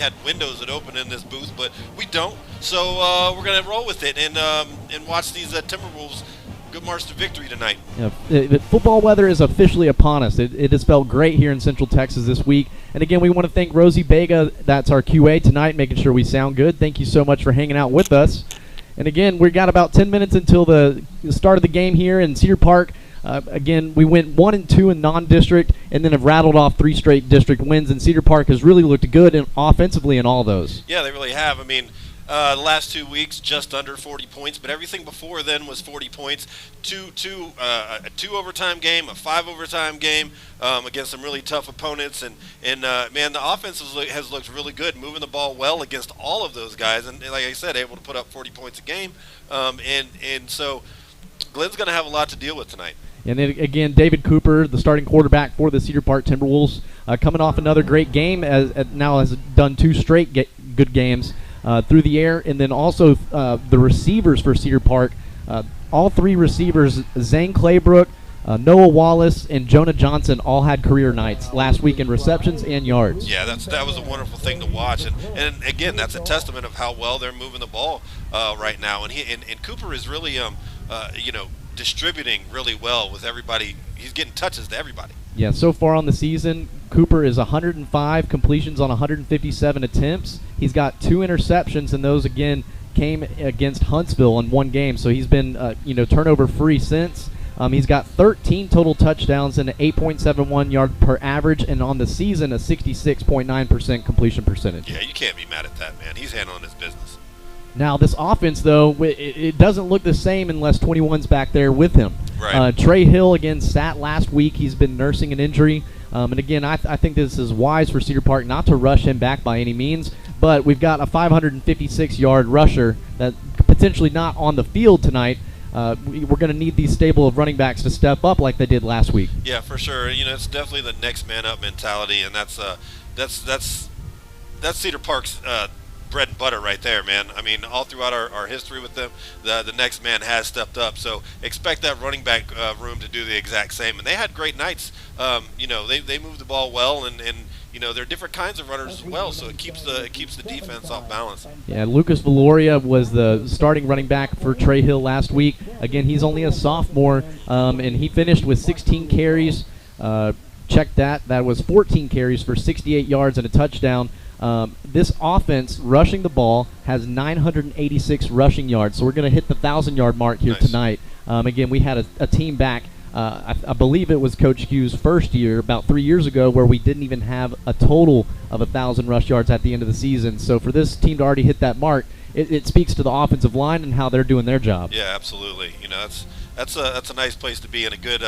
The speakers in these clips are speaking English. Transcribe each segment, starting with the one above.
had windows that open in this booth, but we don't. So we're going to roll with it and watch these Timberwolves good march to victory tonight. Yeah, football weather is officially upon us. It has felt great here in Central Texas this week. And again, we want to thank Rosie Vega. That's our QA tonight, making sure we sound good. Thank you so much for hanging out with us. And again, we got about 10 minutes until the start of the game here in Cedar Park. Again, we went 1-2 in non-district and then have rattled off 3 straight district wins. And Cedar Park has really looked good offensively in all those. Yeah, they really have. I mean, the last 2 weeks, just under 40 points, but everything before then was 40 points. A 2 overtime game, a 5 overtime game against some really tough opponents, and man, the offense has looked really good, moving the ball well against all of those guys, and like I said, able to put up 40 points a game, and so Glenn's going to have a lot to deal with tonight. And then again, David Cooper, the starting quarterback for the Cedar Park Timberwolves, coming off another great game, now has done 2 straight good games through the air. And then also the receivers for Cedar Park, all 3 receivers, Zane Claybrook, Noah Wallace, and Jonah Johnson, all had career nights last week in receptions and yards. Yeah, that was a wonderful thing to watch, and again, that's a testament of how well they're moving the ball right now. And Cooper is really distributing really well with everybody. He's getting touches to everybody. Yeah, so far on the season, Cooper is 105 completions on 157 attempts. He's got 2 interceptions, and those again came against Huntsville in 1 game. So he's been turnover free since. He's got 13 total touchdowns and an 8.71 yard per average, and on the season a 66.9% completion percentage. Yeah, you can't be mad at that, man. He's handling his business. Now, this offense, though, it doesn't look the same unless 21's back there with him. Right. Trey Hill, again, sat last week. He's been nursing an injury. And, again, I think this is wise for Cedar Park not to rush him back by any means. But we've got a 556-yard rusher that potentially not on the field tonight. We're going to need these stable of running backs to step up like they did last week. Yeah, for sure. It's definitely the next man up mentality, and that's Cedar Park's bread and butter right there, man. I mean, all throughout our history with them, the next man has stepped up. So expect that running back room to do the exact same. And they had great nights. They moved the ball well, and they're different kinds of runners as well. So it keeps the defense off balance. Yeah, Lucas Valoria was the starting running back for Trey Hill last week. Again, he's only a sophomore, and he finished with 16 carries. Check that. That was 14 carries for 68 yards and a touchdown. This offense, rushing the ball, has 986 rushing yards. So we're going to hit the 1,000-yard mark here tonight. Again, we had a team back, I believe it was Coach Hughes' first year, about 3 years ago, where we didn't even have a total of 1,000 rush yards at the end of the season. So for this team to already hit that mark, it speaks to the offensive line and how they're doing their job. Yeah, absolutely. That's a nice place to be, and a good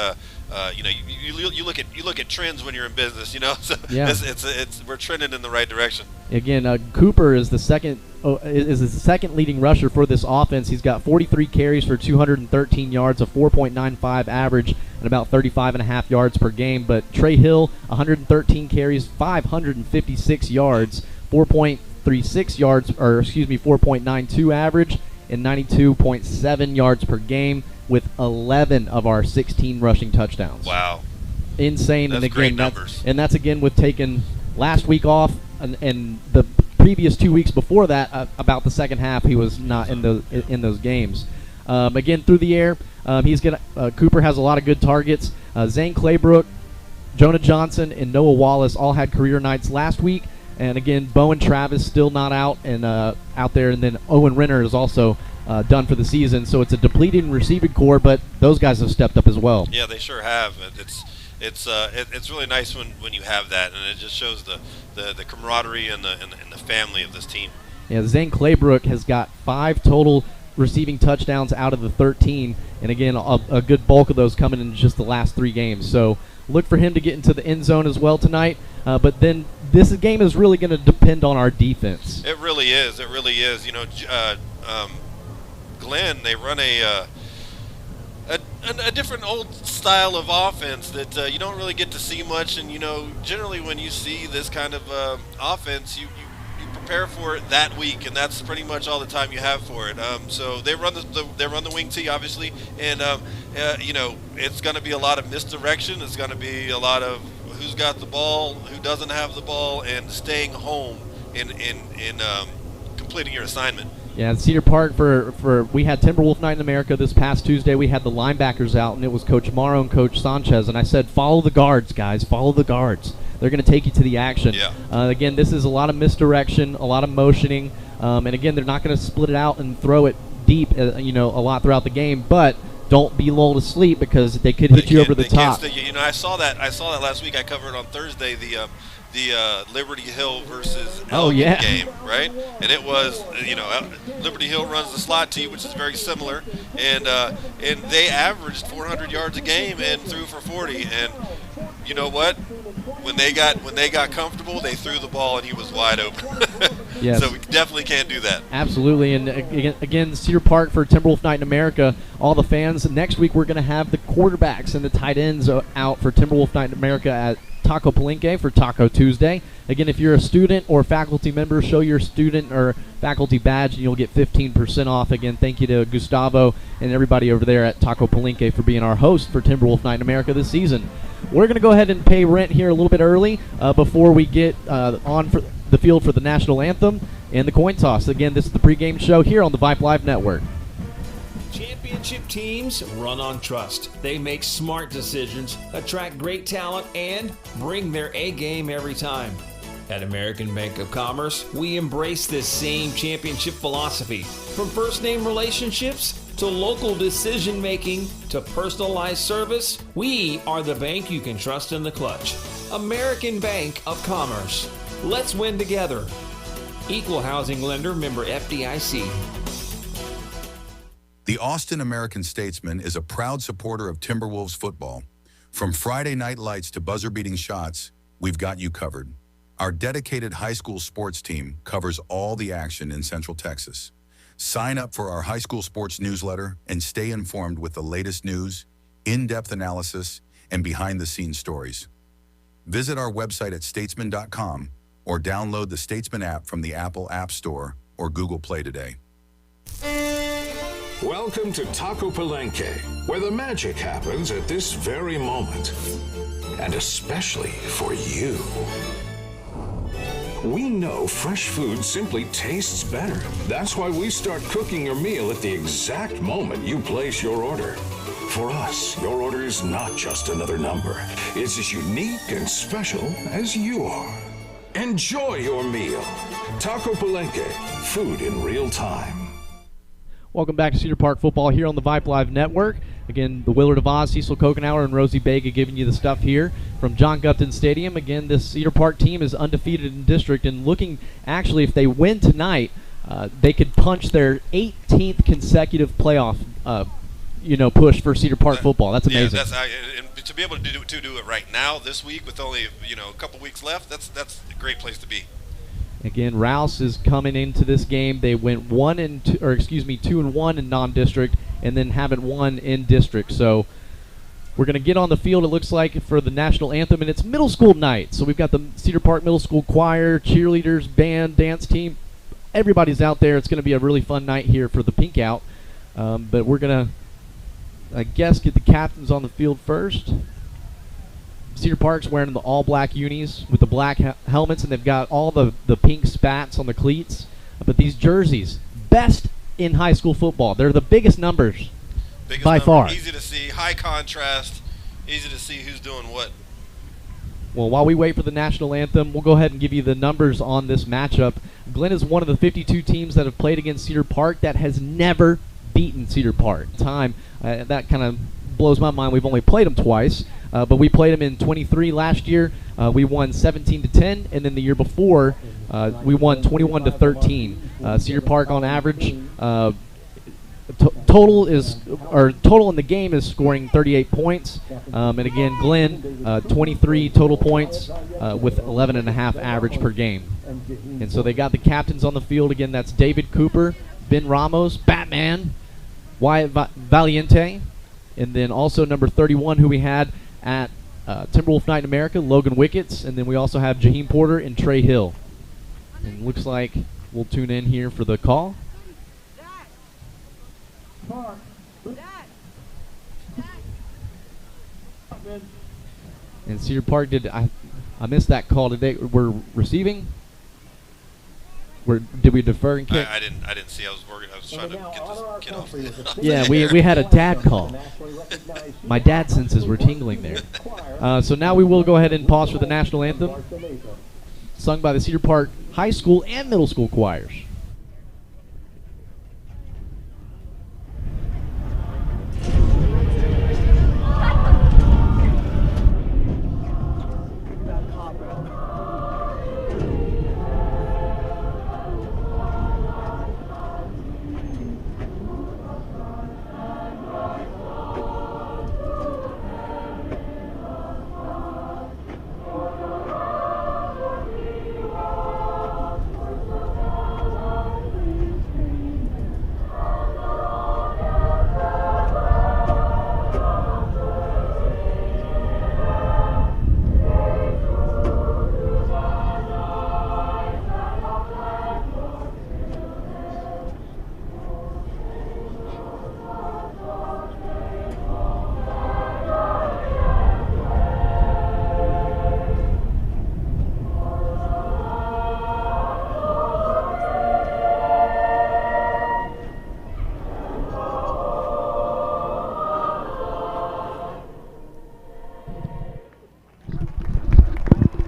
you look at trends when you're in business, so yeah. We're trending in the right direction. Again, Cooper is the second leading rusher for this offense. He's got 43 carries for 213 yards, a 4.95 average, and about 35.5 yards per game. But Trey Hill, 113 carries, 556 yards, 4.36 yards, 4.92 average, and 92.7 yards per game, with 11 of our 16 rushing touchdowns. Wow. Insane. That's and again, great numbers. That's again with taking last week off and the previous 2 weeks before that, about the second half, he was not in those games. Again, through the air, Cooper has a lot of good targets. Zane Claybrook, Jonah Johnson, and Noah Wallace all had career nights last week. And again, Bowen Travis still not out there, and then Owen Renner is also done for the season. So it's a depleting receiving core, but those guys have stepped up as well. Yeah, they sure have. It's really nice when you have that, and it just shows the camaraderie and the family of this team. Yeah, Zane Claybrook has got 5 total receiving touchdowns out of the 13, and again, a good bulk of those coming in just the last 3 games. So look for him to get into the end zone as well tonight. But then this game is really going to depend on our defense. It really is. It really is. Glenn, they run a different old style of offense that you don't really get to see much. And generally when you see this kind of offense, you prepare for it that week, and that's pretty much all the time you have for it. So they run the wing tee, obviously, and it's going to be a lot of misdirection. It's going to be a lot of who's got the ball, who doesn't have the ball, and staying home in completing your assignment. Yeah, Cedar Park we had Timberwolf Night in America this past Tuesday. We had the linebackers out, and it was Coach Morrow and Coach Sanchez. And I said, follow the guards, guys. Follow the guards. They're going to take you to the action. Yeah. Again, this is a lot of misdirection, a lot of motioning. And again, they're not going to split it out and throw it deep, a lot throughout the game. But don't be lulled to sleep because they could hit you over the top. I saw that last week. I covered on Thursday the Liberty Hill versus Elgin game, right? And it was, Liberty Hill runs the slot tee, which is very similar, and they averaged 400 yards a game and threw for 40. And you know what? When they got comfortable, they threw the ball and he was wide open. Yes. So we definitely can't do that. Absolutely. And again, Cedar Park for Timberwolf Night in America, all the fans. Next week we're going to have the quarterbacks and the tight ends out for Timberwolf Night in America at Taco Palenque for Taco Tuesday. Again, if you're a student or faculty member, show your student or faculty badge and you'll get 15% off. Again, thank you to Gustavo and everybody over there at Taco Palenque for being our host for Timberwolf Night in America this season. We're going to go ahead and pay rent here a little bit early before we get on for the field for the national anthem and the coin toss. Again, this is the pregame show here on the Vype Live Network. Championship teams run on trust. They make smart decisions, attract great talent, and bring their A game every time. At American Bank of Commerce, we embrace this same championship philosophy. From first-name relationships to local decision-making to personalized service, we are the bank you can trust in the clutch. American Bank of Commerce. Let's win together. Equal housing lender, member FDIC. The Austin American-Statesman is a proud supporter of Timberwolves football. From Friday night lights to buzzer-beating shots, we've got you covered. Our dedicated high school sports team covers all the action in Central Texas. Sign up for our high school sports newsletter and stay informed with the latest news, in-depth analysis, and behind-the-scenes stories. Visit our website at statesman.com or download the Statesman app from the Apple App Store or Google Play today. Welcome to Taco Palenque, where the magic happens at this very moment. And especially for you. We know fresh food simply tastes better. That's why we start cooking your meal at the exact moment you place your order. For us, your order is not just another number. It's as unique and special as you are. Enjoy your meal. Taco Palenque, food in real time. Welcome back to Cedar Park football here on the Vype Live Network. Again, the Willard of Oz, Cecil Kokenauer, and Rosie Bega giving you the stuff here from John Gupton Stadium. Again, this Cedar Park team is undefeated in district and looking, actually, if they win tonight, they could punch their 18th consecutive playoff push for Cedar Park football. That's amazing. Yeah, and to be able to do it right now this week with only a couple weeks left, that's a great place to be. Again, Rouse is coming into this game. They went 2-1 in non-district, and then haven't won in district. So we're going to get on the field, it looks like, for the national anthem, and it's middle school night. So we've got the Cedar Park Middle School choir, cheerleaders, band, dance team. Everybody's out there. It's going to be a really fun night here for the Pink Out. But we're going to, I guess, get the captains on the field first. Cedar Park's wearing the all-black unis with the black helmets, and they've got all the pink spats on the cleats. But these jerseys, best in high school football. They're the biggest numbers by far. Easy to see, high contrast, easy to see who's doing what. Well, while we wait for the national anthem, we'll go ahead and give you the numbers on this matchup. Glenn is one of the 52 teams that have played against Cedar Park that has never beaten Cedar Park. That kind of blows my mind. We've only played them twice, but we played them in 23 last year. We won 17-10, and then the year before, we won 21-13. Cedar Park on average, total in the game is scoring 38 points, and again, Glenn 23 total points with 11.5 average per game. And so they got the captains on the field again. That's David Cooper, Ben Ramos, Batman, Wyatt Valiente, and then also number 31 who we had at Timberwolf Night in America, Logan Wickets, and then we also have Jaheim Porter and Trey Hill. And looks like we'll tune in here for the call. And Cedar Park I missed that call today. We're receiving. Did we defer and kick? I didn't see. I was working. I was trying to get this kid off the Yeah, we had a dad call. My dad senses were tingling there. So now we will go ahead and pause for the national anthem, sung by the Cedar Park High School and Middle School choirs.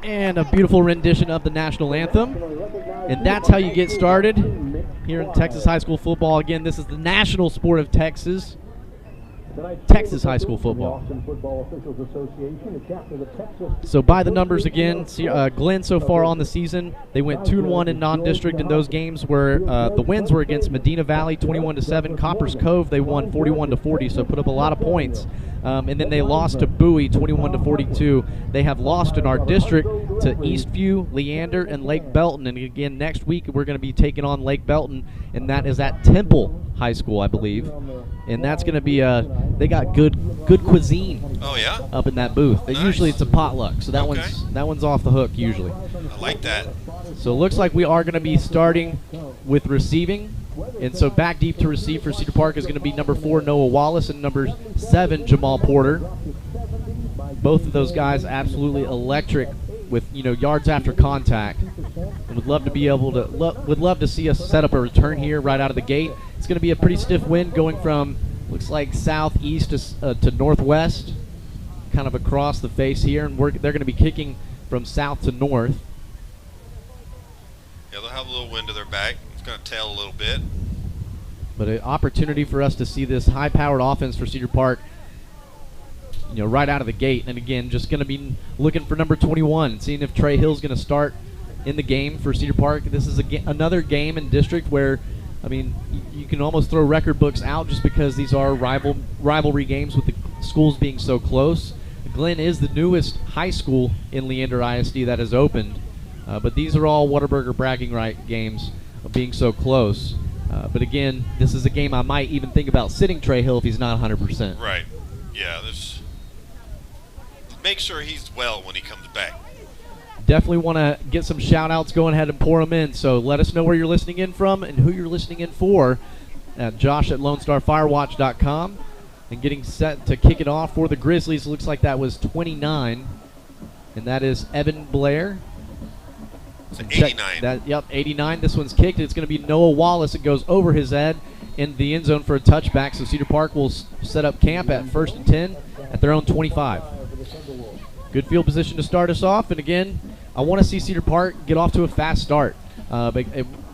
And a beautiful rendition of the national anthem. And that's how you get started here in Texas high school football. Again, this is the national sport of Texas. Texas high school football. So by the numbers again, Glenn so far on the season, they went 2-1 in non-district in those games where the wins were against Medina Valley 21-7, Coppers Cove they won 41-40, so put up a lot of points. And then they lost to Bowie 21-42. They have lost in our district to Eastview, Leander, and Lake Belton. And again, next week we're going to be taking on Lake Belton, and that is at Temple High School, I believe. And that's going to be they got good cuisine. Oh yeah. Up in that booth. Nice. Usually it's a potluck, so that Okay. one's off the hook usually. I like that. So it looks like we are going to be starting with receiving. And so back deep to receive for Cedar Park is going to be number 4 Noah Wallace and number 7 Jamal Porter. Both of those guys absolutely electric with yards after contact. And would love to be able to would love to see us set up a return here right out of the gate. It's going to be a pretty stiff wind going from looks like southeast to northwest, kind of across the face here, and they're going to be kicking from south to north. Yeah, they'll have a little wind to their back. It's going to tail a little bit. But an opportunity for us to see this high-powered offense for Cedar Park, right out of the gate. And again, just going to be looking for number 21 and seeing if Trey Hill's going to start in the game for Cedar Park. This is another game in district where, you can almost throw record books out just because these are rivalry games with the schools being so close. Glenn is the newest high school in Leander ISD that has opened, but these are all Whataburger bragging right games of being so close. But again, this is a game I might even think about sitting Trey Hill if he's not 100%. Right. Yeah, make sure he's well when he comes back. Definitely want to get some shout-outs. Go ahead and pour them in. So let us know where you're listening in from and who you're listening in for at josh@LoneStarFirewatch.com. And getting set to kick it off for the Grizzlies. Looks like that was 29. And that is Evan Blair. It's 89. 89. This one's kicked. It's going to be Noah Wallace. It goes over his head in the end zone for a touchback. So Cedar Park will set up camp at 1st and 10 at their own 25. Good field position to start us off. And again, I want to see Cedar Park get off to a fast start. But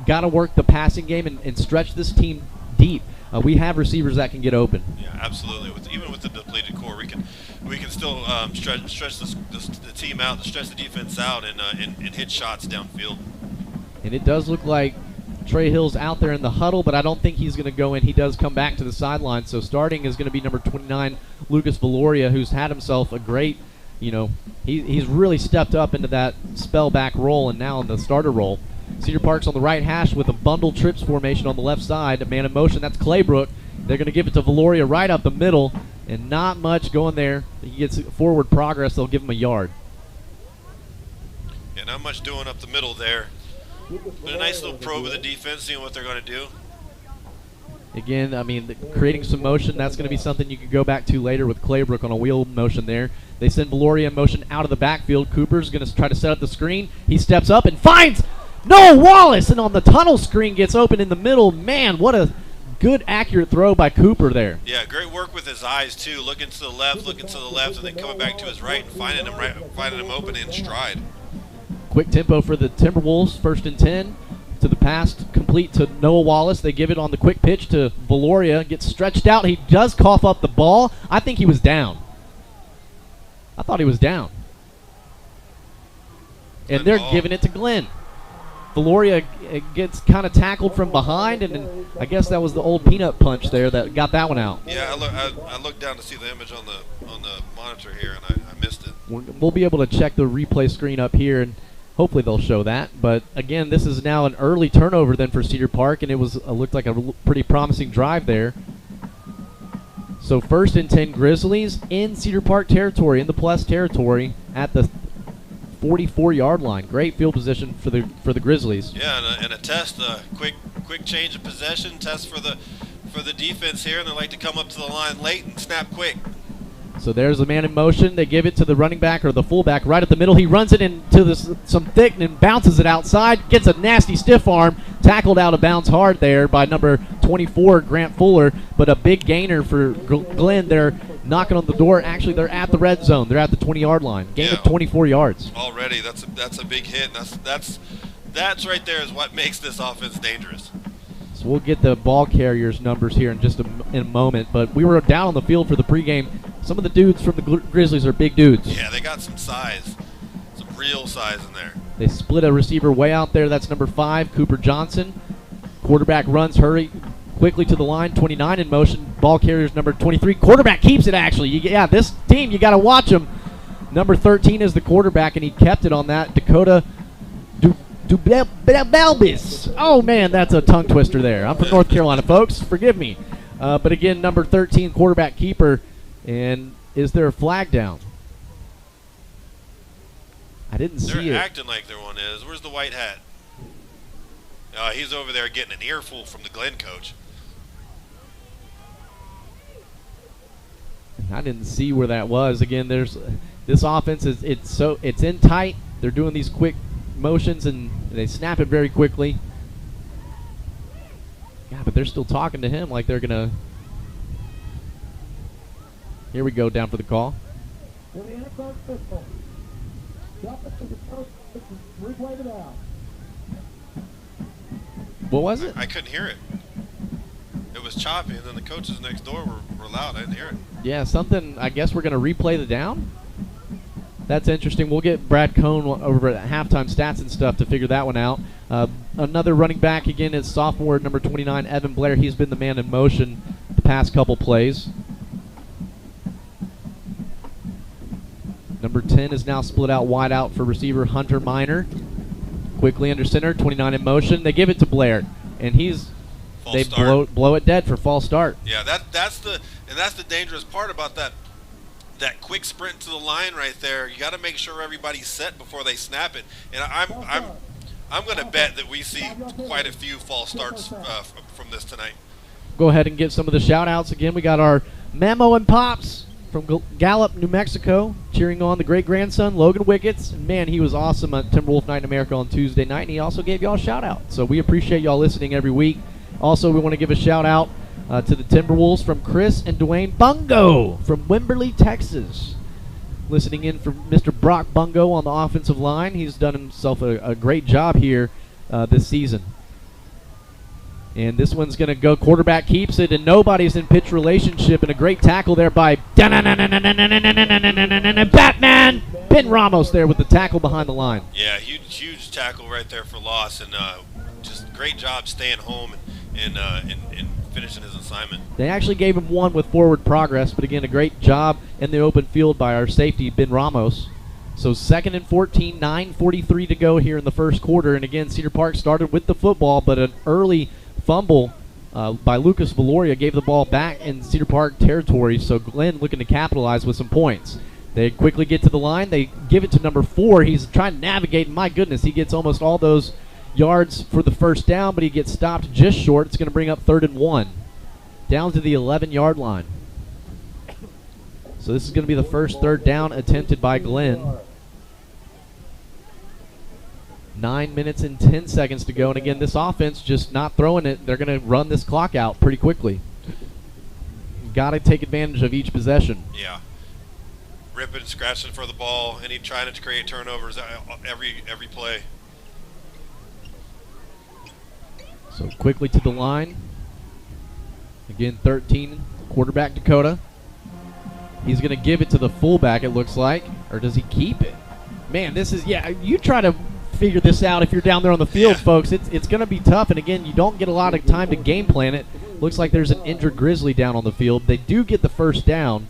got to work the passing game and stretch this team deep. We have receivers that can get open. Yeah, absolutely. Even with the depleted core, we can still stretch the team out, stretch the defense out, and hit shots downfield. And it does look like Trey Hill's out there in the huddle, but I don't think he's going to go in. He does come back to the sideline. So starting is going to be number 29, Lucas Valoria, who's had himself a great, he's really stepped up into that spell back role and now in the starter role. Cedar Park's on the right hash with a bundle trips formation on the left side. A man in motion, that's Claybrook. They're going to give it to Valoria right up the middle, and not much going there. He gets forward progress. They'll give him a yard. Yeah, not much doing up the middle there. But a nice little probe of the defense, seeing what they're going to do. Again, creating some motion, that's going to be something you can go back to later with Claybrook on a wheel motion there. They send Valoria in motion out of the backfield. Cooper's going to try to set up the screen. He steps up and finds Noah Wallace, and on the tunnel screen gets open in the middle. Man, what a good, accurate throw by Cooper there. Yeah, great work with his eyes too. Looking to the left, and then coming back to his right and finding him open in stride. Quick tempo for the Timberwolves. 1st and 10 to the pass, complete to Noah Wallace. They give it on the quick pitch to Valoria. Gets stretched out. He does cough up the ball. I think he was down. I thought he was down. And they're giving it to Glenn. Valoria gets kind of tackled from behind, and then I guess that was the old peanut punch there that got that one out. Yeah, I looked down to see the image on the monitor here, and I missed it. We'll be able to check the replay screen up here, and hopefully they'll show that. But again, this is now an early turnover then for Cedar Park, and it was looked like a pretty promising drive there. So 1st and 10 Grizzlies in Cedar Park territory, in the plus territory at the 44-yard line. Great field position for the Grizzlies. Yeah, and a test, quick change of possession, test for the defense here, and they like to come up to the line late and snap quick. So there's the man in motion. They give it to the running back or the fullback right at the middle. He runs it into some thick and bounces it outside. Gets a nasty stiff arm. Tackled out of bounds hard there by number 24, Grant Fuller. But a big gainer for Glenn. They're knocking on the door. Actually, they're at the red zone. They're at the 20-yard line. Gain of 24 yards. Already, that's a big hit. That's right there is what makes this offense dangerous. So we'll get the ball carriers' numbers here in just in a moment. But we were down on the field for the pregame. Some of the dudes from the Grizzlies are big dudes. Yeah, they got some size, some real size in there. They split a receiver way out there. That's number 5, Cooper Johnson. Quarterback runs, hurry quickly to the line. 29 in motion. Ball carriers number 23. Quarterback keeps it, actually. This team, you got to watch them. Number 13 is the quarterback, and he kept it on that. Dakota Dubelbis. Oh, man, that's a tongue twister there. I'm from North Carolina, folks. Forgive me. But again, number 13, quarterback keeper. And is there a flag down? I didn't see it. They're acting like there one is. Where's the white hat? He's over there getting an earful from the Glenn coach. I didn't see where that was. Again, there's this offense it's in tight. They're doing these quick motions and they snap it very quickly. Yeah, but they're still talking to him like they're gonna. Here we go, down for the call. What was it? I couldn't hear it. It was choppy, and then the coaches next door were loud. I didn't hear it. Yeah, something. I guess we're going to replay the down. That's interesting. We'll get Brad Cohn over at halftime stats and stuff to figure that one out. Another running back, again, is sophomore number 29, Evan Blair. He's been the man in motion the past couple plays. Number 10 is now split out wide out for receiver Hunter Minor. Quickly under center, 29 in motion. They give it to Blair, and they blow it dead for false start. Yeah, that's the dangerous part about that quick sprint to the line right there. You got to make sure everybody's set before they snap it. And I'm going to bet that we see quite a few false starts from this tonight. Go ahead and give some of the shout outs again. We got our Memo and Pops from Gallup, New Mexico, cheering on the great-grandson, Logan Wickets. And man, he was awesome at Timberwolf Night in America on Tuesday night, and he also gave y'all a shout-out. So we appreciate y'all listening every week. Also, we want to give a shout-out to the Timberwolves from Chris and Dwayne Bungo from Wimberley, Texas. Listening in for Mr. Brock Bungo on the offensive line. He's done himself a great job here this season. And this one's going to go. Quarterback keeps it, and nobody's in pitch relationship. And a great tackle there by Batman Ben Ramos there with the tackle behind the line. Yeah, huge tackle right there for loss, and just great job staying home and finishing his assignment. They actually gave him one with forward progress, but again, a great job in the open field by our safety Ben Ramos. So 2nd and 14, 9:43 to go here in the first quarter. And again, Cedar Park started with the football, but an early fumble by Lucas Valoria gave the ball back in Cedar Park territory, so Glenn looking to capitalize with some points. They quickly get to the line. They give it to number 4. He's trying to navigate, and my goodness, he gets almost all those yards for the first down, but he gets stopped just short. It's going to bring up 3rd and 1. Down to the 11-yard line. So this is going to be the first 3rd down attempted by Glenn. 9 minutes and 10 seconds to go. And again, this offense just not throwing it. They're going to run this clock out pretty quickly. Got to take advantage of each possession. Yeah. Ripping, scratching for the ball, and he trying to create turnovers every play. So quickly to the line. Again, 13, quarterback Dakota. He's going to give it to the fullback, it looks like. Or does he keep it? Man, this is, you try to figure this out if you're down there on the field, folks. It's going to be tough, and again, you don't get a lot of time to game plan it. Looks like there's an injured Grizzly down on the field. They do get the first down,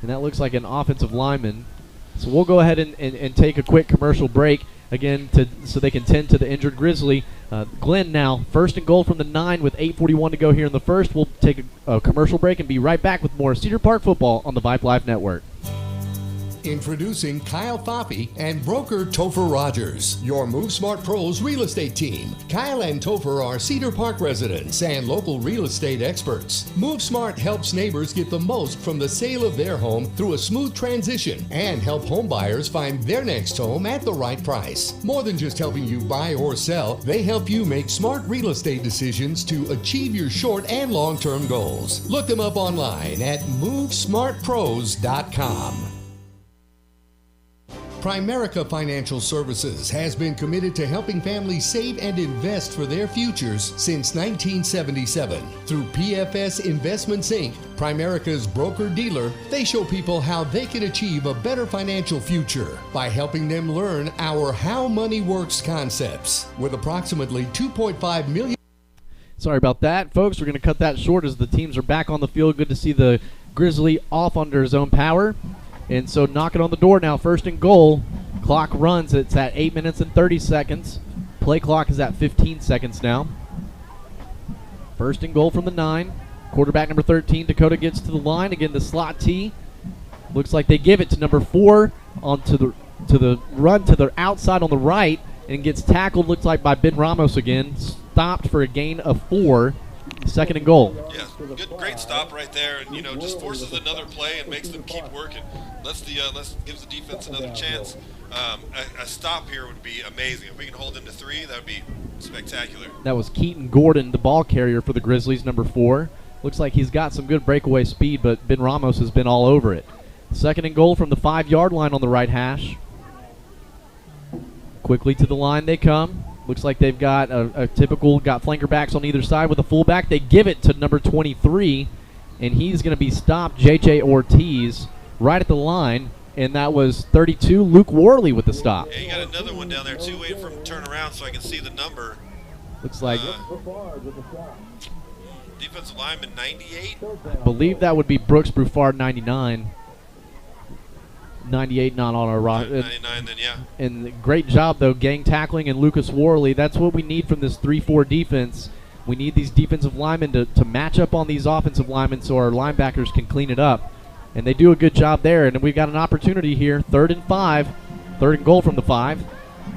and that looks like an offensive lineman. So we'll go ahead and take a quick commercial break again so they can tend to the injured Grizzly. Glenn now, 1st and goal from the 9 with 8:41 to go here in the first. We'll take a commercial break and be right back with more Cedar Park football on the Vype Live Network. Introducing Kyle Foppe and broker Topher Rogers, your Move Smart Pros real estate team. Kyle and Topher are Cedar Park residents and local real estate experts. Move Smart helps neighbors get the most from the sale of their home through a smooth transition and help home buyers find their next home at the right price. More than just helping you buy or sell, they help you make smart real estate decisions to achieve your short and long-term goals. Look them up online at MoveSmartPros.com. Primerica Financial Services has been committed to helping families save and invest for their futures since 1977. Through PFS Investments Inc., Primerica's broker-dealer, they show people how they can achieve a better financial future by helping them learn our How Money Works concepts. With approximately 2.5 million. Sorry about that, folks. We're going to cut that short as the teams are back on the field. Good to see the Grizzly off under his own power. And so knocking on the door now, 1st and goal. Clock runs. It's at 8 minutes and 30 seconds. Play clock is at 15 seconds now. 1st and goal from the 9. Quarterback number 13, Dakota, gets to the line. Again, the slot T. Looks like they give it to number 4 onto the run to the outside on the right and gets tackled, looks like, by Ben Ramos again. Stopped for a gain of 4. 2nd and goal. Yeah, great stop right there, and just forces another play and makes them keep working. Gives the defense another chance. A stop here would be amazing. If we can hold them to 3, that would be spectacular. That was Keaton Gordon, the ball carrier for the Grizzlies, number 4. Looks like he's got some good breakaway speed, but Ben Ramos has been all over it. 2nd and goal from the 5-yard line on the right hash. Quickly to the line they come. Looks like they've got got flanker backs on either side with a fullback. They give it to number 23, and he's going to be stopped, J.J. Ortiz, right at the line, and that was 32, Luke Worley with the stop. Yeah, you got another one down there, too, waiting for him to turn around so I can see the number. Looks like defensive lineman 98. I believe that would be Brooks Brufard, 99. 98 not on our roster. 99 then, yeah. And great job, though, gang tackling and Lucas Worley. That's what we need from this 3-4 defense. We need these defensive linemen to match up on these offensive linemen so our linebackers can clean it up. And they do a good job there. And we've got an opportunity here. 3rd and 5. 3rd and goal from the 5.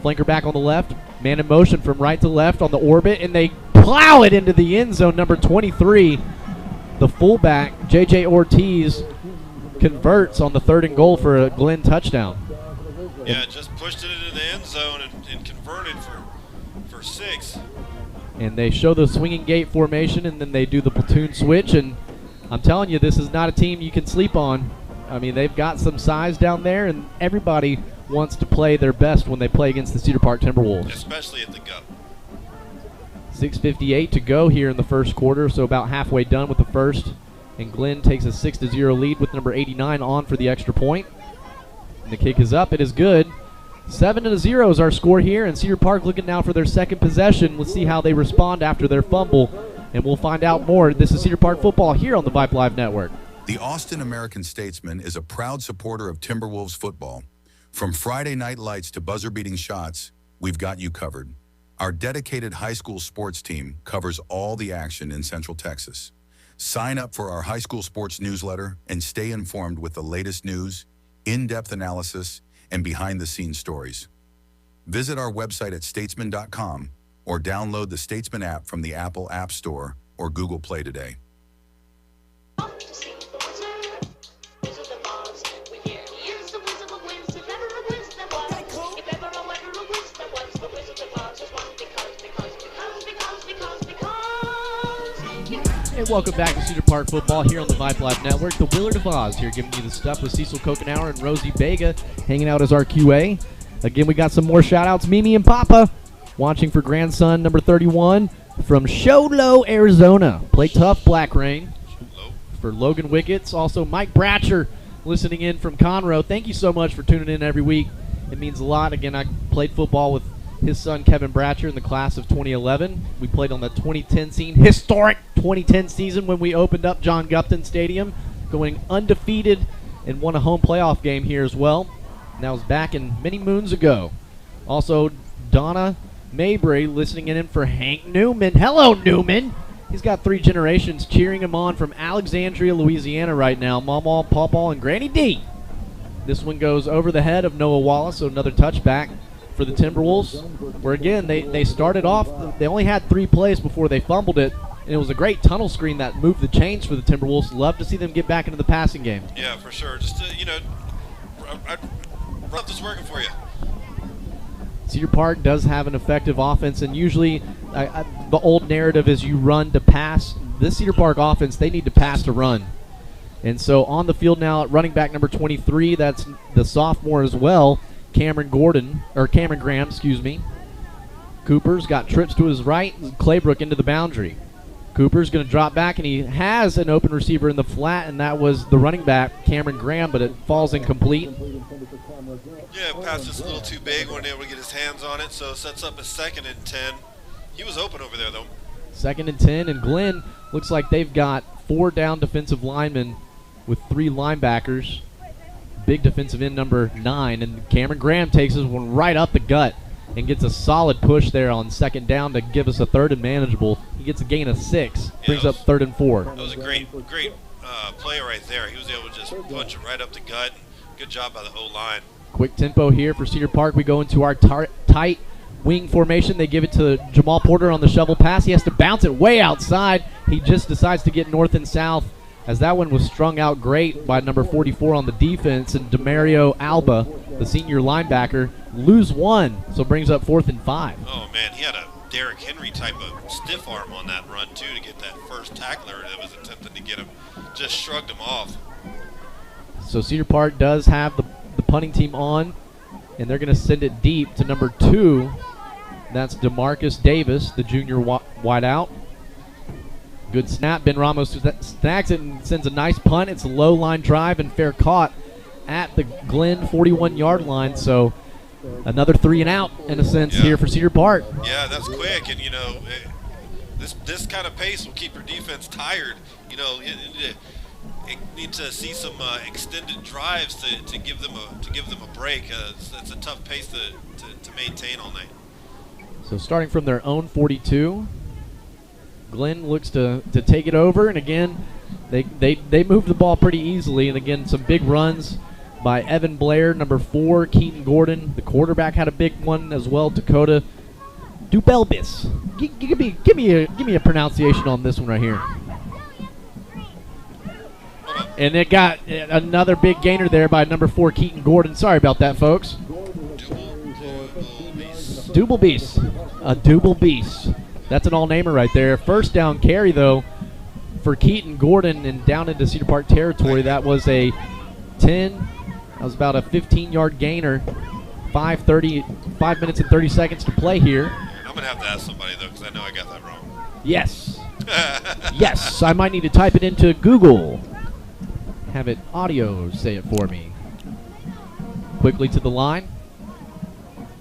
Flanker back on the left. Man in motion from right to left on the orbit. And they plow it into the end zone. Number 23, the fullback, J.J. Ortiz, converts on the 3rd and goal for a Glenn touchdown. Yeah, just pushed it into the end zone and converted for 6. And they show the swinging gate formation, and then they do the platoon switch. And I'm telling you, this is not a team you can sleep on. I mean, they've got some size down there, and everybody wants to play their best when they play against the Cedar Park Timberwolves. Especially at the gut. 6:58 to go here in the first quarter, so about halfway done with the first. And Glenn takes a 6-0 lead with number 89 on for the extra point. And the kick is up. It is good. 7-0 is our score here, and Cedar Park looking now for their second possession. Let's see how they respond after their fumble, and we'll find out more. This is Cedar Park football here on the Vype Live Network. The Austin American-Statesman is a proud supporter of Timberwolves football. From Friday night lights to buzzer-beating shots, we've got you covered. Our dedicated high school sports team covers all the action in Central Texas. Sign up for our high school sports newsletter and stay informed with the latest news, in-depth analysis, and behind-the-scenes stories. Visit our website at statesman.com or download the Statesman app from the Apple App Store or Google Play today. Hey, welcome back to Cedar Park Football here on the Vype Live Network. The Willard of Oz here giving you the stuff with Cecil Kokenauer and Rosie Vega hanging out as our QA. Again, we got some more shout-outs. Mimi and Papa watching for grandson number 31 from Sholo, Arizona. Play tough, Black Rain. For Logan Wickets. Also, Mike Bratcher listening in from Conroe. Thank you so much for tuning in every week. It means a lot. Again, I played football with his son Kevin Bratcher in the class of 2011. We played on the 2010 historic 2010 season when we opened up John Gupton Stadium, going undefeated and won a home playoff game here as well. And that was back in many moons ago. Also, Donna Mabry listening in for Hank Newman. Hello, Newman. He's got 3 generations cheering him on from Alexandria, Louisiana right now. Mama, Pawpaw, and Granny D. This one goes over the head of Noah Wallace, so another touchback for the Timberwolves, where again they started off, they only had 3 plays before they fumbled it, and it was a great tunnel screen that moved the chains for the Timberwolves. Love to see them get back into the passing game. Yeah, for sure. Just Ruff is working for you. Cedar Park does have an effective offense, and usually the old narrative is you run to pass. This Cedar Park offense, they need to pass to run. And so on the field now, running back number 23, that's the sophomore as well, Cameron Graham, excuse me. Cooper's got trips to his right, Claybrook into the boundary. Cooper's going to drop back, and he has an open receiver in the flat, and that was the running back, Cameron Graham, but it falls incomplete. Yeah, pass just a little too big, wasn't able to get his hands on it, so sets up a 2nd and 10. He was open over there, though. 2nd and 10, and Glenn looks like they've got 4 down defensive linemen with 3 linebackers. Big defensive end number 9, and Cameron Graham takes this one right up the gut and gets a solid push there on 2nd down to give us a 3rd and manageable. He gets a gain of 6, brings up 3rd and 4. That was a great play right there. He was able to just punch it right up the gut. Good job by the O-line. Quick tempo here for Cedar Park. We go into our tight wing formation. They give it to Jamal Porter on the shovel pass. He has to bounce it way outside. He just decides to get north and south, as that one was strung out great by number 44 on the defense, and Demario Alba, the senior linebacker, lose 1, so brings up 4th and 5. Oh, man, he had a Derrick Henry type of stiff arm on that run, too, to get that first tackler that was attempting to get him. Just shrugged him off. So Cedar Park does have the punting team on, and they're going to send it deep to number 2. That's DeMarcus Davis, the junior wideout. Good snap. Ben Ramos snags it and sends a nice punt. It's a low line drive and fair caught at the Glen 41-yard line. So another 3 and out in a sense here for Cedar Park. Yeah, that's quick, and this kind of pace will keep your defense tired. You need to see some extended drives to give them a break. It's a tough pace to maintain all night. So starting from their own 42. Glenn looks to take it over, and again, they move the ball pretty easily, and again, some big runs by Evan Blair, number 4, Keaton Gordon. The quarterback had a big one as well, Dakota Dubelbis. Give me a pronunciation on this one right here. And it got another big gainer there by number 4, Keaton Gordon. Sorry about that, folks. Dubelbis. A Dubelbis. That's an all-namer right there. First down carry, though, for Keaton Gordon and down into Cedar Park territory. That was a 10. That was about a 15-yard gainer. 5 minutes and 30 seconds to play here. I'm going to have to ask somebody, though, because I know I got that wrong. Yes. Yes, I might need to type it into Google. Have it audio say it for me. Quickly to the line.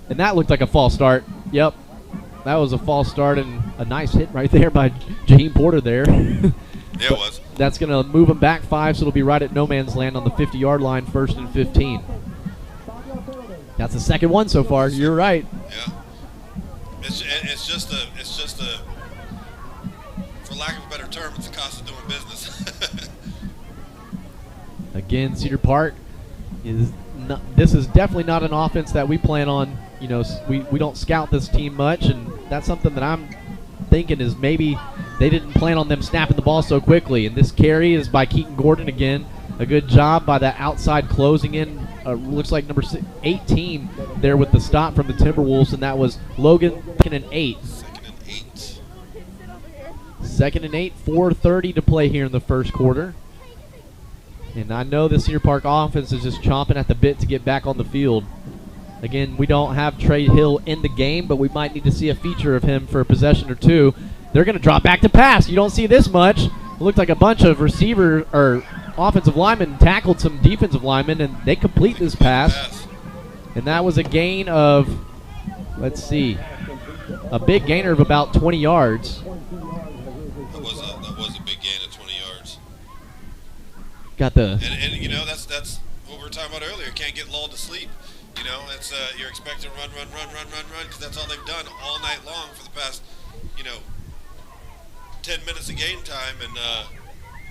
And that looked like a false start. Yep. That was a false start and a nice hit right there by Jaheim Porter there. Yeah, it was. That's going to move them back 5, so it'll be right at no man's land on the 50-yard line, 1st and 15. That's the second one so far. You're right. Yeah. It's just a for lack of a better term, it's the cost of doing business. Again, Cedar Park is not, this is definitely not an offense that we plan on. We don't scout this team much, and that's something that I'm thinking is maybe they didn't plan on them snapping the ball so quickly. And this carry is by Keaton Gordon again. A good job by that outside closing in. Looks like number 18 there with the stop from the Timberwolves, and that was Logan. 2nd and 8. 2nd and 8. 2nd and 8, 4:30 to play here in the first quarter. And I know the Cedar Park offense is just chomping at the bit to get back on the field. Again, we don't have Trey Hill in the game, but we might need to see a feature of him for a possession or two. They're going to drop back to pass. You don't see this much. It looked like a bunch of receiver or offensive linemen tackled some defensive linemen, and they complete this pass. And that was a gain of, let's see, a big gainer of about 20 yards. That was a big gain of 20 yards. Got the and you know that's what we were talking about earlier. Can't get lulled to sleep. You know, it's you're expected to run because that's all they've done all night long for the past 10 minutes of game time. And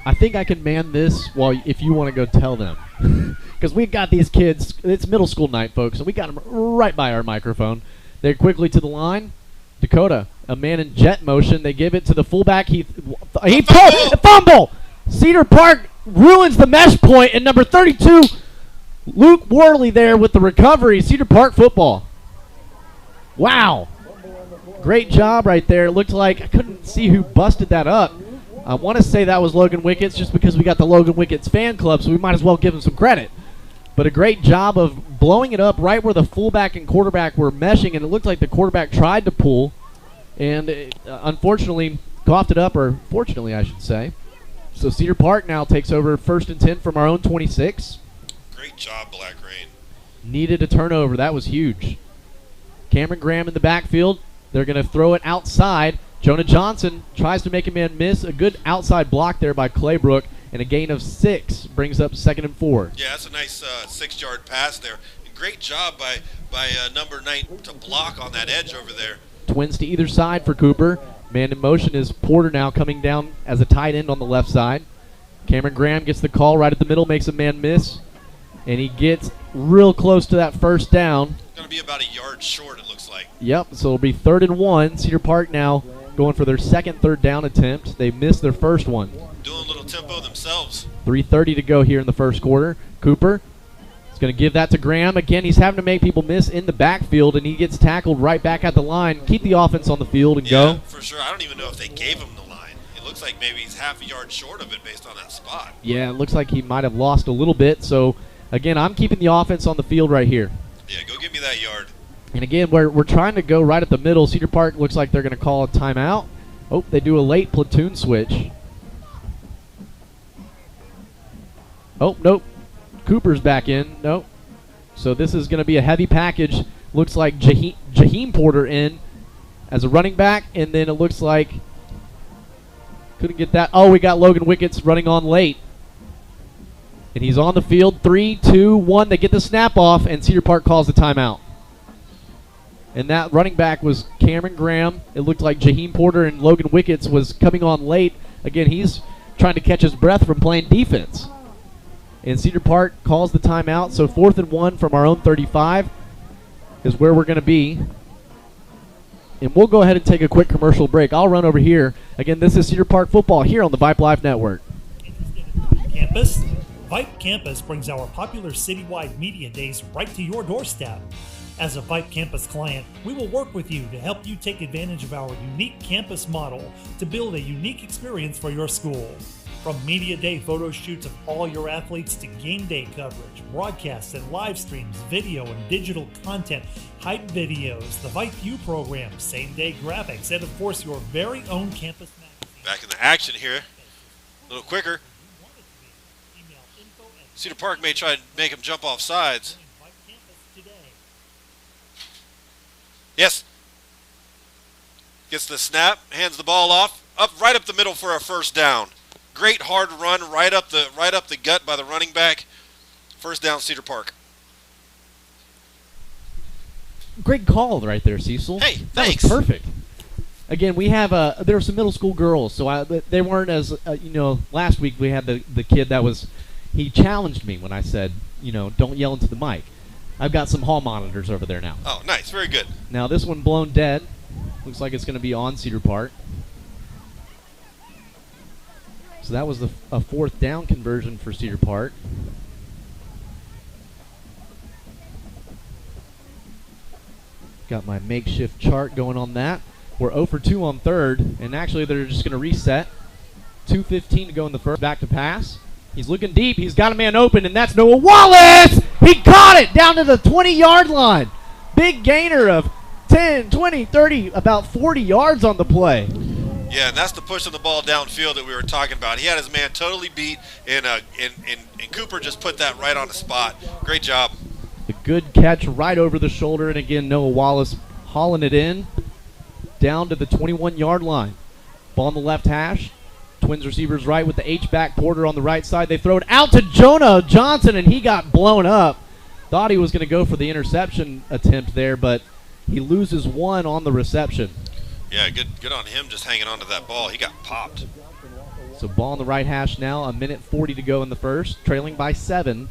I think I can man this if you want to go tell them. Because we've got these kids. It's middle school night, folks, and we got them right by our microphone. They're quickly to the line. Dakota, a man in jet motion. They give it to the fullback. He fumble! Cedar Park ruins the mesh point, and number 32, Luke Worley there with the recovery. Cedar Park football. Wow. Great job right there. It looked like I couldn't see who busted that up. I want to say that was Logan Wickets just because we got the Logan Wickets fan club, so we might as well give him some credit. But a great job of blowing it up right where the fullback and quarterback were meshing, and it looked like the quarterback tried to pull and unfortunately coughed it up, or fortunately I should say. So Cedar Park now takes over 1st and 10 from our own 26. Great job, Black Rain. Needed a turnover. That was huge. Cameron Graham in the backfield. They're going to throw it outside. Jonah Johnson tries to make a man miss. A good outside block there by Claybrook, and a gain of 6 brings up 2nd and 4. Yeah, that's a nice 6-yard pass there. And great job by number 9 to block on that edge over there. Twins to either side for Cooper. Man in motion is Porter now coming down as a tight end on the left side. Cameron Graham gets the call right at the middle, makes a man miss, and he gets real close to that first down. Going to be about a yard short, it looks like. Yep, so it'll be 3rd and 1. Cedar Park now going for their second 3rd down attempt. They missed their first one. Doing a little tempo themselves. 3:30 to go here in the first quarter. Cooper is going to give that to Graham. Again, he's having to make people miss in the backfield, and he gets tackled right back at the line. Keep the offense on the field and go. For sure. I don't even know if they gave him the line. It looks like maybe he's half a yard short of it based on that spot. Yeah, it looks like he might have lost a little bit. So, again, I'm keeping the offense on the field right here. Yeah, go give me that yard. And again, we're trying to go right at the middle. Cedar Park looks like they're going to call a timeout. Oh, they do a late platoon switch. Oh, nope. Cooper's back in. Nope. So this is going to be a heavy package. Looks like Jaheim Porter in as a running back, and then it looks like couldn't get that. Oh, we got Logan Wickets running on late. And he's on the field. 3, 2, 1. They get the snap off, and Cedar Park calls the timeout. And that running back was Cameron Graham. It looked like Jaheim Porter and Logan Wickets was coming on late. Again, he's trying to catch his breath from playing defense. And Cedar Park calls the timeout. So 4th and 1 from our own 35 is where we're going to be. And we'll go ahead and take a quick commercial break. I'll run over here. Again, this is Cedar Park football here on the Vype Live Network. Campus? Vype Campus brings our popular citywide media days right to your doorstep. As a Vype Campus client, we will work with you to help you take advantage of our unique campus model to build a unique experience for your school. From media day photo shoots of all your athletes to game day coverage, broadcasts and live streams, video and digital content, hype videos, the Vype U program, same day graphics, and of course your very own campus magazine. Back in the action here. A little quicker. Cedar Park may try to make him jump off sides. Yes. Gets the snap, hands the ball off, right up the middle for a 1st down. Great hard run right up the gut by the running back. 1st down, Cedar Park. Great call right there, Cecil. Hey, thanks. That was perfect. Again, we have there are some middle school girls, so they weren't as last week we had the kid that was he challenged me when I said don't yell into the mic. I've got some hall monitors over there now. Oh, nice. Very good. Now this one blown dead. Looks like it's going to be on Cedar Park. So that was a 4th down conversion for Cedar Park. Got my makeshift chart going on that. We're 0 for 2 on third, and actually they're just going to reset. 2:15 to go in the first. Back to pass. He's looking deep. He's got a man open, and that's Noah Wallace. He caught it down to the 20-yard line. Big gainer of 10, 20, 30, about 40 yards on the play. Yeah, and that's the pushing the ball downfield that we were talking about. He had his man totally beat, and Cooper just put that right on the spot. Great job. A good catch right over the shoulder, and again, Noah Wallace hauling it in down to the 21-yard line. Ball on the left hash. Twins receivers right with the H-back. Porter on the right side. They throw it out to Jonah Johnson, and he got blown up. Thought he was going to go for the interception attempt there, but he loses one on the reception. Yeah, good on him just hanging on to that ball. He got popped. So ball on the right hash now. 1:40 to go in the first. Trailing by 7.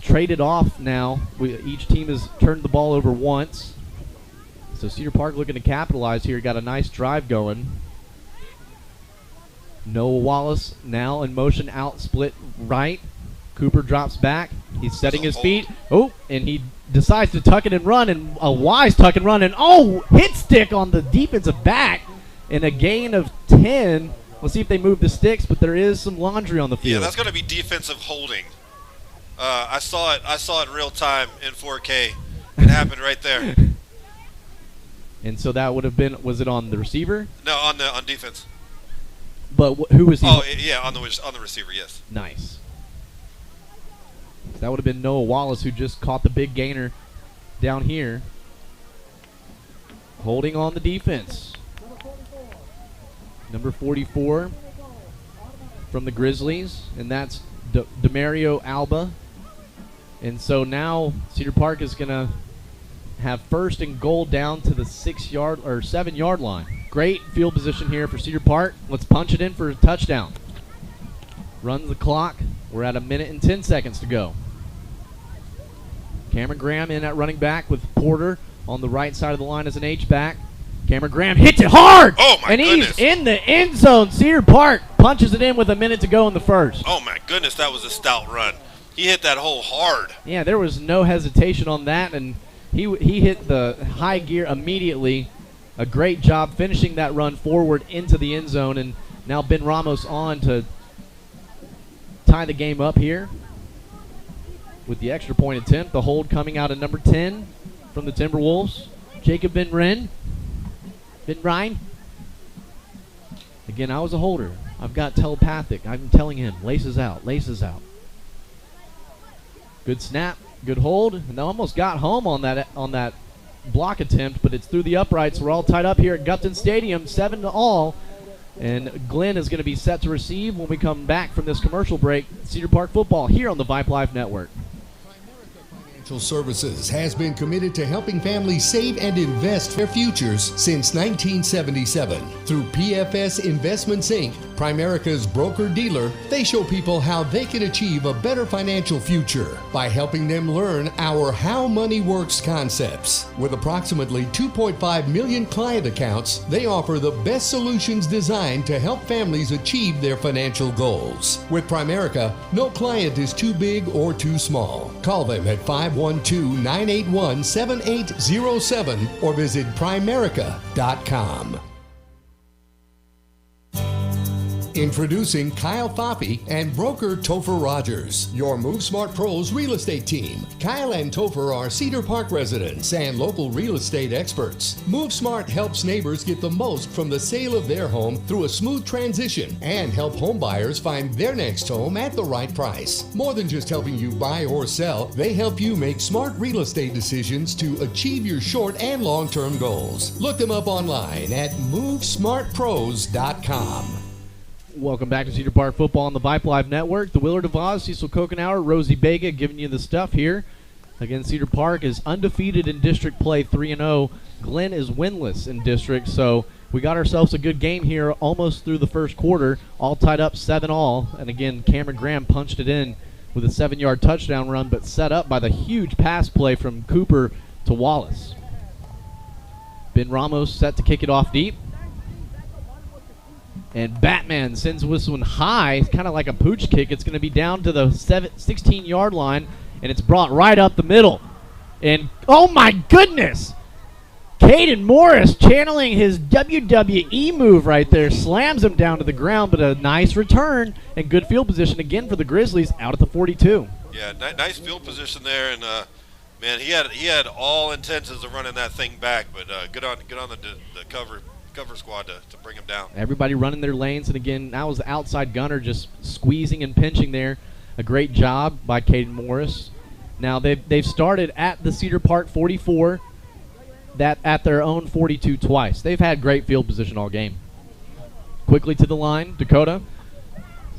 Traded off now. Each team has turned the ball over once. So Cedar Park looking to capitalize here. Got a nice drive going. Noah Wallace now in motion out, split right. Cooper drops back. He's setting his feet. Oh, and he decides to tuck it and run, and a wise tuck and run, and hit stick on the defensive back, and a gain of 10. We'll see if they move the sticks, but there is some laundry on the field. Yeah, that's going to be defensive holding. I saw it in real time in 4K. It happened right there. And so that would have been, was it on the receiver? No, on defense. But who was he? Oh, yeah, on the receiver, yes. Nice. That would have been Noah Wallace, who just caught the big gainer down here. Holding on the defense. Number 44 from the Grizzlies, and that's Demario Alba. And so now Cedar Park is going to have first and goal down to the 7-yard line. Great field position here for Cedar Park. Let's punch it in for a touchdown. Runs the clock. We're at 1:10 to go. Cameron Graham in at running back with Porter on the right side of the line as an H-back. Cameron Graham hits it hard. Oh, my goodness. He's in the end zone. Cedar Park punches it in with 1 minute to go in the first. Oh, my goodness, that was a stout run. He hit that hole hard. Yeah, there was no hesitation on that, and he hit the high gear immediately. A great job finishing that run forward into the end zone, and now Ben Ramos on to tie the game up here with the extra point attempt. The hold coming out of number 10 from the Timberwolves, Jacob Ben Ryan. Again, I was a holder. I've got telepathic. I'm telling him, laces out, laces out. Good snap, good hold, and they almost got home on that block attempt, but it's through the uprights. We're all tied up here at Gupton Stadium, 7-all, and Glenn is going to be set to receive when we come back from this commercial break. Cedar Park football here on the Vype Live Network. Financial Services has been committed to helping families save and invest their futures since 1977. Through PFS Investments Inc., Primerica's broker-dealer, they show people how they can achieve a better financial future by helping them learn our How Money Works concepts. With approximately 2.5 million client accounts, they offer the best solutions designed to help families achieve their financial goals. With Primerica, no client is too big or too small. Call them at 512-981-7807 or visit Primerica.com. Introducing Kyle Foppe and broker Topher Rogers, your Move Smart Pros real estate team. Kyle and Topher are Cedar Park residents and local real estate experts. Move Smart helps neighbors get the most from the sale of their home through a smooth transition and help home buyers find their next home at the right price. More than just helping you buy or sell, they help you make smart real estate decisions to achieve your short and long-term goals. Look them up online at MoveSmartPros.com. Welcome back to Cedar Park Football on the Vype Live Network. The Willard DeVos, Cecil Kokenauer, Rosie Bega giving you the stuff here. Again, Cedar Park is undefeated in district play, 3-0. Glenn is winless in district, so we got ourselves a good game here almost through the first quarter, all tied up 7-all. And again, Cameron Graham punched it in with a 7-yard touchdown run, but set up by the huge pass play from Cooper to Wallace. Ben Ramos set to kick it off deep. And Batman sends this one high. It's kind of like a pooch kick. It's going to be down to the 16-yard line, and it's brought right up the middle. And, oh, my goodness! Caden Morris channeling his WWE move right there. Slams him down to the ground, but a nice return and good field position again for the Grizzlies out at the 42. Yeah, nice field position there, and man, he had all intentions of running that thing back, but good on the cover squad to bring him down. Everybody running their lanes, and again, that was the outside gunner just squeezing and pinching there. A great job by Caden Morris. Now they've started at the Cedar Park 44. That at their own 42 twice. They've had great field position all game. Quickly to the line, Dakota.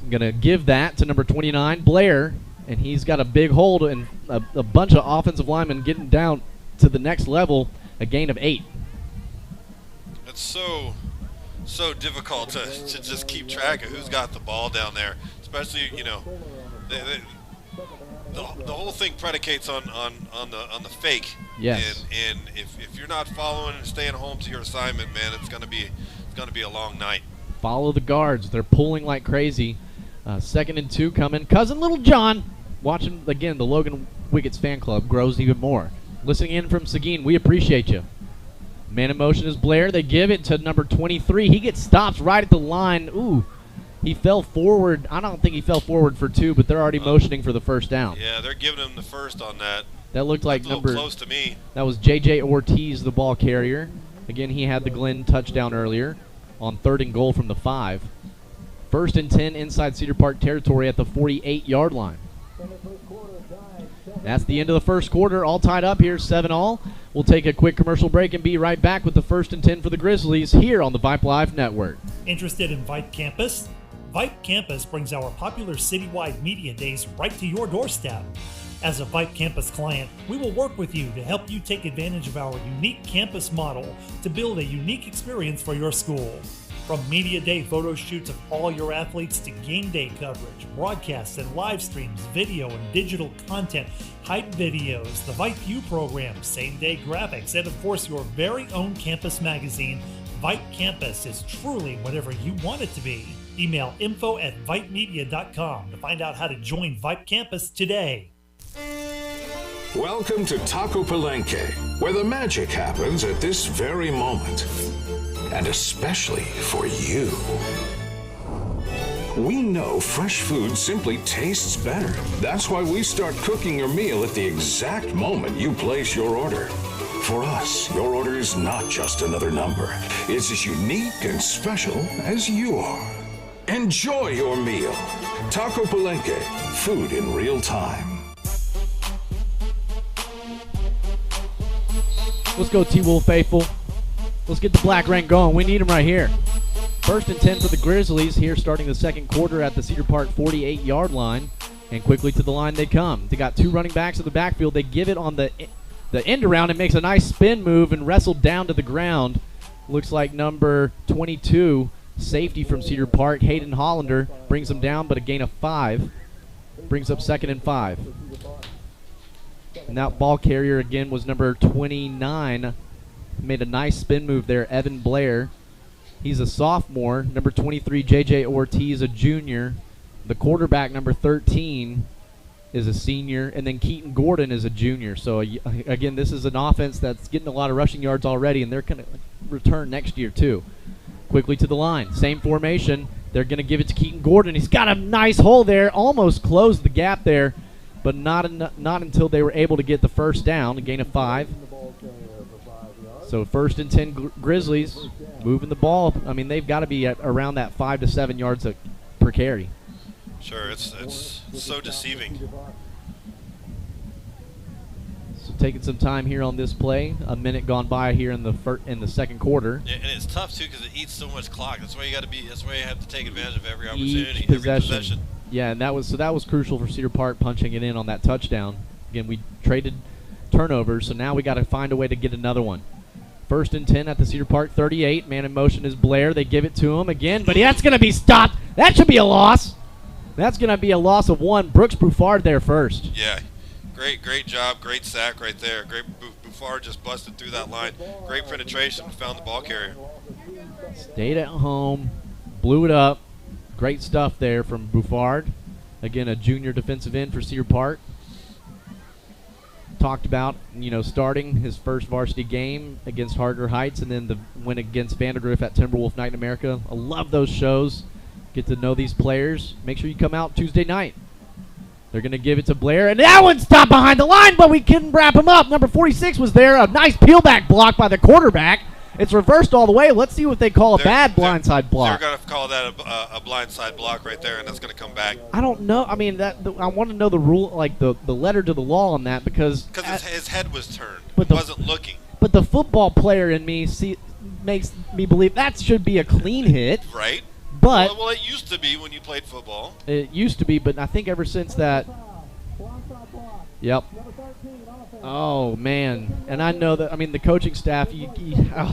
Going to give that to number 29, Blair, and he's got a big hold and a bunch of offensive linemen getting down to the next level, a gain of 8. It's so difficult to just keep track of who's got the ball down there, especially, the whole thing predicates on the fake. Yes. And if you're not following and staying home to your assignment, man, it's gonna be a long night. Follow the guards. They're pulling like crazy. 2nd and 2 coming. Cousin Little John watching again. The Logan Wickets fan club grows even more. Listening in from Seguin, we appreciate you. Man in motion is Blair. They give it to number 23. He gets stopped right at the line. Ooh. He fell forward. I don't think he fell forward for 2, but they're already motioning for the first down. Yeah, they're giving him the first on that. That looked like a little close to me. That was J.J. Ortiz, the ball carrier. Again, he had the Glenn touchdown earlier on 3rd and goal from the 5. 1st and 10 inside Cedar Park territory at the 48-yard line. That's the end of the first quarter. All tied up here, 7-all. We'll take a quick commercial break and be right back with the 1st and 10 for the Grizzlies here on the Vype Live Network. Interested in Vype Campus? Vype Campus brings our popular citywide media days right to your doorstep. As a Vype Campus client, we will work with you to help you take advantage of our unique campus model to build a unique experience for your school. From media day photo shoots of all your athletes to game day coverage, broadcasts and live streams, video and digital content, hype videos, the Vype U program, same day graphics, and of course your very own campus magazine, Vype Campus is truly whatever you want it to be. Email info@vypemedia.com to find out how to join Vype Campus today. Welcome to Taco Palenque, where the magic happens at this very moment. And especially for you. We know fresh food simply tastes better. That's why we start cooking your meal at the exact moment you place your order. For us, your order is not just another number. It's as unique and special as you are. Enjoy your meal. Taco Palenque, food in real time. Let's go, T-Wolf faithful. Let's get the black rank going. We need him right here. 1st and 10 for the Grizzlies here starting the second quarter at the Cedar Park 48-yard line. And quickly to the line they come. They got 2 running backs in the backfield. They give it on the end around. It makes a nice spin move and wrestled down to the ground. Looks like number 22, safety from Cedar Park, Hayden Hollander, brings them down, but a gain of 5. Brings up 2nd and 5. And that ball carrier again was number 29. Made a nice spin move there, Evan Blair. He's a sophomore. Number 23, J.J. Ortiz, a junior. The quarterback, number 13, is a senior. And then Keaton Gordon is a junior. So, again, this is an offense that's getting a lot of rushing yards already, and they're going to return next year, too. Quickly to the line. Same formation. They're going to give it to Keaton Gordon. He's got a nice hole there. Almost closed the gap there, but not until they were able to get the first down, a gain of 5. So 1st and 10 Grizzlies moving the ball. I mean, they've got to be at around that 5 to 7 yards per carry. Sure, it's so deceiving. So taking some time here on this play. A minute gone by here in the second quarter. Yeah, and it's tough too because it eats so much clock. That's why you have to take advantage of every opportunity, Each possession. Yeah, and that was crucial for Cedar Park punching it in on that touchdown. Again, we traded turnovers, so now we got to find a way to get another one. 1st and 10 at the Cedar Park 38. Man in motion is Blair. They give it to him again, but that's going to be stopped. That should be a loss. That's going to be a loss of 1. Brooks Buffard there first. Yeah, great job. Great sack right there. Great Buffard just busted through that line. Great penetration. Found the ball carrier. Stayed at home. Blew it up. Great stuff there from Buffard. Again, a junior defensive end for Cedar Park. talked about, starting his first varsity game against Harger Heights and then the win against Vandergrift at Timberwolf Night in America. I love those shows. Get to know these players. Make sure you come out Tuesday night. They're going to give it to Blair, and that one's stopped behind the line, but we couldn't wrap him up. Number 46 was there. A nice peel-back block by the quarterback. It's reversed all the way. Let's see what they call a bad blindside block. They're going to call that a blindside block right there, and that's going to come back. I don't know. I mean, I want to know the rule, like the letter to the law on that, because his head was turned. But he wasn't looking. But the football player in me makes me believe that should be a clean hit. Right. But well, it used to be when you played football. It used to be, but I think ever since that. Yep. Oh, man. And I know that, the coaching staff,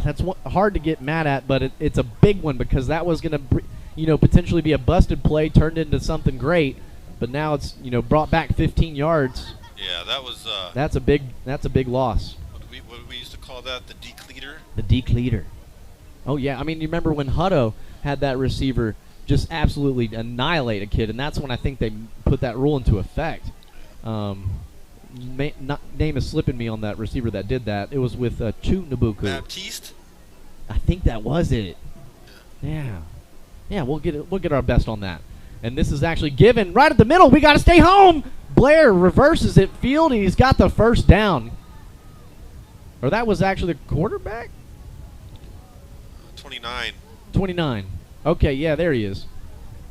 that's hard to get mad at, but it's a big one because that was going to, potentially be a busted play turned into something great, but now it's, brought back 15 yards. Yeah, that was. That's a big loss. What did we used to call that? The decleater? The decleater. Oh, yeah. You remember when Hutto had that receiver just absolutely annihilate a kid, and that's when I think they put that rule into effect. Name is slipping me on that receiver that did that. It was with Chu Nabuku. Baptiste? I think that was it. Yeah. We'll get our best on that. And this is actually given right at the middle. We got to stay home. Blair reverses it. Field. He's got the first down. Or that was actually the quarterback. 29. 29. Okay, yeah, there he is.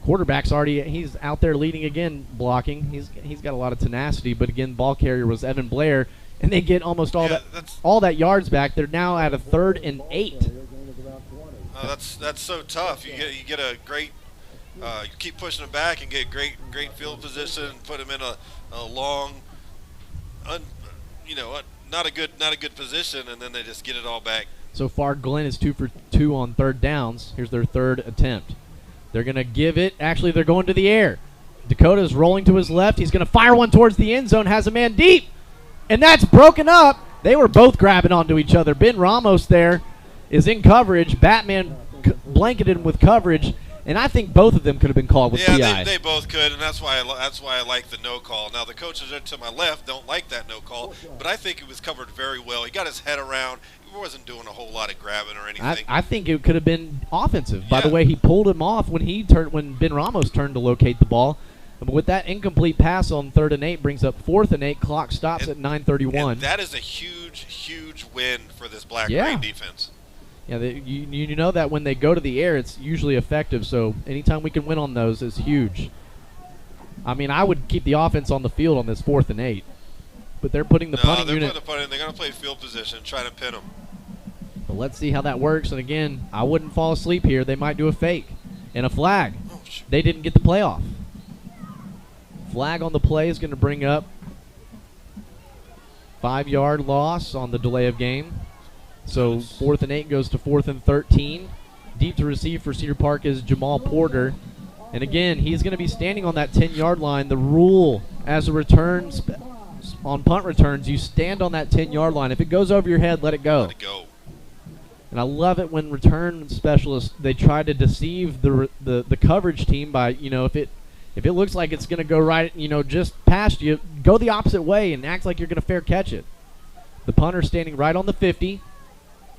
Quarterback's he's out there leading again, blocking. He's got a lot of tenacity, but again, ball carrier was Evan Blair, and they get almost all that yards back. They're now at a 3rd and 8. That's so tough. You get a great. You keep pushing them back and get great field position. Put them in a long, not a good position, and then they just get it all back. So far, Glenn is 2 for 2 on 3rd downs. Here's their 3rd attempt. They're going to give it. Actually, they're going to the air. Dakota's rolling to his left. He's going to fire one towards the end zone. Has a man deep. And that's broken up. They were both grabbing onto each other. Ben Ramos there is in coverage. Batman blanketed him with coverage. And I think both of them could have been called with PI. Yeah, they both could, and that's why I like the no call. Now the coaches to my left don't like that no call, but I think it was covered very well. He got his head around. He wasn't doing a whole lot of grabbing or anything. I think it could have been offensive. By the way, he pulled him off when Ben Ramos turned to locate the ball. But with that incomplete pass on 3rd and 8 brings up 4th and 8. Clock stops at 9:31. That is a huge win for this Black Rain defense. Yeah, you know that when they go to the air, it's usually effective. So anytime we can win on those is huge. I would keep the offense on the field on this 4th and 8. But they're putting the punting unit. They're going to play field position, try to pin them. But let's see how that works. And again, I wouldn't fall asleep here. They might do a fake and a flag. They didn't get the play off. Flag on the play is going to bring up 5-yard loss on the delay of game. So 4th and 8 goes to 4th and 13. Deep to receive for Cedar Park is Jamal Porter. And again, he's going to be standing on that 10-yard line. The rule as a return on punt returns, you stand on that 10-yard line. If it goes over your head, let it go. Let it go. And I love it when return specialists, they try to deceive the coverage team by, if it looks like it's going to go right, just past you, go the opposite way and act like you're going to fair catch it. The punter standing right on the 50.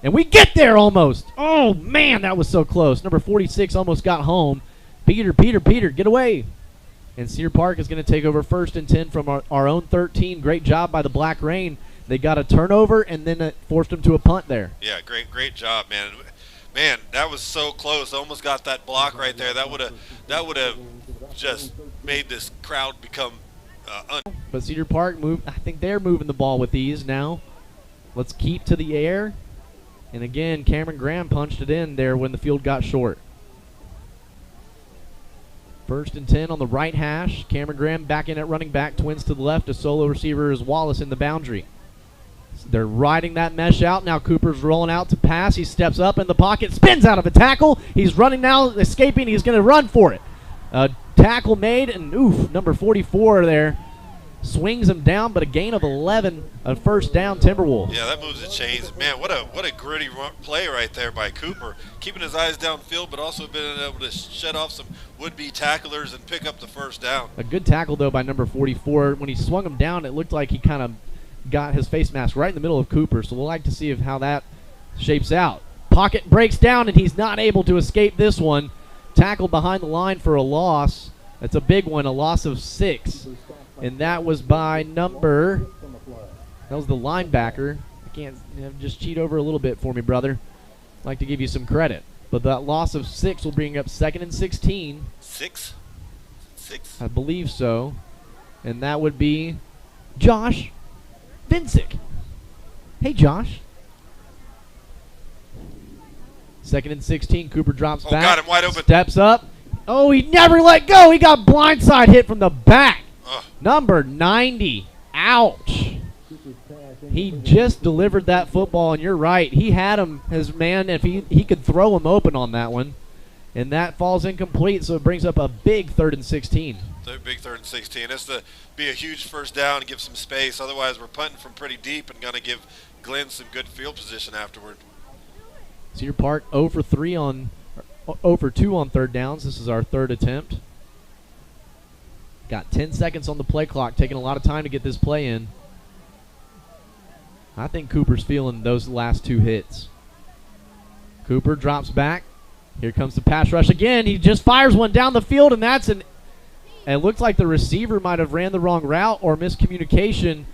And we get there almost. Oh, man, that was so close. Number 46 almost got home. Peter, get away. And Cedar Park is going to take over 1st and 10 from our own 13. Great job by the Black Rain. They got a turnover, and then it forced them to a punt there. Yeah, great job, man. Man, that was so close. I almost got that block right there. That would have just made this crowd become But Cedar Park moved. I think they're moving the ball with ease now. Let's keep to the air. And again, Cameron Graham punched it in there when the field got short. 1st and 10 on the right hash. Cameron Graham back in at running back. Twins to the left. A solo receiver is Wallace in the boundary. They're riding that mesh out. Now Cooper's rolling out to pass. He steps up in the pocket. Spins out of a tackle. He's running now, escaping. He's going to run for it. Tackle made, and number 44 there. Swings him down, but a gain of 11, a 1st down Timberwolves. Yeah, that moves the chains. Man, what a gritty play right there by Cooper. Keeping his eyes downfield, but also being able to shut off some would-be tacklers and pick up the 1st down. A good tackle, though, by number 44. When he swung him down, it looked like he kind of got his face mask right in the middle of Cooper, so we'll like to see how that shapes out. Pocket breaks down, and he's not able to escape this one. Tackled behind the line for a loss. That's a big one, a loss of 6. And that was by that was the linebacker. I can't just cheat over a little bit for me, brother. I'd like to give you some credit. But that loss of 6 will bring up 2nd and 16. 6? I believe so. And that would be Josh Vincic. Hey, Josh. 2nd and 16. Cooper drops back. Got him wide open. Steps up. Oh, he never let go. He got blindside hit from the back. Number 90. Ouch. He just delivered that football, and you're right. He had him, his man, if he could throw him open on that one. And that falls incomplete, so it brings up a big 3rd and 16. Big 3rd and 16. That's to be a huge first down and give some space. Otherwise, we're punting from pretty deep and going to give Glenn some good field position afterward. Cedar Park 0 for 2 on 3rd downs. This is our 3rd attempt. Got 10 seconds on the play clock, taking a lot of time to get this play in. I think Cooper's feeling those last 2 hits. Cooper drops back. Here comes the pass rush again. He just fires one down the field, and it looks like the receiver might have ran the wrong route or miscommunication.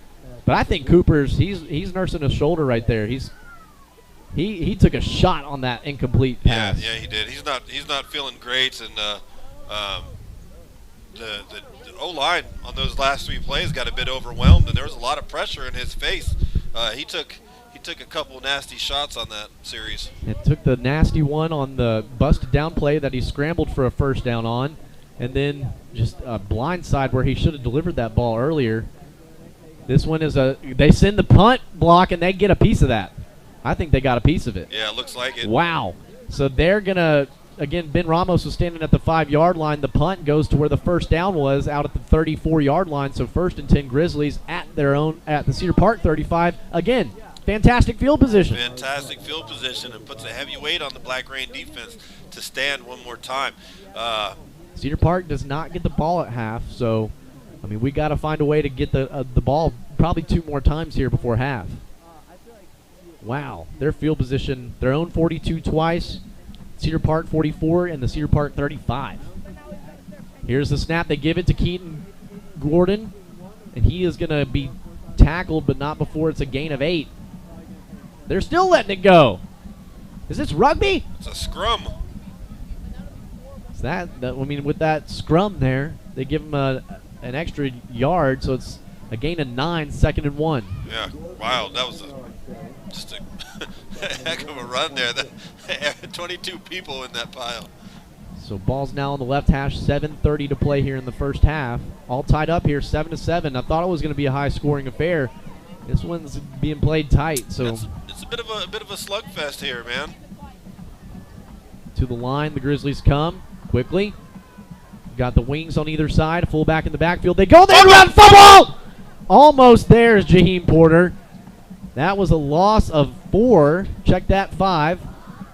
But I think Cooper's he's nursing a shoulder right there. He took a shot on that incomplete pass. Yeah, he did. He's not feeling great, and the O-line on those last 3 plays got a bit overwhelmed, and there was a lot of pressure in his face. He took a couple nasty shots on that series. It took the nasty one on the busted down play that he scrambled for a first down on, and then just a blind side where he should have delivered that ball earlier. This one is they send the punt block, and they get a piece of that. I think they got a piece of it. Yeah, it looks like it. Wow. So they're going to, again, Ben Ramos was standing at the 5-yard line. The punt goes to where the first down was, out at the 34-yard line. So 1st and 10 Grizzlies at the Cedar Park 35. Again, fantastic field position. Fantastic field position, and puts a heavy weight on the Black Rain defense to stand one more time. Cedar Park does not get the ball at half, so, I mean, we got to find a way to get the ball probably 2 more times here before half. Wow, their field position, their own 42 twice, Cedar Park 44, and the Cedar Park 35. Here's the snap. They give it to Keaton Gordon, and he is going to be tackled, but not before it's a gain of 8. They're still letting it go. Is this rugby? It's a scrum. Is that I mean, with that scrum there, they give him an extra yard, so it's a gain of 9, 2nd and 1. Yeah, wow, that was just a heck of a run there. 22 people in that pile. So ball's now on the left hash, 7:30 to play here in the first half. All tied up here, 7-7. I thought it was going to be a high-scoring affair. This one's being played tight. So it's a bit of a slugfest here, man. To the line, the Grizzlies come quickly. Got the wings on either side, fullback in the backfield. They go there, run, fumble! Almost there is Jaheim Porter. That was a loss of 4. Check that, 5.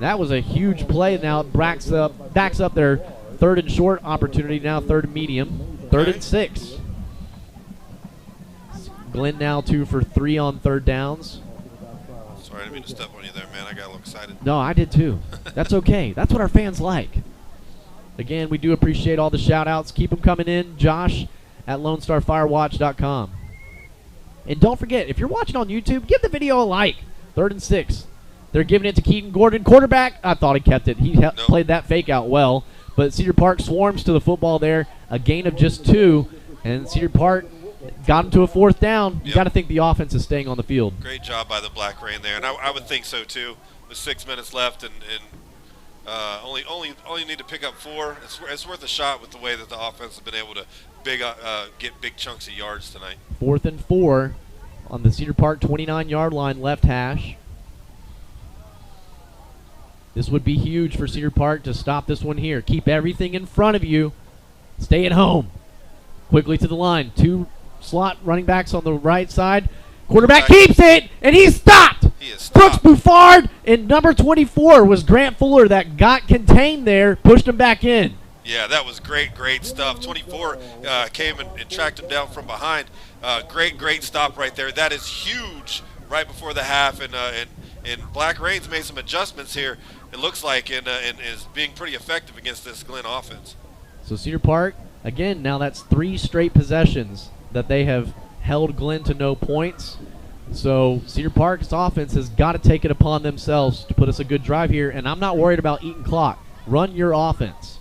That was a huge play. Now it backs up their 3rd and short opportunity. Now 3rd and medium. 3rd and 6. Glenn now 2 for 3 on 3rd downs. Sorry, I didn't mean to step on you there, man. I got a little excited. No, I did too. That's okay. That's what our fans like. Again, we do appreciate all the shout-outs. Keep them coming in. Josh at LoneStarFirewatch.com. And don't forget, if you're watching on YouTube, give the video a like. 3rd and 6. They're giving it to Keaton Gordon. Quarterback, I thought he kept it. He played that fake out well. But Cedar Park swarms to the football there. A gain of just 2. And Cedar Park got him to a 4th down. You got to think the offense is staying on the field. Great job by the Black Rain there. And I would think so, too. With 6 minutes left and only need to pick up 4. It's worth a shot with the way that the offense has been able to get big chunks of yards tonight. 4th and 4 on the Cedar Park 29-yard line, left hash. This would be huge for Cedar Park to stop this one here. Keep everything in front of you. Stay at home. Quickly to the line. 2 slot running backs on the right side. Quarterback keeps it, and he's stopped. He is Brooks stopped. Buffard, and number 24 was Grant Fuller that got contained there, pushed him back in. Yeah, that was great stuff. 24 came and tracked him down from behind. Great stop right there. That is huge right before the half, and Black Rain's made some adjustments here, it looks like, and is being pretty effective against this Glen offense. So Cedar Park, again, now that's 3 straight possessions that they have held Glen to no points. So Cedar Park's offense has got to take it upon themselves to put us a good drive here, and I'm not worried about eating clock. Run your offense.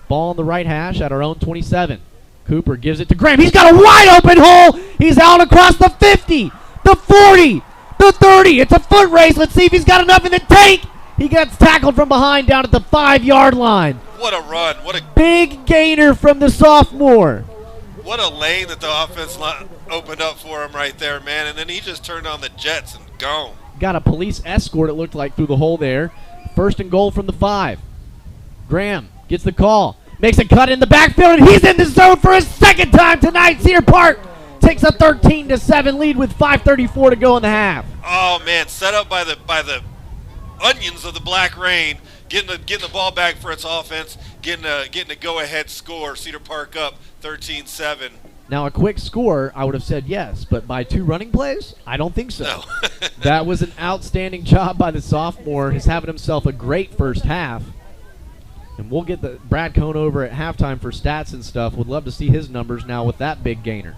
Ball on the right hash at our own 27. Cooper gives it to Graham. He's got a wide open hole. He's out across the 50, the 40, the 30. It's a foot race. Let's see if he's got enough in the tank. He gets tackled from behind down at the 5-yard line. What a run. What a big gainer from the sophomore. What a lane that the offense opened up for him right there, man. And then he just turned on the jets and gone. Got a police escort, it looked like, through the hole there. 1st and goal from the 5. Graham gets the call. Makes a cut in the backfield, and he's in the zone for his 2nd time tonight. Cedar Park takes a 13-7 lead with 5:34 to go in the half. Oh, man, set up by the onions of the Black Rain, getting the ball back for its offense, getting a go-ahead score. Cedar Park up 13-7. Now, a quick score, I would have said yes, but by 2 running plays, I don't think so. No. That was an outstanding job by the sophomore. He's having himself a great first half. And we'll get the Brad Cohn over at halftime for stats and stuff. Would love to see his numbers now with that big gainer.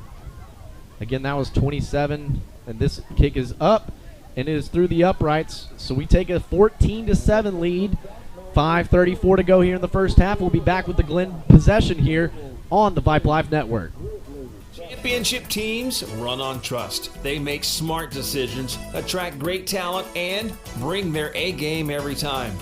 Again, that was 27, and this kick is up, and it is through the uprights. So we take a 14-7 lead. 5:34 to go here in the first half. We'll be back with the Glen possession here on the Vype Live Network. Championship teams run on trust. They make smart decisions, attract great talent, and bring their A game every time.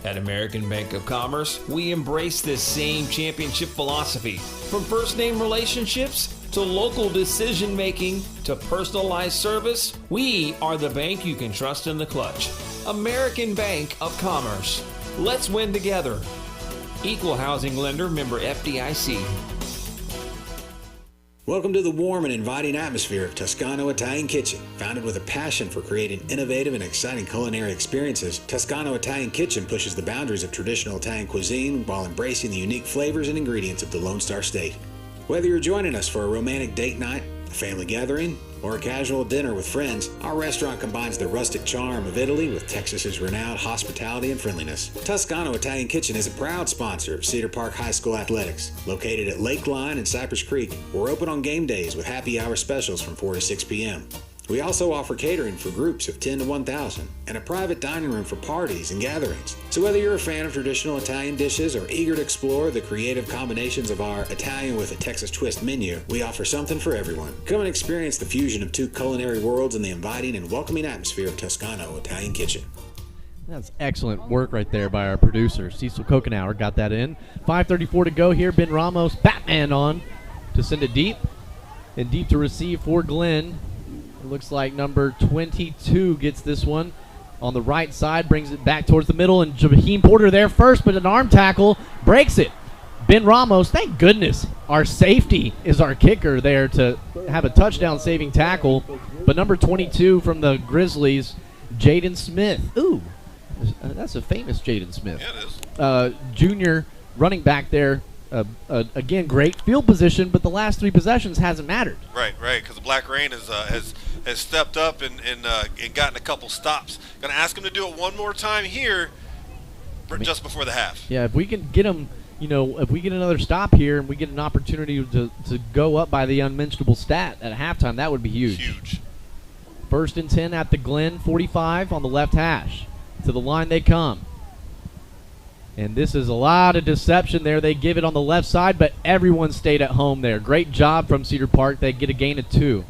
At American Bank of Commerce, we embrace this same championship philosophy. From first-name relationships to local decision-making to personalized service, we are the bank you can trust in the clutch. American Bank of Commerce. Let's win together. Equal housing lender, member FDIC. Welcome to the warm and inviting atmosphere of Toscano Italian Kitchen. Founded with a passion for creating innovative and exciting culinary experiences, Toscano Italian Kitchen pushes the boundaries of traditional Italian cuisine while embracing the unique flavors and ingredients of the Lone Star State. Whether you're joining us for a romantic date night, a family gathering, or a casual dinner with friends, our restaurant combines the rustic charm of Italy with Texas's renowned hospitality and friendliness. Toscano Italian Kitchen is a proud sponsor of Cedar Park High School Athletics. Located at Lakeline and Cypress Creek, we're open on game days with happy hour specials from 4 to 6 p.m. We also offer catering for groups of 10 to 1,000 and a private dining room for parties and gatherings. So whether you're a fan of traditional Italian dishes or eager to explore the creative combinations of our Italian with a Texas twist menu, we offer something for everyone. Come and experience the fusion of 2 culinary worlds in the inviting and welcoming atmosphere of Toscano Italian Kitchen. That's excellent work right there by our producer. Cecil Kokenauer got that in. 5:34 to go here. Ben Ramos, Batman on to send it deep. And deep to receive for Glen. It looks like number 22 gets this one on the right side, brings it back towards the middle, and Jaheim Porter there first, but an arm tackle breaks it. Ben Ramos, thank goodness our safety is our kicker there to have a touchdown-saving tackle. But number 22 from the Grizzlies, Jaden Smith. Ooh, that's a famous Jaden Smith. Yeah, it is. Junior running back there. Again, great field position, but the last 3 possessions hasn't mattered. Right, because the Black Rain has stepped up and gotten a couple stops. Going to ask him to do it one more time here, just before the half. Yeah, if we can get him, if we get another stop here and we get an opportunity to go up by the unmentionable stat at halftime, that would be huge. Huge. 1st and 10 at the Glen 45 on the left hash. To the line they come. And this is a lot of deception there. They give it on the left side, but everyone stayed at home there. Great job from Cedar Park. They get a gain of 2.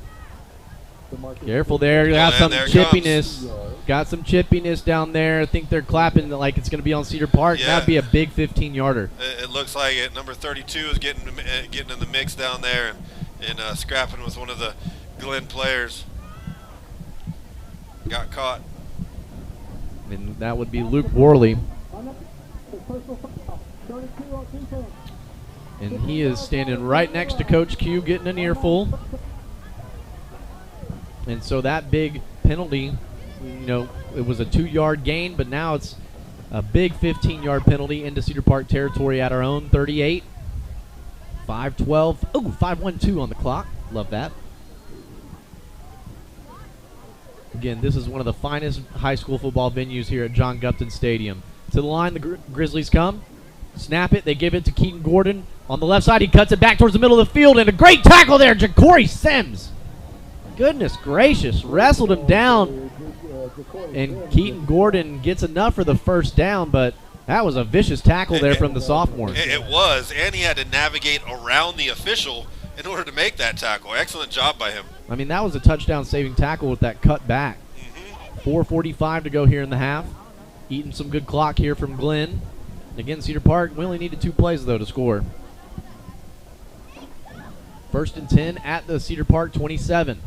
Careful there. Got some chippiness. Got some chippiness down there. I think they're clapping like it's going to be on Cedar Park. Yeah. That'd be a big 15-yarder. It looks like it. Number 32 is getting in the mix down there and scrapping with one of the Glen players. Got caught. And that would be Luke Worley. And he is standing right next to Coach Q, getting an earful. And so that big penalty, it was a 2-yard gain, but now it's A big 15-yard penalty into Cedar Park territory at our own 38. 5-12. Oh, 5-1-2 on the clock. Love that. Again, this is one of the finest high school football venues here at John Gupton Stadium. To the line, the Grizzlies come. Snap it. They give it to Keaton Gordon. On the left side, he cuts it back towards the middle of the field, and a great tackle there, Ja'Cory Sims. Goodness gracious. Wrestled him down, and Keaton Gordon gets enough for the first down, but that was a vicious tackle there from the sophomore. It was, and he had to navigate around the official in order to make that tackle. Excellent job by him. I mean, that was a touchdown-saving tackle with that cut back. 4:45 to go here in the half. Eating some good clock here from Glenn. Again, Cedar Park, we only needed 2 plays, though, to score. 1st and 10 at the Cedar Park 27.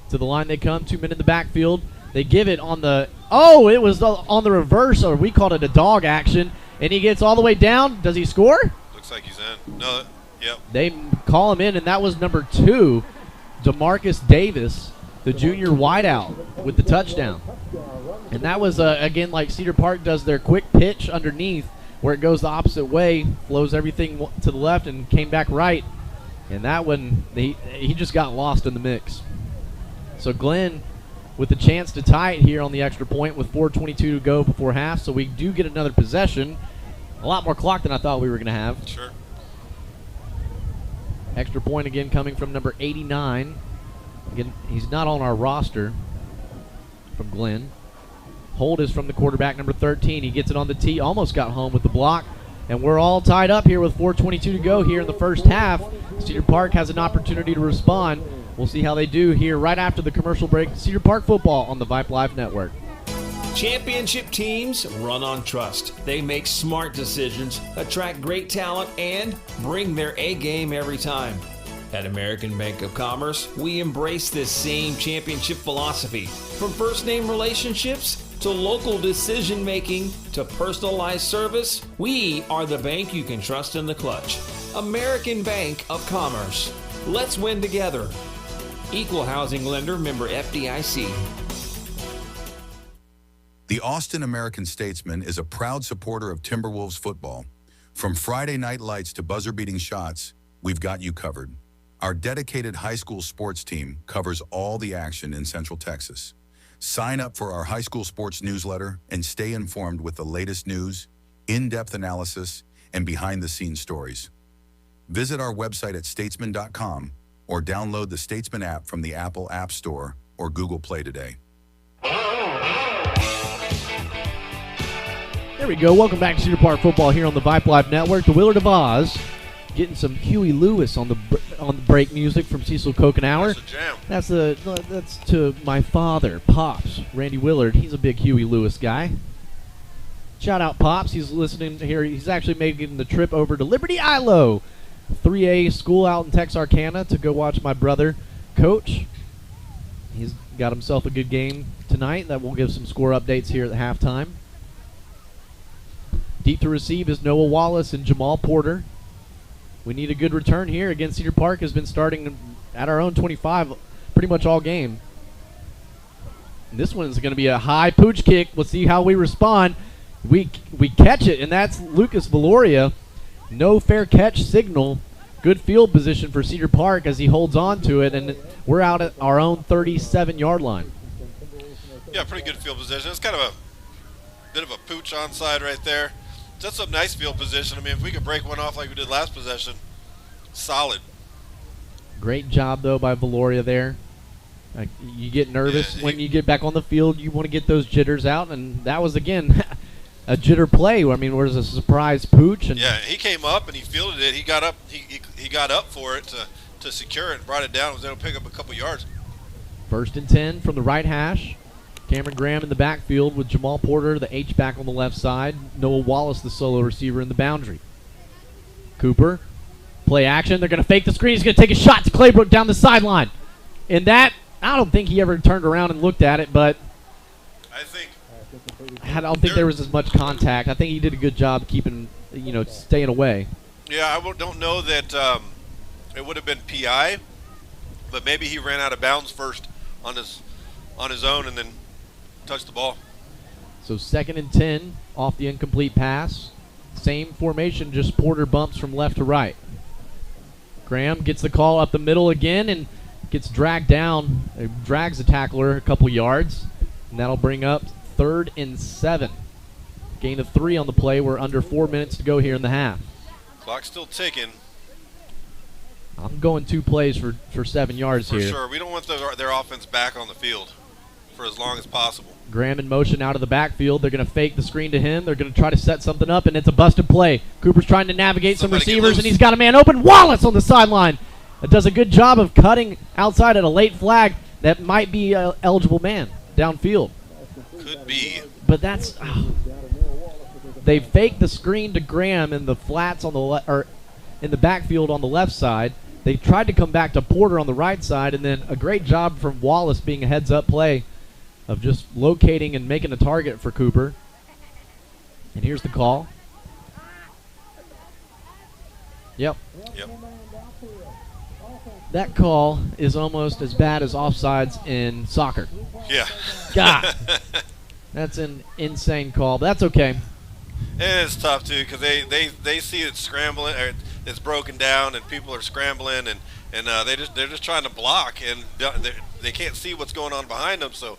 To the line they come, 2 men in the backfield. They give it on the, it was on the reverse, or we called it a dog action, and he gets all the way down. Does he score? Looks like he's in. No, yep. They call him in, and that was number 2, DeMarcus Davis, the junior wideout, with the touchdown. And that was, again, like Cedar Park does their quick pitch underneath, where it goes the opposite way, flows everything to the left, and came back right. And that one, he just got lost in the mix. So Glenn with the chance to tie it here on the extra point with 4:22 to go before half. So we do get another possession. A lot more clock than I thought we were going to have. Sure. Extra point again coming from number 89. Again, he's not on our roster from Glenn. Hold is from the quarterback, number 13. He gets it on the tee, almost got home with the block. And we're all tied up here with 4:22 to go here in the first half. Cedar Park has an opportunity to respond. We'll see how they do here right after the commercial break. Cedar Park football on the Vype Live Network. Championship teams run on trust. They make smart decisions, attract great talent, and bring their A game every time. At American Bank of Commerce, we embrace this same championship philosophy. From first-name relationships to local decision-making to personalized service, we are the bank you can trust in the clutch. American Bank of Commerce. Let's win together. Equal housing lender, member FDIC. The Austin American-Statesman is a proud supporter of Timberwolves football. From Friday night lights to buzzer-beating shots, we've got you covered. Our dedicated high school sports team covers all the action in Central Texas. Sign up for our high school sports newsletter and stay informed with the latest news, in-depth analysis, and behind-the-scenes stories. Visit our website at statesman.com or download the Statesman app from the Apple App Store or Google Play today. There we go. Welcome back to Cedar Park football here on the Vype Live Network. The Willard of Oz getting some Huey Lewis on the break music from Cecil Kokenauer. That's a jam. That's to my father, Pops, Randy Willard. He's a big Huey Lewis guy. Shout out Pops. He's listening here. He's actually making the trip over to Liberty ILO, 3A school out in Texarkana, to go watch my brother coach. He's got himself a good game tonight. That will give some score updates here at the halftime. Deep to receive is Noah Wallace and Jamal Porter. We need a good return here. Again, Cedar Park has been starting at our own 25 pretty much all game. And this one's going to be a high pooch kick. We'll see how we respond. We catch it, and that's Lucas Valoria. No fair catch signal. Good field position for Cedar Park as he holds on to it, and we're out at our own 37-yard line. Yeah, pretty good field position. It's kind of a bit of a pooch onside right there. That's a nice field position. I mean, if we could break one off like we did last possession, solid. Great job, though, by Valoria there. You get nervous when you get back on the field. You want to get those jitters out, and that was, again, a jitter play. I mean, where's a surprise pooch? And yeah, he came up and he fielded it. He got up. He got up for it to secure it and brought it down. Was able to pick up a couple yards. 1st and 10 from the right hash. Cameron Graham in the backfield with Jamal Porter, the H-back on the left side. Noah Wallace, the solo receiver in the boundary. Cooper, play action. They're going to fake the screen. He's going to take a shot to Claybrook down the sideline. And that, I don't think he ever turned around and looked at it, but I don't think there was as much contact. I think he did a good job keeping, staying away. Yeah, I don't know that it would have been PI, but maybe he ran out of bounds first on his own and then touched the ball. So 2nd and 10 off the incomplete pass. Same formation, just Porter bumps from left to right. Graham gets the call up the middle again and gets dragged down. Drags the tackler a couple yards. And that'll bring up 3rd and 7. Gain of 3 on the play. We're under 4 minutes to go here in the half. Clock's still ticking. I'm going 2 plays for 7 yards For here. sure. We don't want their offense back on the field for as long as possible. Graham in motion out of the backfield. They're going to fake the screen to him. They're going to try to set something up, and it's a busted play. Cooper's trying to navigate some receivers, and he's got a man open. Wallace on the sideline. That does a good job of cutting outside at a late flag. That might be an eligible man downfield. Could be. But that's... They faked the screen to Graham in the flats on the or in the backfield on the left side. They tried to come back to Porter on the right side, and then a great job from Wallace being a heads-up play of just locating and making a target for Cooper. And here's the call. Yep. That call is almost as bad as offsides in soccer. Yeah. God. That's an insane call, but that's okay. It's tough, too, because they see it scrambling, or it's broken down, and people are scrambling, and they're just trying to block, and they can't see what's going on behind them, so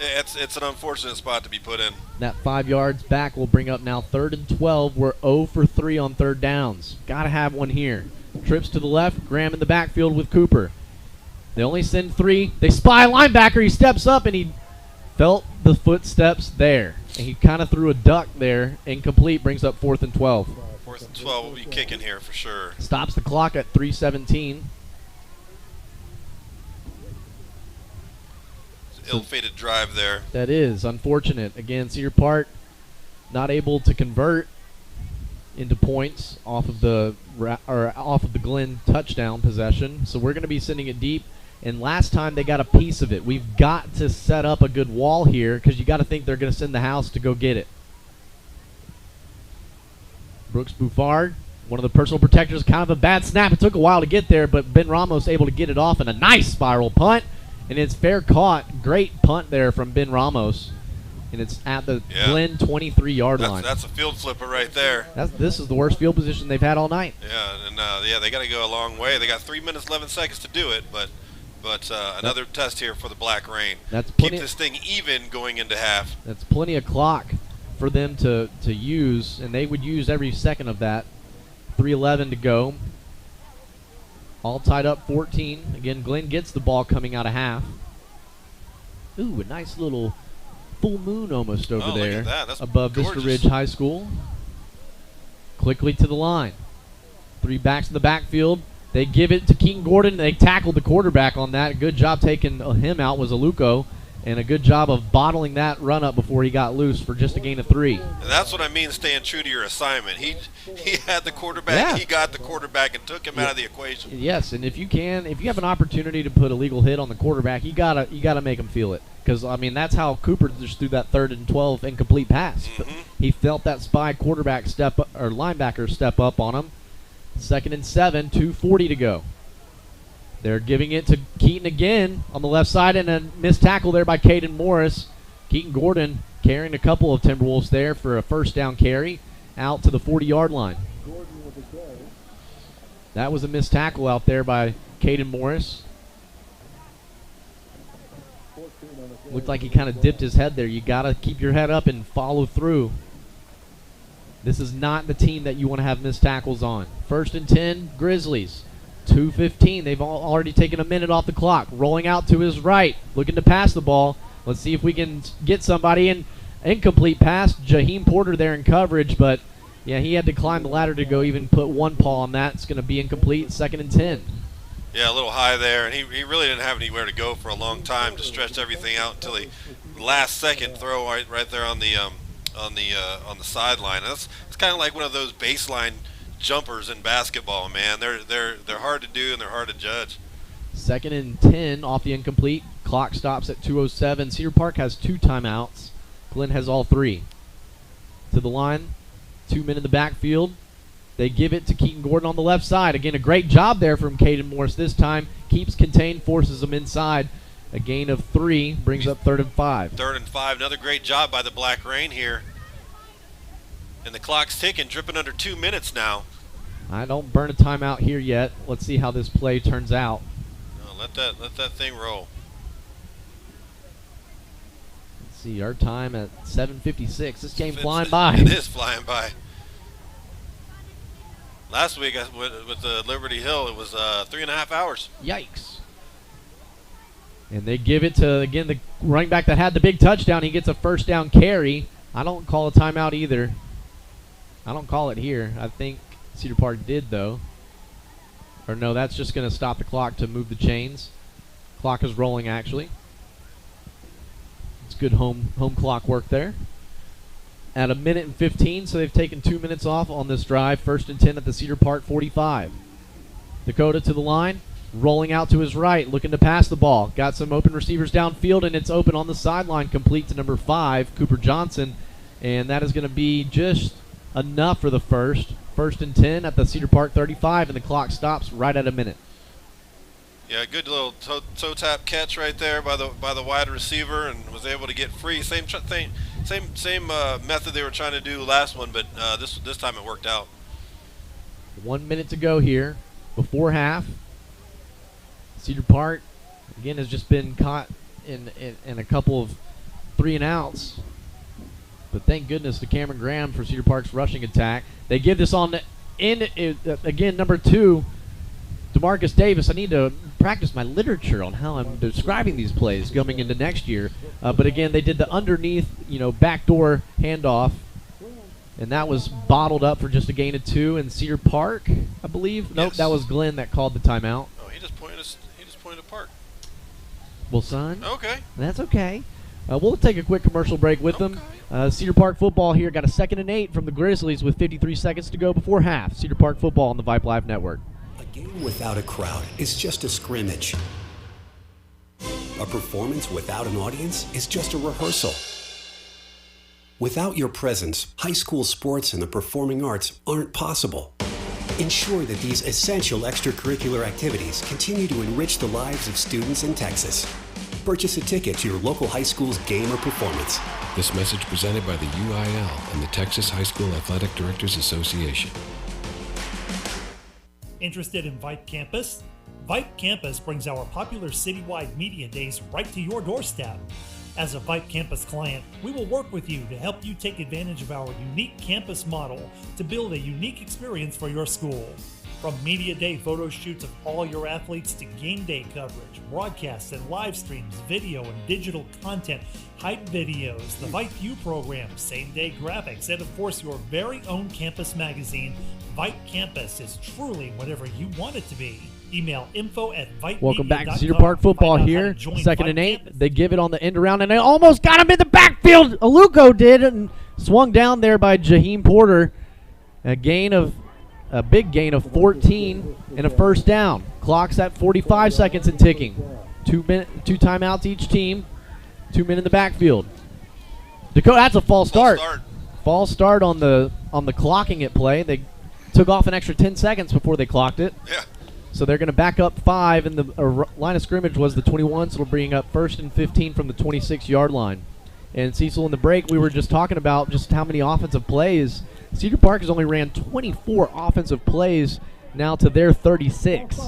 it's an unfortunate spot to be put in. That 5 yards back will bring up now 3rd and 12. We're 0 for 3 on 3rd downs. Got to have one here. Trips to the left, Graham in the backfield with Cooper. They only send 3. They spy a linebacker. He steps up, and he felt the footsteps there. And he kind of threw a duck there. Incomplete, brings up 4th and 12. 4th and 12 will be kicking here for sure. Stops the clock at 3:17. Ill-fated drive there. That is unfortunate. Again, Cedar Park not able to convert into points off of the Glenn touchdown possession. So we're going to be sending it deep. And last time they got a piece of it. We've got to set up a good wall here because you got to think they're going to send the house to go get it. Brooks Buffard, one of the personal protectors, kind of a bad snap. It took a while to get there, but Ben Ramos able to get it off, and a nice spiral punt. And it's fair caught. Great punt there from Ben Ramos. And it's at the Glen 23-yard line. That's a field flipper right there. This is the worst field position they've had all night. Yeah, and they got to go a long way. They got 3 minutes 11 seconds to do it, but another test here for the Black Rain. Keep this thing even going into half. That's plenty of clock for them to use, and they would use every second of that. 3:11 to go. All tied up 14. Again, Glenn gets the ball coming out of half. Ooh, a nice little full moon almost over there above Vista Ridge High School. Quickly to the line. 3 backs in the backfield. They give it to Keaton Gordon. They tackled the quarterback on that. A good job taking him out was Aluko. And a good job of bottling that run up before he got loose for just a gain of 3. And that's what I mean, staying true to your assignment. He had the quarterback. Yeah. He got the quarterback and took him out of the equation. Yes, and if you have an opportunity to put a legal hit on the quarterback, you gotta make him feel it. Because I mean that's how Cooper just threw that 3rd and 12 incomplete pass. Mm-hmm. He felt that spy quarterback step up, or linebacker step up on him. 2nd and 7, 2:40 to go. They're giving it to Keaton again on the left side, and a missed tackle there by Caden Morris. Keaton Gordon carrying a couple of Timberwolves there for a first down carry out to the 40-yard line. That was a missed tackle out there by Caden Morris. Looked like he kind of dipped his head there. You got to keep your head up and follow through. This is not the team that you want to have missed tackles on. 1st and 10, Grizzlies. 2:15. They've already taken a minute off the clock. Rolling out to his right, looking to pass the ball. Let's see if we can get somebody in. Incomplete pass. Jaheim Porter there in coverage, but yeah, he had to climb the ladder to go even put one paw on that. It's going to be incomplete. 2nd and 10. Yeah, a little high there, and he really didn't have anywhere to go for a long time. Just stretched everything out until the last second throw right there on the sideline. It's kind of like one of those baseline jumpers in basketball, man. They're hard to do and they're hard to judge. 2nd and 10 off the incomplete. Clock stops at 2:07. Cedar Park has 2 timeouts. Glenn has all 3. To the line, 2 men in the backfield. They give it to Keaton Gordon on the left side. Again, a great job there from Caden Morris this time. Keeps contained, forces him inside. A gain of 3 brings up 3rd and 5. 3rd and 5. Another great job by the Black Rain here. And the clock's ticking, dripping under 2 minutes now. I don't burn a timeout here yet. Let's see how this play turns out. No, let that thing roll. Let's see, our time at 7:56. This game flying by. It is flying by. Last week with the Liberty Hill, it was 3.5 hours. Yikes. And they give it to, again, the running back that had the big touchdown. He gets a first down carry. I don't call a timeout either. I don't call it here. I think Cedar Park did, though. Or no, that's just going to stop the clock to move the chains. Clock is rolling, actually. It's good home clock work there. At 1:15, so they've taken 2 minutes off on this drive. 1st and 10 at the Cedar Park 45. Dakota to the line, rolling out to his right, looking to pass the ball. Got some open receivers downfield, and it's open on the sideline, complete to number 5, Cooper Johnson. And that is going to be just enough for the first. 1st and 10 at the Cedar Park 35, and the clock stops right at a minute. Yeah, good little toe tap catch right there by the wide receiver, and was able to get free. Same method they were trying to do last one, but this time it worked out. 1 minute to go here before half. Cedar Park again has just been caught in a couple of 3 and outs. But thank goodness to Cameron Graham for Cedar Park's rushing attack. They give this on the end, again, number 2, DeMarcus Davis. I need to practice my literature on how I'm describing these plays coming into next year. But again, they did the underneath, backdoor handoff. And that was bottled up for just a gain of 2 in Cedar Park, I believe. Yes. Nope, that was Glenn that called the timeout. Oh, he just pointed to Park. Well, son. Okay. That's okay. We'll take a quick commercial break with them. Cedar Park football here got a 2nd and 8 from the Grizzlies with 53 seconds to go before half. Cedar Park football on the Vype Live Network. A game without a crowd is just a scrimmage. A performance without an audience is just a rehearsal. Without your presence, high school sports and the performing arts aren't possible. Ensure that these essential extracurricular activities continue to enrich the lives of students in Texas. Purchase a ticket to your local high school's game or performance. This message presented by the UIL and the Texas High School Athletic Directors Association. Interested in Vype Campus? Vype Campus brings our popular citywide media days right to your doorstep. As a Vype Campus client, we will work with you to help you take advantage of our unique campus model to build a unique experience for your school. From media day photo shoots of all your athletes to game day coverage, broadcasts and live streams, video and digital content, hype videos, the Vype U program, same day graphics, and of course your very own campus magazine, Vype Campus is truly whatever you want it to be. Email info@vypemedia.com. Welcome back to Cedar Park football here. 2nd and 8. They give it on the end around, and they almost got him in the backfield. Aluko did, and swung down there by Jaheim Porter. A big gain of 14 and a first down. Clock's at 45 seconds and ticking. 2 timeouts each team. 2 men in the backfield. Dakota, that's a false start. False start on the clocking it play. They took off an extra 10 seconds before they clocked it. Yeah. So they're going to back up 5, and the line of scrimmage was the 21, so it'll bring up 1st and 15 from the 26-yard line. And Cecil, in the break, we were just talking about just how many offensive plays. Cedar Park has only ran 24 offensive plays now to their 36.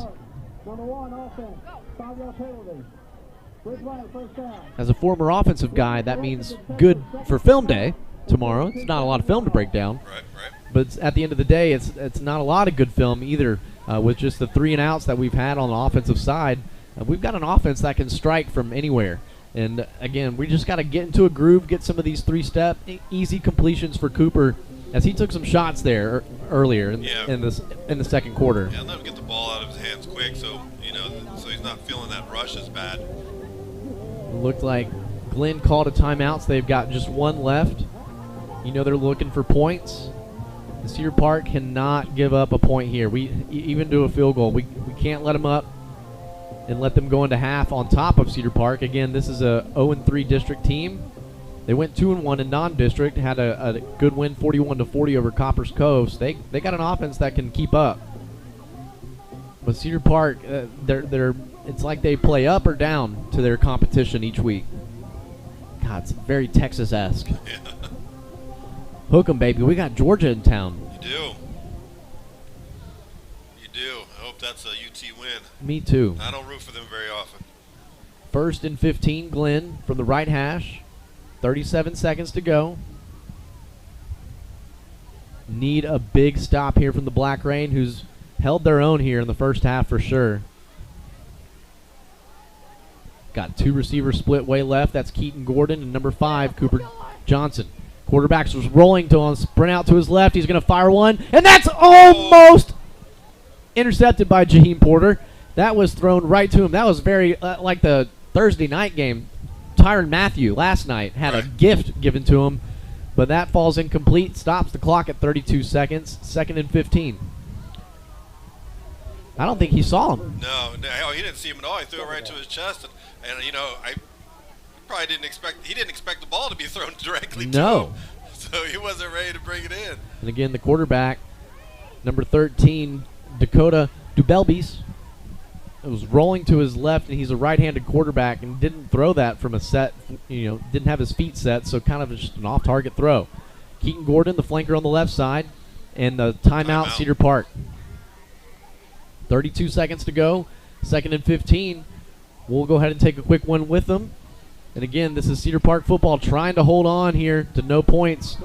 As a former offensive guy, that means good for film day tomorrow. It's not a lot of film to break down. Right. But at the end of the day, it's not a lot of good film either. With just the 3 and outs that we've had on the offensive side, we've got an offense that can strike from anywhere. And again, we just got to get into a groove, get some of these 3-step easy completions for Cooper, as he took some shots there earlier in the second quarter. Yeah, let him get the ball out of his hands quick, so he's not feeling that rush as bad. It looked like Glenn called a timeout, so they've got just 1 left. They're looking for points. The Cedar Park cannot give up a point here. We even do a field goal. We can't let them up and let them go into half on top of Cedar Park. Again, this is a 0-3 district team. They went 2-1 in non-district, had a good win 41-40 over Coppers Cove. So they got an offense that can keep up. But Cedar Park, they're It's like they play up or down to their competition each week. God, it's very Texas-esque. Yeah. Hook 'em, baby. We got Georgia in town. You do. You do. I hope that's a UT win. Me too. I don't root for them very often. 1st and 15, Glenn from the right hash. 37 seconds to go. Need a big stop here from the Black Rain, who's held their own here in the first half for sure. Got 2 receivers split way left. That's Keaton Gordon and number 5, Cooper Johnson. Quarterback's was rolling to him, sprint out to his left. He's going to fire one, and that's almost intercepted by Jaheim Porter. That was thrown right to him. That was very like the Thursday night game. Tyrann Mathieu last night had a gift given to him, but that falls incomplete. Stops the clock at 32 seconds. 2nd and 15. I don't think he saw him. No, he didn't see him at all. He threw it right to his chest, and you know, I probably didn't expect. He didn't expect the ball to be thrown directly to him, so he wasn't ready to bring it in. And again, the quarterback, number 13, Dakota Dubelbis, was rolling to his left, and he's a right-handed quarterback, and didn't throw that from a set. You know, didn't have his feet set, so kind of just an off-target throw. Keaton Gordon, the flanker on the left side, and the timeout. Cedar Park. 32 seconds to go. 2nd and 15. We'll go ahead and take a quick one with them. And again, this is Cedar Park football trying to hold on here to no points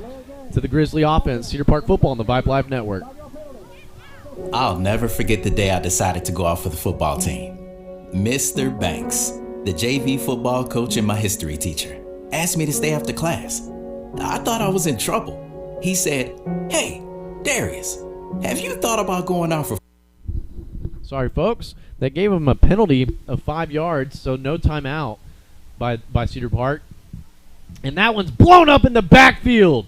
to the Grizzly offense. Cedar Park football on the Vype Live Network. I'll never forget the day I decided to go out for the football team. Mr. Banks, the JV football coach and my history teacher, asked me to stay after class. I thought I was in trouble. He said, "Hey, Darius, have you thought about going out for..." Sorry, folks. They gave him a penalty of 5 yards, so no timeout by Cedar Park. And that one's blown up in the backfield.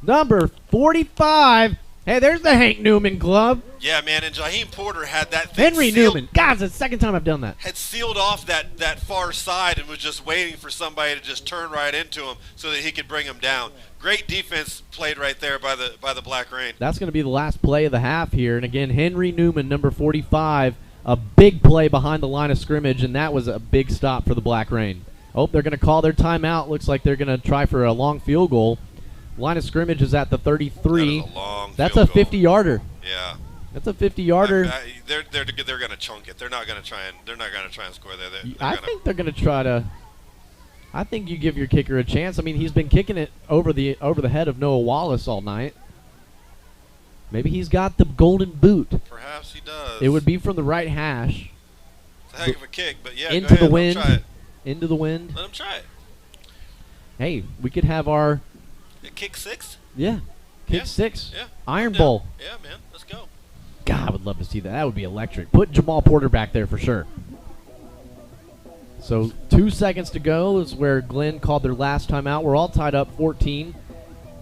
Number 45. Hey, there's the Hank Newman glove. Yeah, man, and Jaheim Porter had that thing Henry Newman. God, it's the second time I've done that. Had sealed off that far side and was just waiting for somebody to just turn right into him so that he could bring him down. Great defense played right there by the Black Rain. That's going to be the last play of the half here. And again, Henry Newman, number 45, a big play behind the line of scrimmage, and that was a big stop for the Black Rain. Oh, they're going to call their timeout. Looks like they're going to try for a long field goal. Line of scrimmage is at the 33. That is a long That's field a 50-yarder. Yeah. That's a 50-yarder. They're going to chunk it. They're not going to try and score there. I think they're going to try to. I think you give your kicker a chance. I mean, he's been kicking it over the head of Noah Wallace all night. Maybe he's got the golden boot. Perhaps he does. It would be from the right hash. It's a heck of a kick, but yeah, into go ahead, the wind. let him try it. Into the wind. Let him try it. Hey, we could have our kick 6. Yeah, kick 6. Yeah. Iron Bowl. Yeah, man, let's go. God, I would love to see that. That would be electric. Put Jamal Porter back there for sure. So 2 seconds to go is where Glenn called their last timeout. We're all tied up 14.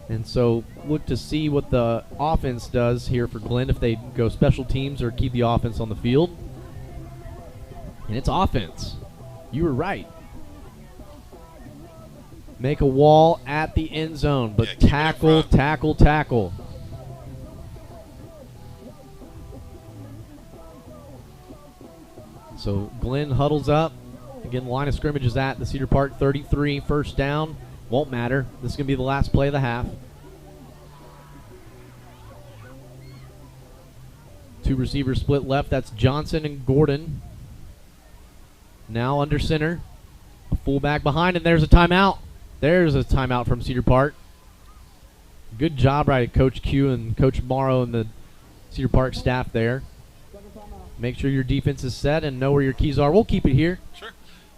And so look to see what the offense does here for Glenn, if they go special teams or keep the offense on the field. And it's offense. You were right. Make a wall at the end zone, but tackle. So Glenn huddles up. Again, the line of scrimmage is at the Cedar Park 33. First down. Won't matter. This is going to be the last play of the half. 2 receivers split left. That's Johnson and Gordon. Now under center. A fullback behind, and there's a timeout. There's a timeout from Cedar Park. Good job by Coach Q and Coach Morrow and the Cedar Park staff there. Make sure your defense is set and know where your keys are. We'll keep it here. Sure.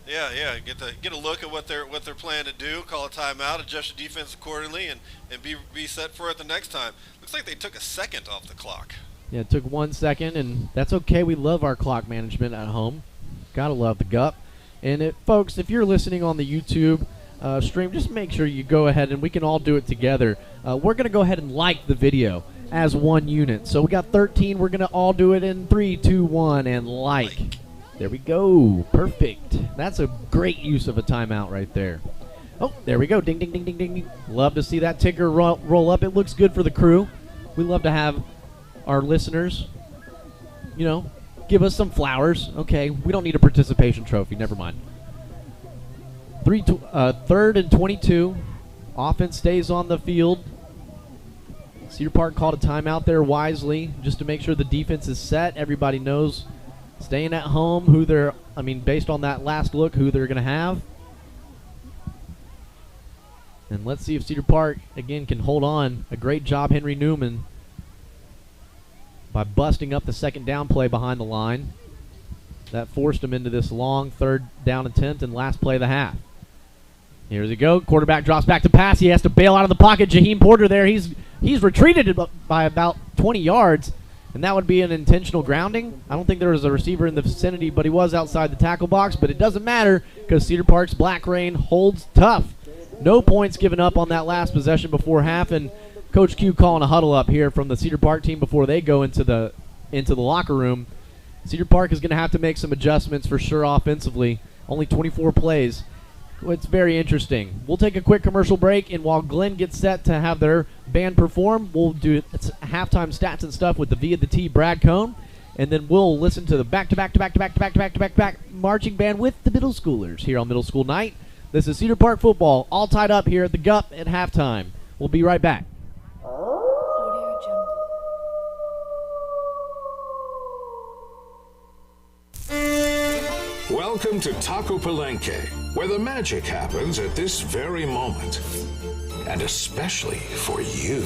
Yeah. Get a look at what they're planning to do. Call a timeout, adjust your defense accordingly, and be set for it the next time. Looks like they took a second off the clock. Yeah, it took 1 second, and that's okay. We love our clock management at home. Gotta love the GUP. And folks, if you're listening on the YouTube stream, just make sure you go ahead and we can all do it together. We're going to go ahead and like the video as one unit. So we got 13. We're going to all do it in 3, 2, 1, and like. There we go. Perfect. That's a great use of a timeout right there. Oh, there we go. Ding, ding, ding, ding, ding. Love to see that ticker roll up. It looks good for the crew. We love to have our listeners, give us some flowers. Okay, we don't need a participation trophy. Never mind. 3rd and 22. Offense stays on the field. Cedar Park called a timeout there wisely just to make sure the defense is set. Everybody knows staying at home who they're, based on that last look, who they're going to have. And let's see if Cedar Park, again, can hold on. A great job, Henry Newman, by busting up the second down play behind the line. That forced him into this long 3rd down attempt and last play of the half. Here's it go. Quarterback drops back to pass. He has to bail out of the pocket. Jaheim Porter there. He's retreated by about 20 yards, and that would be an intentional grounding. I don't think there was a receiver in the vicinity, but he was outside the tackle box. But it doesn't matter because Cedar Park's Black Rain holds tough. No points given up on that last possession before half, and Coach Q calling a huddle up here from the Cedar Park team before they go into the locker room. Cedar Park is going to have to make some adjustments for sure offensively. Only 24 plays. It's very interesting. We'll take a quick commercial break, and while Glenn gets set to have their band perform, we'll do halftime stats and stuff with the V of the T Brad Cone, and then we'll listen to the back marching band with the middle schoolers here on Middle School Night. This is Cedar Park football, all tied up here at the GUP at halftime. We'll be right back. Welcome to Taco Palenque, where the magic happens at this very moment. And especially for you.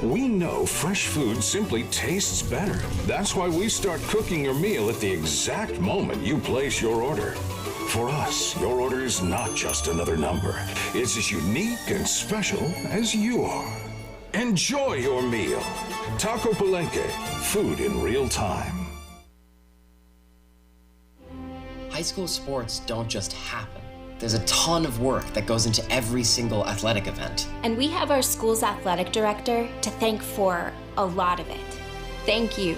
We know fresh food simply tastes better. That's why we start cooking your meal at the exact moment you place your order. For us, your order is not just another number. It's as unique and special as you are. Enjoy your meal. Taco Palenque, food in real time. High school sports don't just happen. There's a ton of work that goes into every single athletic event. And we have our school's athletic director to thank for a lot of it. Thank you.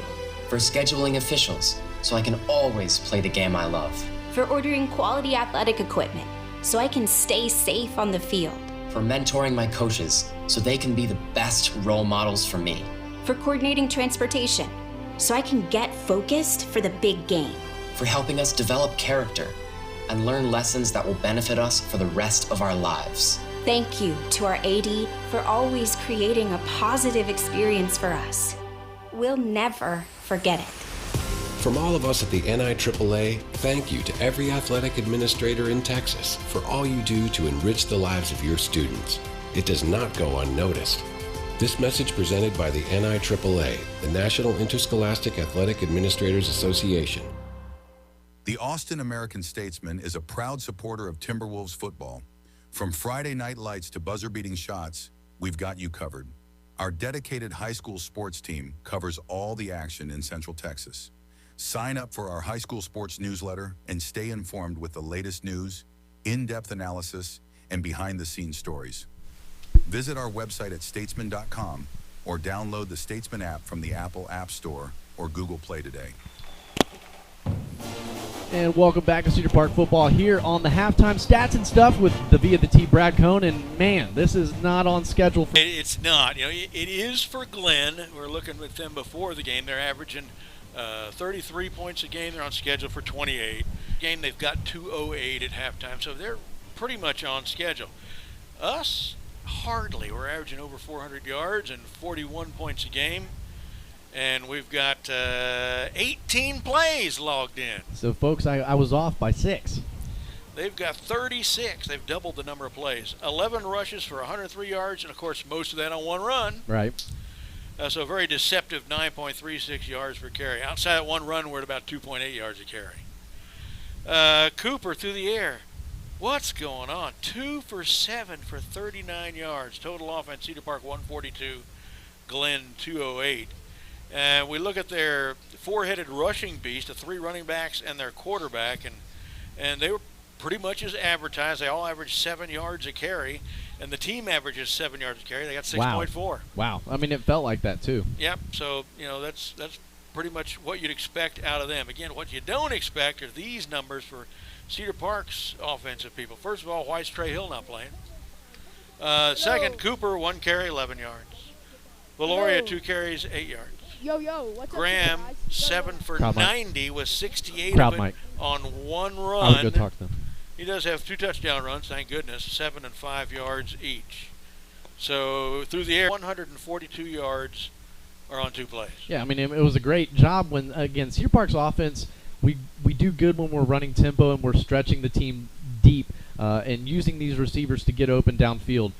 For scheduling officials, so I can always play the game I love. For ordering quality athletic equipment, so I can stay safe on the field. For mentoring my coaches, so they can be the best role models for me. For coordinating transportation, so I can get focused for the big game. For helping us develop character and learn lessons that will benefit us for the rest of our lives. Thank you to our AD for always creating a positive experience for us. We'll never forget it. From all of us at the NIAAA, thank you to every athletic administrator in Texas for all you do to enrich the lives of your students. It does not go unnoticed. This message presented by the NIAAA, the National Interscholastic Athletic Administrators Association. The Austin American-Statesman is a proud supporter of Timberwolves football. From Friday night lights to buzzer-beating shots, we've got you covered. Our dedicated high school sports team covers all the action in Central Texas. Sign up for our high school sports newsletter and stay informed with the latest news, in-depth analysis, and behind-the-scenes stories. Visit our website at statesman.com or download the Statesman app from the Apple App Store or Google Play today. And welcome back to Cedar Park football here on the halftime stats and stuff with the V of the T Brad Cone. And man, this is not on schedule. It's not. It is for Glenn. We're looking with them before the game. They're averaging 33 points a game. They're on schedule for 28. Game they've got 208 at halftime, so they're pretty much on schedule. Us, hardly. We're averaging over 400 yards and 41 points a game. And we've got 18 plays logged in. So, folks, I was off by 6. They've got 36. They've doubled the number of plays. 11 rushes for 103 yards, and, of course, most of that on one run. Right. So, a very deceptive 9.36 yards per carry. Outside that one run, we're at about 2.8 yards a carry. Cooper through the air. What's going on? 2 for 7 for 39 yards. Total offense, Cedar Park 142, Glenn 208. We look at their four-headed rushing beast, the 3 running backs and their quarterback, and they were pretty much as advertised. They all averaged 7 yards a carry, and the team averages 7 yards a carry. They got 6.4. Wow. I mean, it felt like that too. Yep. So that's pretty much what you'd expect out of them. Again, what you don't expect are these numbers for Cedar Park's offensive people. First of all, why is Trey Hill not playing? Second, Cooper 1 carry, 11 yards. Valoria 2 carries, 8 yards. Yo, what's Graham, up, guys? 7 for Crowd mic. 90 with 68 Crowd of it mic. on one run. I would go talk to them. He does have 2 touchdown runs, thank goodness, 7 and 5 yards each. So through the air, 142 yards are on 2 plays. Yeah, I mean, it was a great job when, again, Cedar Park's offense, we do good when we're running tempo and we're stretching the team deep and using these receivers to get open downfield.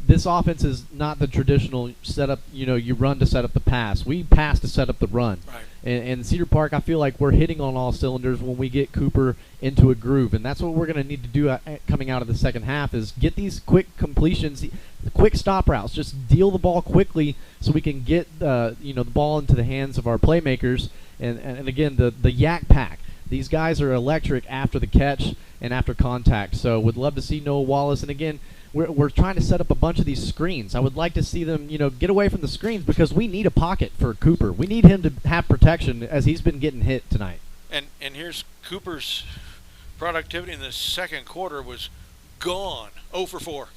This offense is not the traditional setup, you run to set up the pass. We pass to set up the run. Right. And Cedar Park, I feel like we're hitting on all cylinders when we get Cooper into a groove. And that's what we're going to need to do coming out of the second half is get these quick completions, quick stop routes. Just deal the ball quickly so we can get the ball into the hands of our playmakers. And again, the Yak Pack. These guys are electric after the catch and after contact. So would love to see Noah Wallace. And again, we're trying to set up a bunch of these screens. I would like to see them, get away from the screens because we need a pocket for Cooper. We need him to have protection as he's been getting hit tonight. And here's Cooper's productivity in the second quarter was gone, 0 for 4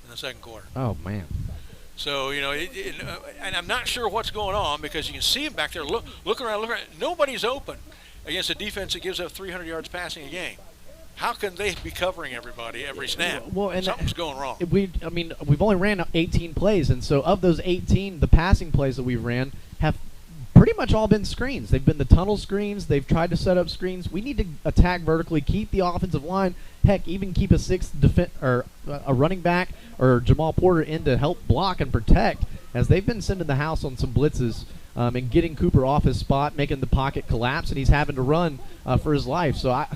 in the second quarter. Oh, man. So, and I'm not sure what's going on because you can see him back there. Look around. Nobody's open against a defense that gives up 300 yards passing a game. How can they be covering everybody every snap? Well, and something's going wrong. We've only ran 18 plays, and so of those 18, the passing plays that we've ran have pretty much all been screens. They've been the tunnel screens. They've tried to set up screens. We need to attack vertically, keep the offensive line, heck, even keep a sixth or a running back or Jamal Porter in to help block and protect, as they've been sending the house on some blitzes and getting Cooper off his spot, making the pocket collapse, and he's having to run for his life. So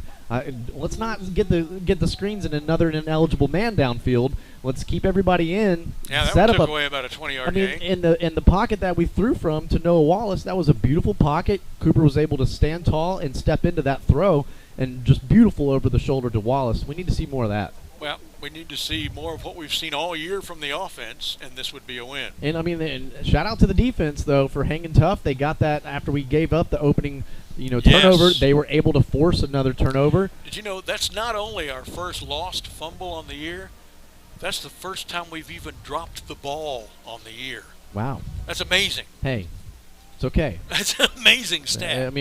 let's not get the screens and another ineligible man downfield. Let's keep everybody in. Yeah, that set one up took away about a 20-yard gain. In the pocket that we threw from to Noah Wallace, that was a beautiful pocket. Cooper was able to stand tall and step into that throw, and just beautiful over the shoulder to Wallace. We need to see more of that. Well, we need to see more of what we've seen all year from the offense, and this would be a win. And shout out to the defense though for hanging tough. They got that after we gave up the opening, turnover. Yes. They were able to force another turnover. Did you know that's not only our first lost fumble on the year, that's the first time we've even dropped the ball on the year. Wow. That's amazing. Hey, it's okay. That's an amazing stat.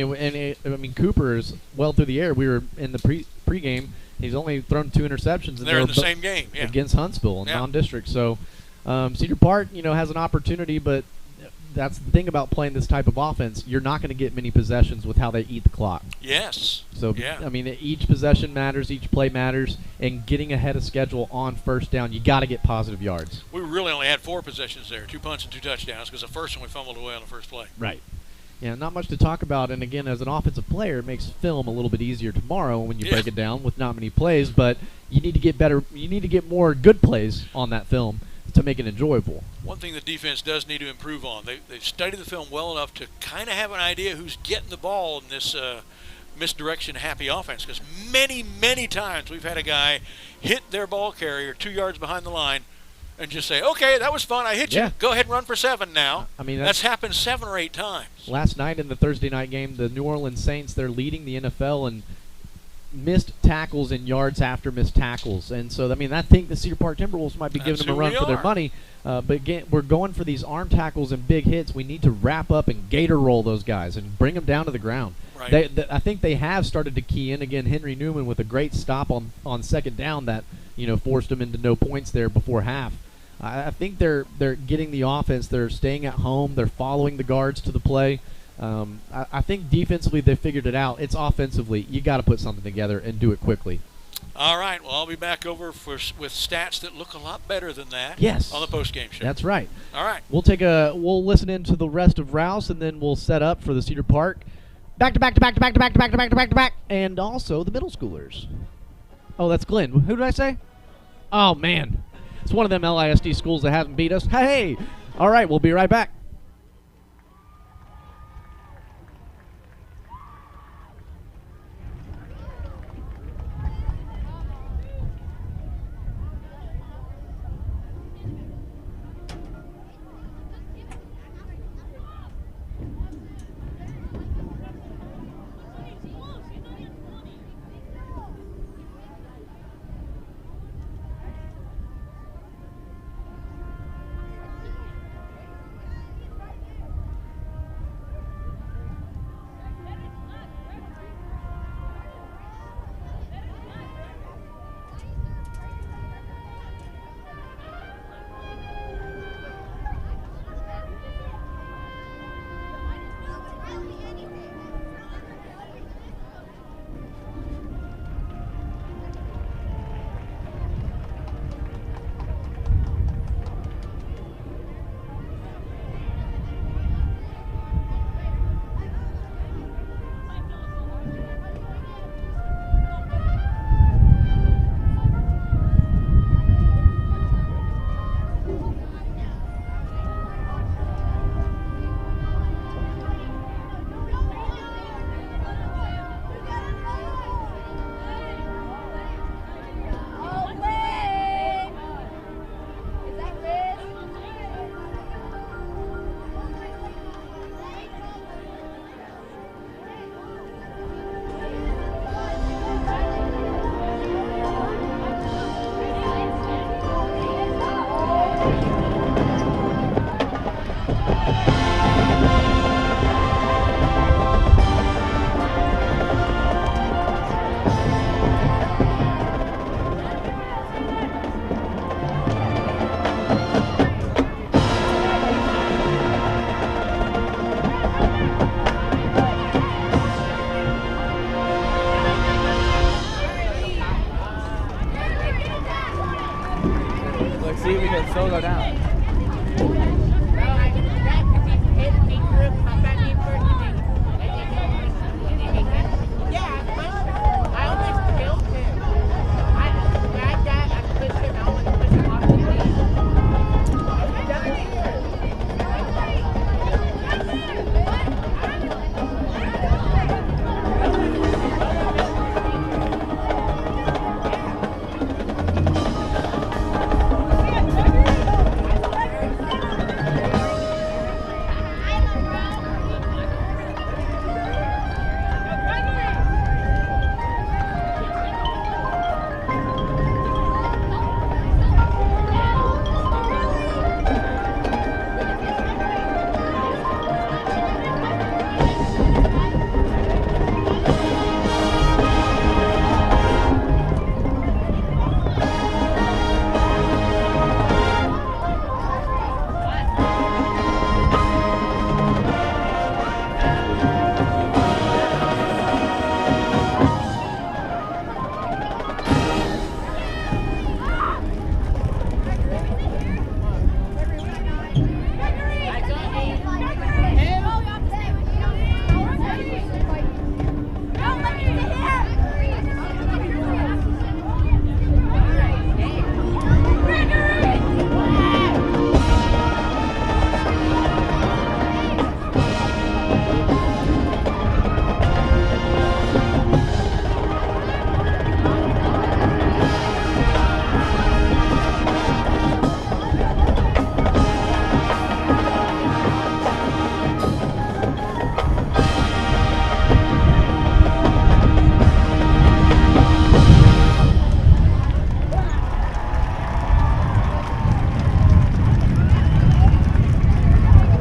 Cooper is well through the air. We were in the pregame. He's only thrown 2 interceptions. They're in the same game, yeah. Against Huntsville in non-district. So Cedar Park, has an opportunity, but that's the thing about playing this type of offense. You're not going to get many possessions with how they eat the clock. Yes. So, each possession matters, each play matters, and getting ahead of schedule on first down, you got to get positive yards. We really only had 4 possessions there, 2 punts and 2 touchdowns, because the first one we fumbled away on the first play. Right. Yeah, not much to talk about, and again, as an offensive player, it makes film a little bit easier tomorrow when you break it down with not many plays, but you need to get better. You need to get more good plays on that film to make it enjoyable. One thing the defense does need to improve on, they've studied the film well enough to kind of have an idea who's getting the ball in this misdirection-happy offense, because many, many times we've had a guy hit their ball carrier 2 yards behind the line and just say, okay, that was fun, I hit you, go ahead and run for 7 now. That's happened 7 or 8 times. Last night in the Thursday night game, the New Orleans Saints, they're leading the NFL in missed tackles and yards after missed tackles. And so, I think the Cedar Park Timberwolves might be giving them a run for their money. But again, we're going for these arm tackles and big hits. We need to wrap up and gator roll those guys and bring them down to the ground. Right. I think they have started to key in. Again, Henry Newman with a great stop on second down that forced them into no points there before half. I think they're getting the offense. They're staying at home. They're following the guards to the play. I think defensively they figured it out. It's offensively you got to put something together and do it quickly. All right. Well, I'll be back over with stats that look a lot better than that. Yes. On the post-game show. That's right. All right. We'll listen into the rest of Rouse and then we'll set up for the Cedar Park back to back, and also the middle schoolers. Oh, that's Glenn. Who did I say? Oh man. It's one of them LISD schools that hasn't beat us. Hey! All right, we'll be right back.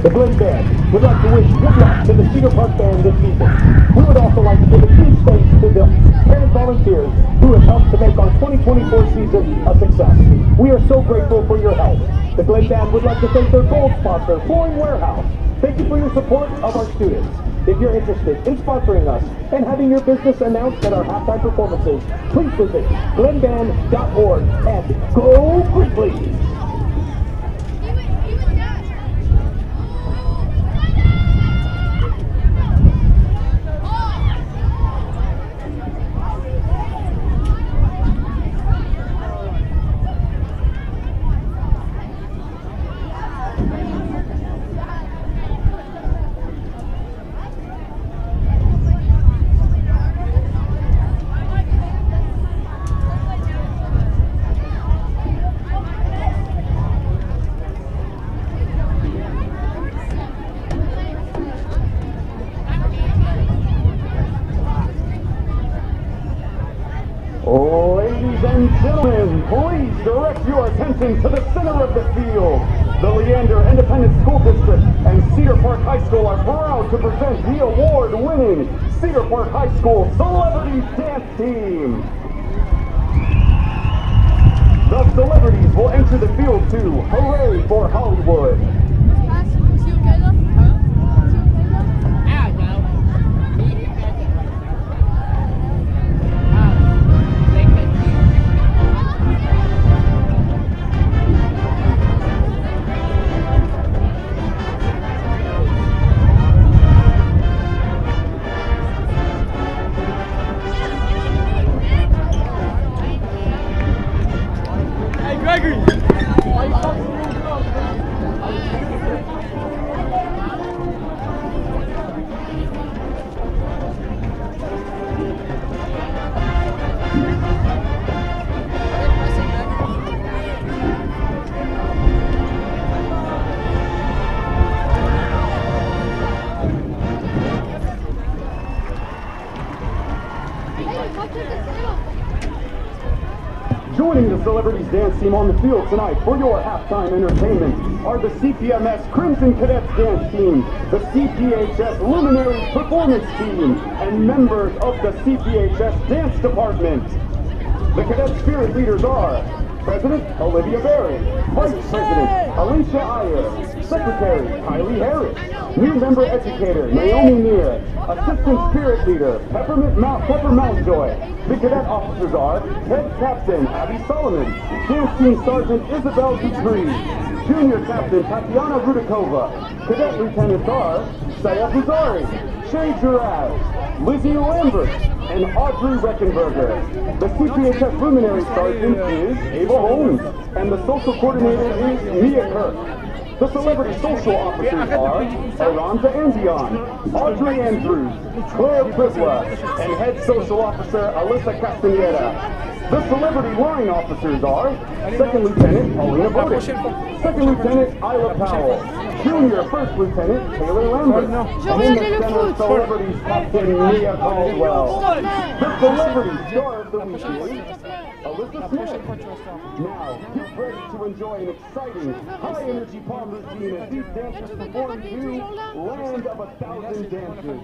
The Glen Band would like to wish good luck to the Cedar Park Band this season. We would also like to give a huge thanks to the parent volunteers who have helped to make our 2024 season a success. We are so grateful for your help. The Glen Band would like to thank their gold sponsor, Flooring Warehouse. Thank you for your support of our students. If you're interested in sponsoring us and having your business announced at our halftime performances, please visit glenband.org and go Grizzlies! Ladies and gentlemen, please direct your attention to the center of the field. The Leander Independent School District and Cedar Park High School are proud to present the award-winning Cedar Park High School Celebrity Dance Team. The celebrities will enter the field to Hooray for Hollywood. Joining the Celebrities Dance Team on the field tonight for your halftime entertainment are the CPMS Crimson Cadets Dance Team, the CPHS Luminaries Performance Team, and members of the CPHS Dance Department. The cadet spirit leaders are President Olivia Berry, Vice President Alicia Iyer, Secretary Kylie Harris, new member educator Naomi Neer, Assistant Spirit Leader Pepper Mountjoy. The cadet officers are Head Captain Abby Solomon, Dance Team Sergeant Isabel Dupree, Junior Captain Tatiana Rudakova, Cadet Lieutenants are Saya Buzari, Shay Giraz, Lizzie Lambert, and Audrey Reckenberger. The CPHS Luminary Sergeant is Ava Holmes, and the Social Coordinator is Mia Kirk. The Celebrity Social Officers are Aranza Andion, Audrey Andrews, Claire Privla, and Head Social Officer Alyssa Castaneda. The Celebrity Line Officers are Second Lieutenant Paulina Burdick, Second Lieutenant Isla Powell, Junior First Lieutenant Taylor Lambert, and in the center, Celebrities Captain Mia Caldwell. The Celebrity Star of the Week is Alyssa Smith. Now, get ready to enjoy an exciting, high-energy palm routine as these dancers perform to Land of 1,000 Dances.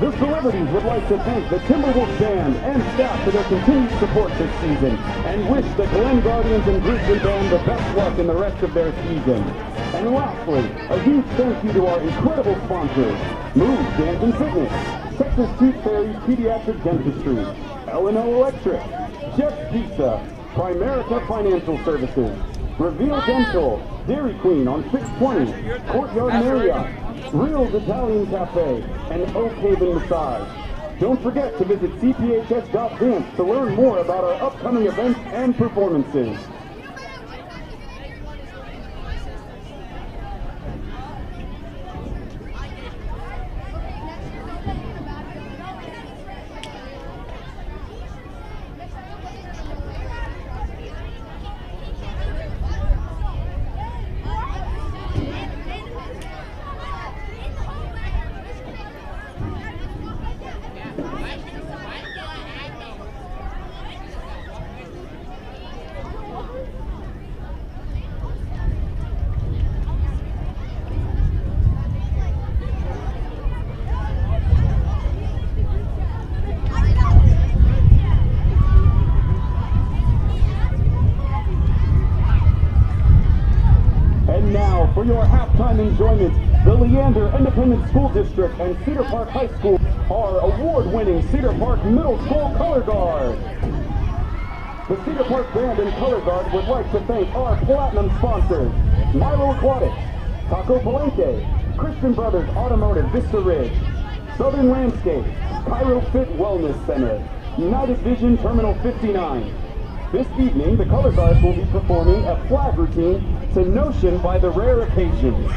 The celebrities would like to thank the Timberwolves band and staff for their continued support this season and wish the Glen Guardians and Grizzly band the best luck in the rest of their season. And lastly, a huge thank you to our incredible sponsors, Move Dance and Fitness, Texas Tooth Fairy's Pediatric Dentistry, L&O Electric, Jeff's Pizza, Primerica Financial Services, Reveal Dental, Dairy Queen on 620, Courtyard Marriott, Reel's Italian Cafe, and Oak Haven Massage. Don't forget to visit cphs.dance to learn more about our upcoming events and performances. For your halftime enjoyment, the Leander Independent School District and Cedar Park High School are award-winning Cedar Park Middle School Color Guard. The Cedar Park Band and Color Guard would like to thank our platinum sponsors, Milo Aquatics, Taco Palenque, Christian Brothers Automotive Vista Ridge, Southern Landscape, Cairo Fit Wellness Center, United Vision Terminal 59. This evening, the Color Guards will be performing a flag routine to Notion by the Rare Occasions.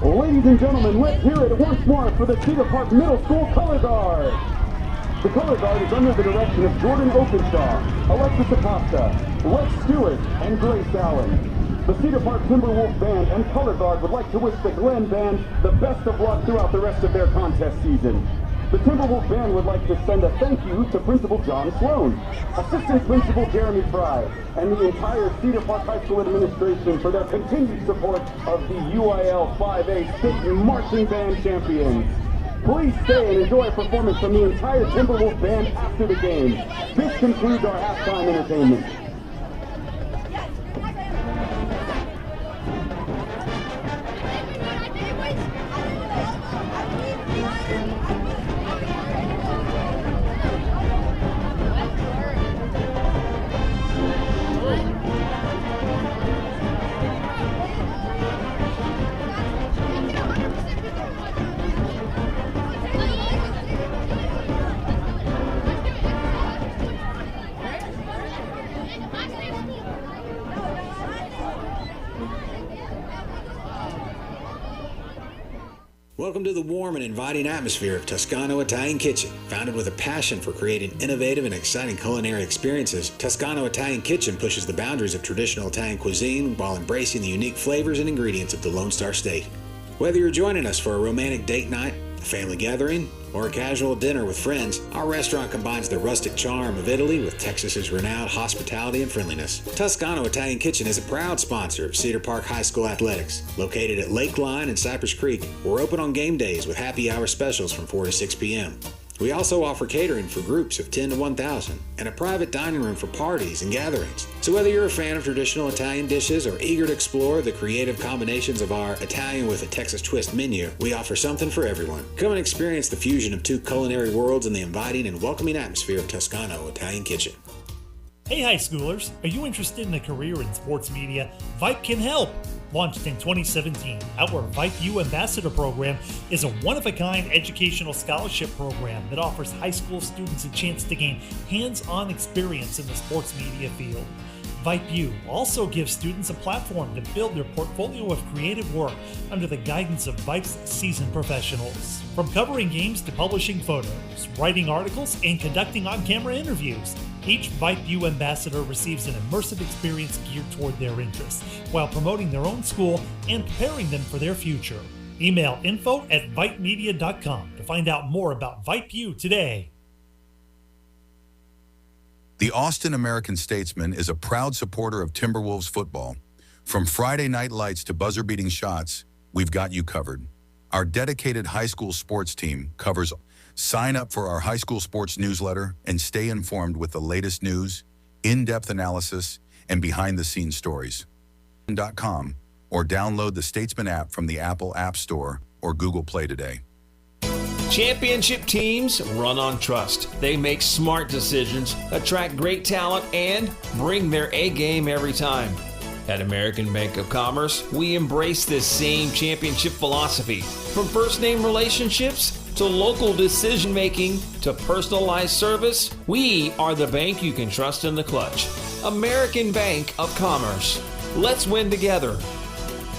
Ladies and gentlemen, let's hear it once more for the Cedar Park Middle School Color Guard. The Color Guard is under the direction of Jordan Openshaw, Alexis Acosta, Rex Stewart, and Grace Allen. The Cedar Park Timberwolves Band and Color Guard would like to wish the Glen Band the best of luck throughout the rest of their contest season. The Timberwolves Band would like to send a thank you to Principal John Sloan, Assistant Principal Jeremy Fry, and the entire Cedar Park High School administration for their continued support of the UIL 5A State Marching Band Champions. Please stay and enjoy a performance from the entire Timberwolves Band after the game. This concludes our halftime entertainment. Welcome to the warm and inviting atmosphere of Toscano Italian Kitchen. Founded with a passion for creating innovative and exciting culinary experiences, Toscano Italian Kitchen pushes the boundaries of traditional Italian cuisine while embracing the unique flavors and ingredients of the Lone Star State. Whether you're joining us for a romantic date night, a family gathering, or a casual dinner with friends, our restaurant combines the rustic charm of Italy with Texas's renowned hospitality and friendliness. Toscano Italian Kitchen is a proud sponsor of Cedar Park High School Athletics. Located at Lakeline and Cypress Creek, we're open on game days with happy hour specials from 4 to 6 p.m. We also offer catering for groups of 10 to 1,000 and a private dining room for parties and gatherings. So whether you're a fan of traditional Italian dishes or eager to explore the creative combinations of our Italian with a Texas twist menu, we offer something for everyone. Come and experience the fusion of two culinary worlds in the inviting and welcoming atmosphere of Toscano Italian Kitchen. Hey high schoolers, are you interested in a career in sports media? Vype can help. Launched in 2017, our Vype U Ambassador Program is a one-of-a-kind educational scholarship program that offers high school students a chance to gain hands-on experience in the sports media field. Vype U also gives students a platform to build their portfolio of creative work under the guidance of Vype's seasoned professionals. From covering games to publishing photos, writing articles, and conducting on-camera interviews, each Vype U ambassador receives an immersive experience geared toward their interests, while promoting their own school and preparing them for their future. Email info@vypemedia.com to find out more about Vype U today. The Austin American-Statesman is a proud supporter of Timberwolves football. From Friday night lights to buzzer-beating shots, we've got you covered. Our dedicated high school sports team covers. Sign up for our high school sports newsletter and stay informed with the latest news, in-depth analysis, and behind-the-scenes stories. .com or download the Statesman app from the Apple App Store or Google Play today. Championship teams run on trust. They make smart decisions, attract great talent, and bring their A game every time. At American Bank of Commerce, we embrace this same championship philosophy. From first-name relationships to local decision-making to personalized service, we are the bank you can trust in the clutch. American Bank of Commerce. Let's win together.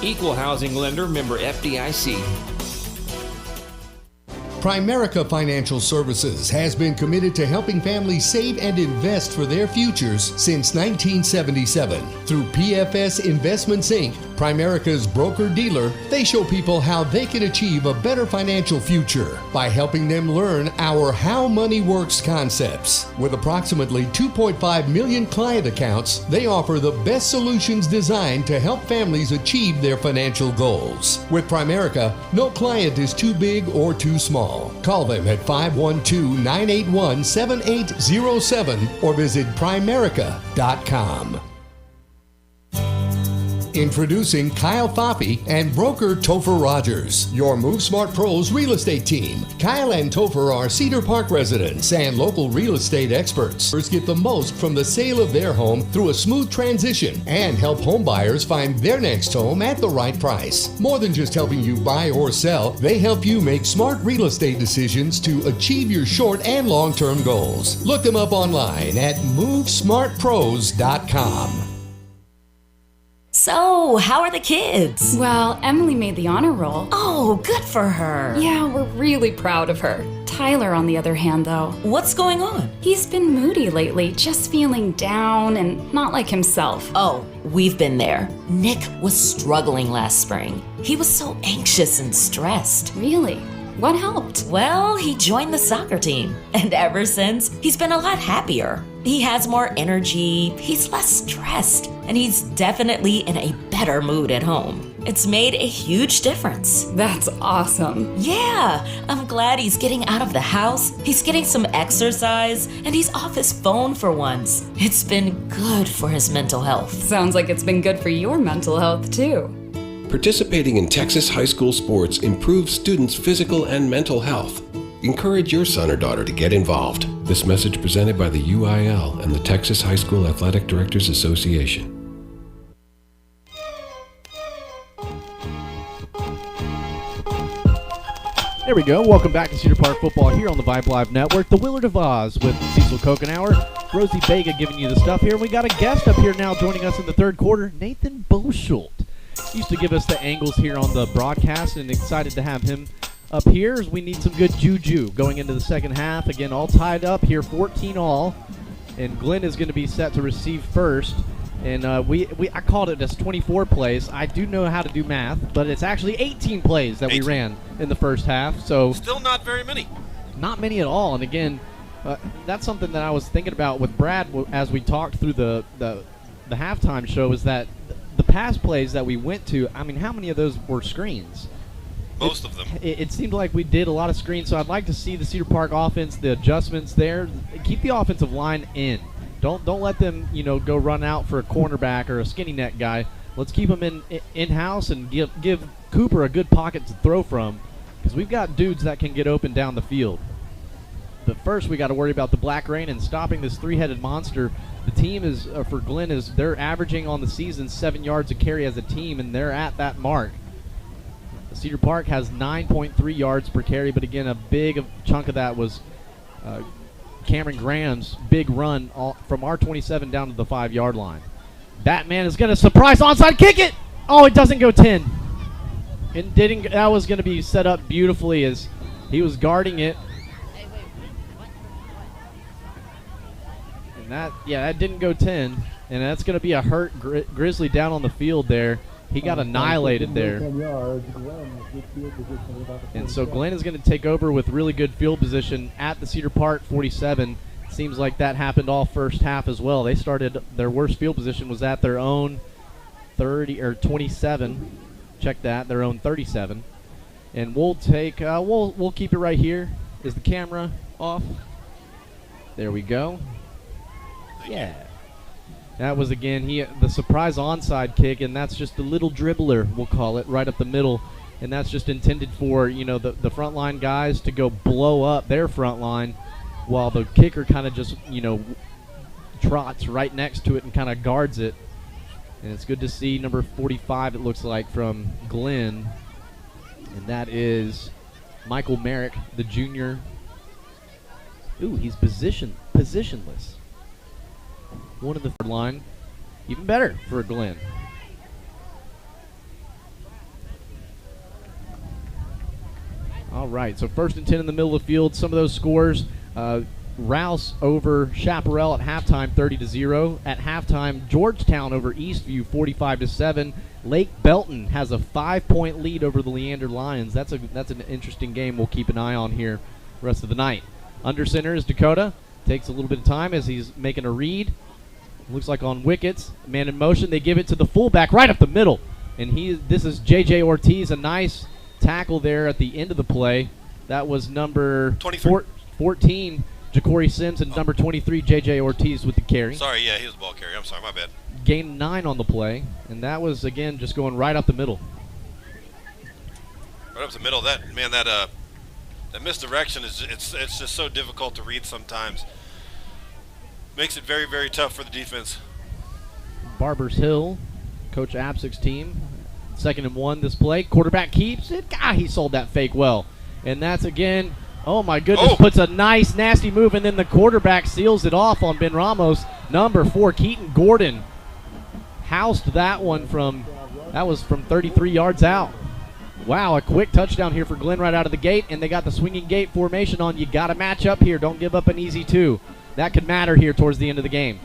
Equal housing lender, member FDIC. Primerica Financial Services has been committed to helping families save and invest for their futures since 1977. Through PFS Investments Inc., Primerica's broker-dealer, they show people how they can achieve a better financial future by helping them learn our How Money Works concepts. With approximately 2.5 million client accounts, they offer the best solutions designed to help families achieve their financial goals. With Primerica, no client is too big or too small. Call them at 512-981-7807 or visit Primerica.com. Introducing Kyle Foppe and broker Topher Rogers, your Move Smart Pros real estate team. Kyle and Topher are Cedar Park residents and local real estate experts. Get the most from the sale of their home through a smooth transition and help home buyers find their next home at the right price. More than just helping you buy or sell, they help you make smart real estate decisions to achieve your short and long-term goals. Look them up online at MoveSmartPros.com. So, how are the kids? Well, Emily made the honor roll. Oh, good for her. Yeah, we're really proud of her. Tyler, on the other hand, though. What's going on? He's been moody lately, just feeling down and not like himself. Oh, we've been there. Nick was struggling last spring. He was so anxious and stressed. Really? What helped? Well, he joined the soccer team. And ever since, he's been a lot happier. He has more energy, he's less stressed, and he's definitely in a better mood at home. It's made a huge difference. That's awesome. Yeah, I'm glad he's getting out of the house, he's getting some exercise, and he's off his phone for once. It's been good for his mental health. Sounds like it's been good for your mental health, too. Participating in Texas high school sports improves students' physical and mental health. Encourage your son or daughter to get involved. This message presented by the UIL and the Texas High School Athletic Directors Association. There we go. Welcome back to Cedar Park Football here on the Vype Live Network. The Willard of Oz with Cecil Kokenauer, Rosie Vega giving you the stuff here. And we got a guest up here now joining us in the third quarter, Nathan Boschult. Used to give us the angles here on the broadcast, and excited to have him up here as we need some good juju going into the second half. Again, all tied up here, 14 all, and Glenn is going to be set to receive first. And I called it as 24 plays. I do know how to do math, but it's actually 18 plays that we ran in the first half. So still not very many. Not many at all. And again, that's something that I was thinking about with Brad as we talked through the halftime show, is that the pass plays that we went to, I mean, how many of those were screens? Most of them. It seemed like we did a lot of screens, so I'd like to see the Cedar Park offense, the adjustments there. Keep the offensive line in. Don't let them, go run out for a cornerback or a skinny neck guy. Let's keep them in-house and give Cooper a good pocket to throw from, because we've got dudes that can get open down the field. But first, we got to worry about the Black Rain and stopping this three-headed monster. The team is, for Glenn, they're averaging on the season 7 yards a carry as a team, and they're at that mark. Cedar Park has 9.3 yards per carry, but again, a big chunk of that was Cameron Graham's big run from our 27 down to the 5-yard line. Batman is going to surprise onside kick it. Oh, it doesn't go 10. That was going to be set up beautifully as he was guarding it. And that didn't go 10, and that's going to be a hurt Grizzly down on the field there. He got annihilated there. And so Glenn is going to take over with really good field position at the Cedar Park 47. Seems like that happened all first half as well. They started, their worst field position was at their own 30 or 27. Check that, their own 37. And we'll take, we'll keep it right here. Is the camera off? There we go. Yeah. That was, again, the surprise onside kick, and that's just a little dribbler, we'll call it, right up the middle. And that's just intended for, the front line guys to go blow up their front line, while the kicker kind of just, trots right next to it and kind of guards it. And it's good to see number 45, it looks like, from Glenn. And that is Michael Merrick, the junior. Ooh, he's positionless. One of the third line. Even better for Glenn. All right, so 1st and 10 in the middle of the field. Some of those scores, Rouse over Chaparral at halftime, 30-0. At halftime, Georgetown over Eastview, 45-7. Lake Belton has a 5-point lead over the Leander Lions. That's an interesting game we'll keep an eye on here the rest of the night. Under center is Dakota. Takes a little bit of time as he's making a read. Looks like on wickets. Man in motion. They give it to the fullback right up the middle. And this is J.J. Ortiz. A nice tackle there at the end of the play. That was number 14, Ja'Cory Sims, and number 23, J.J. Ortiz with the carry. Sorry, yeah, he was the ball carrier. I'm sorry, my bad. Gained 9 on the play. And that was, again, just going right up the middle. Right up the middle. That misdirection it's just so difficult to read sometimes. Makes it very, very tough for the defense. Barbers Hill, Coach Apsick's team. 2nd and 1 this play. Quarterback keeps it. He sold that fake well. And that's, again, oh my goodness, puts a nice, nasty move, and then the quarterback seals it off on Ben Ramos. Number 4, Keaton Gordon, housed that one from 33 yards out. Wow, a quick touchdown here for Glenn right out of the gate, and they got the swinging gate formation on. You got to match up here. Don't give up an easy 2. That could matter here towards the end of the game.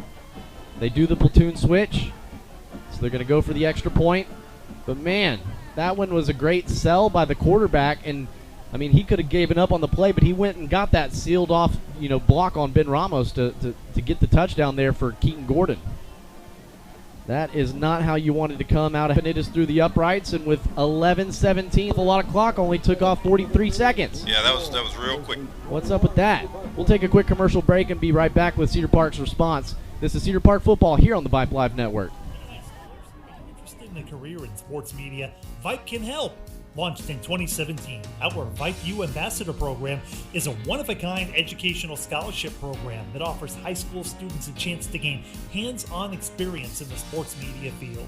They do the platoon switch, so they're going to go for the extra point. But, man, that one was a great sell by the quarterback. And, I mean, he could have given up on the play, but he went and got that sealed off, block on Ben Ramos to get the touchdown there for Keaton Gordon. That is not how you wanted to come out. And it is through the uprights, and with 11:17, a lot of clock, only took off 43 seconds. Yeah, that was real quick. What's up with that? We'll take a quick commercial break and be right back with Cedar Park's response. This is Cedar Park football here on the Vype Live Network. Interested in a career in sports media, Vype can help. Launched in 2017, our Vype U Ambassador Program is a one-of-a-kind educational scholarship program that offers high school students a chance to gain hands-on experience in the sports media field.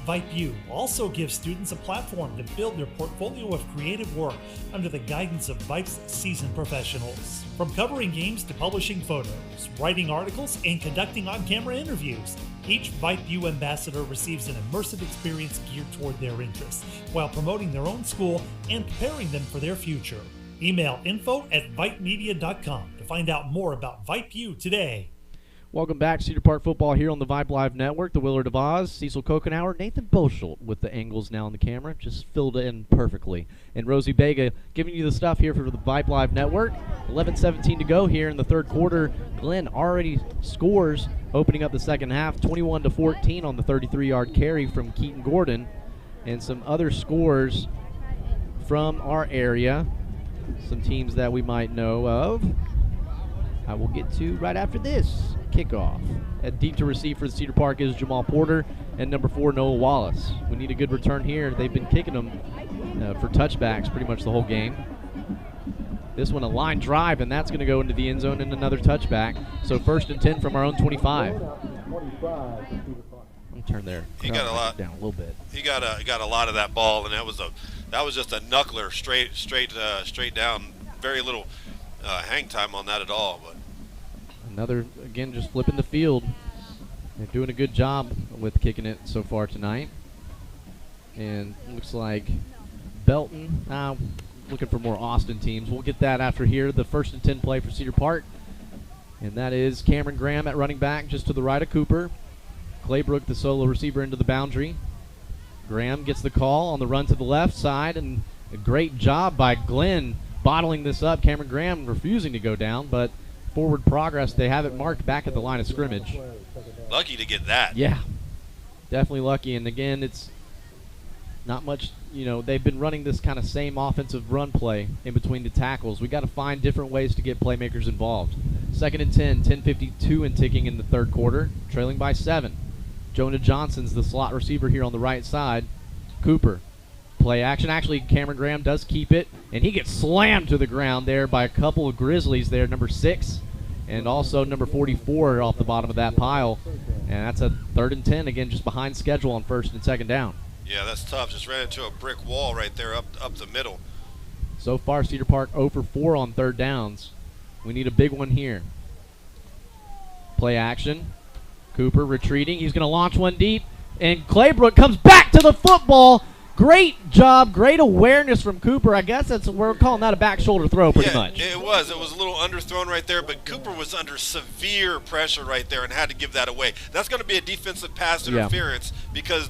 Vype U also gives students a platform to build their portfolio of creative work under the guidance of Vype's seasoned professionals. From covering games to publishing photos, writing articles, and conducting on-camera interviews, each Vype U ambassador receives an immersive experience geared toward their interests, while promoting their own school and preparing them for their future. Email info@vypemedia.com to find out more about Vype U today. Welcome back, Cedar Park football here on the Vype Live Network. The Willard of Oz, Cecil Kokenauer, Nathan Bosholt with the angles now on the camera, just filled in perfectly. And Rosie Bega giving you the stuff here for the Vype Live Network. 11:17 to go here in the third quarter. Glenn already scores, opening up the second half, 21-14 on the 33-yard carry from Keaton Gordon. And some other scores from our area, some teams that we might know of, I will get to right after this kickoff. At deep to receive for the Cedar Park is Jamal Porter and number 4, Noah Wallace. We need a good return here. They've been kicking them for touchbacks pretty much the whole game. This one a line drive, and that's going to go into the end zone and another touchback. So 1st and 10 from our own 25. Let me turn there. He got a lot down a little bit. He got a lot of that ball, and that was just a knuckler straight down. Very little hang time on that at all. But another, again, just flipping the field. They're doing a good job with kicking it so far tonight. And looks like Belton, looking for more Austin teams. We'll get that after here. The 1st and 10 play for Cedar Park. And that is Cameron Graham at running back just to the right of Cooper. Claybrook, the solo receiver, into the boundary. Graham gets the call on the run to the left side, and a great job by Glenn bottling this up. Cameron Graham refusing to go down, but forward progress. They have it marked back at the line of scrimmage. Lucky to get that. Yeah, definitely lucky. And again, it's not much, they've been running this kind of same offensive run play in between the tackles. We got to find different ways to get playmakers involved. 2nd and 10, 10:52 and ticking in the third quarter, trailing by 7. Jonah Johnson's the slot receiver here on the right side. Cooper, play action. Actually, Cameron Graham does keep it, and he gets slammed to the ground there by a couple of Grizzlies there, number 6 and also number 44 off the bottom of that pile. And that's a 3rd and 10, again, just behind schedule on 1st and 2nd down. Yeah, that's tough. Just ran into a brick wall right there up the middle. So far, Cedar Park 0 for 4 on 3rd downs. We need a big one here. Play action. Cooper retreating. He's going to launch one deep. And Claybrook comes back to the football. Great job. Great awareness from Cooper. I guess we're calling that a back shoulder throw pretty much. It was. It was a little underthrown right there, but Cooper was under severe pressure right there and had to give that away. That's going to be a defensive pass interference because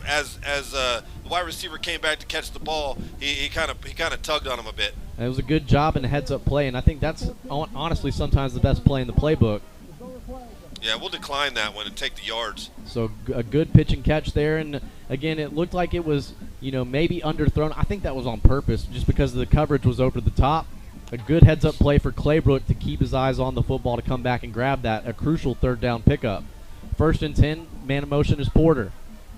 as the wide receiver came back to catch the ball, he kind of tugged on him a bit. It was a good job and a heads-up play, and I think that's honestly sometimes the best play in the playbook. Yeah, we'll decline that one and take the yards. So a good pitch and catch there, and again, it looked like it was, maybe underthrown. I think that was on purpose, just because the coverage was over the top. A good heads-up play for Claybrook to keep his eyes on the football to come back and grab that, a crucial 3rd down pickup. 1st and 10, man in motion is Porter.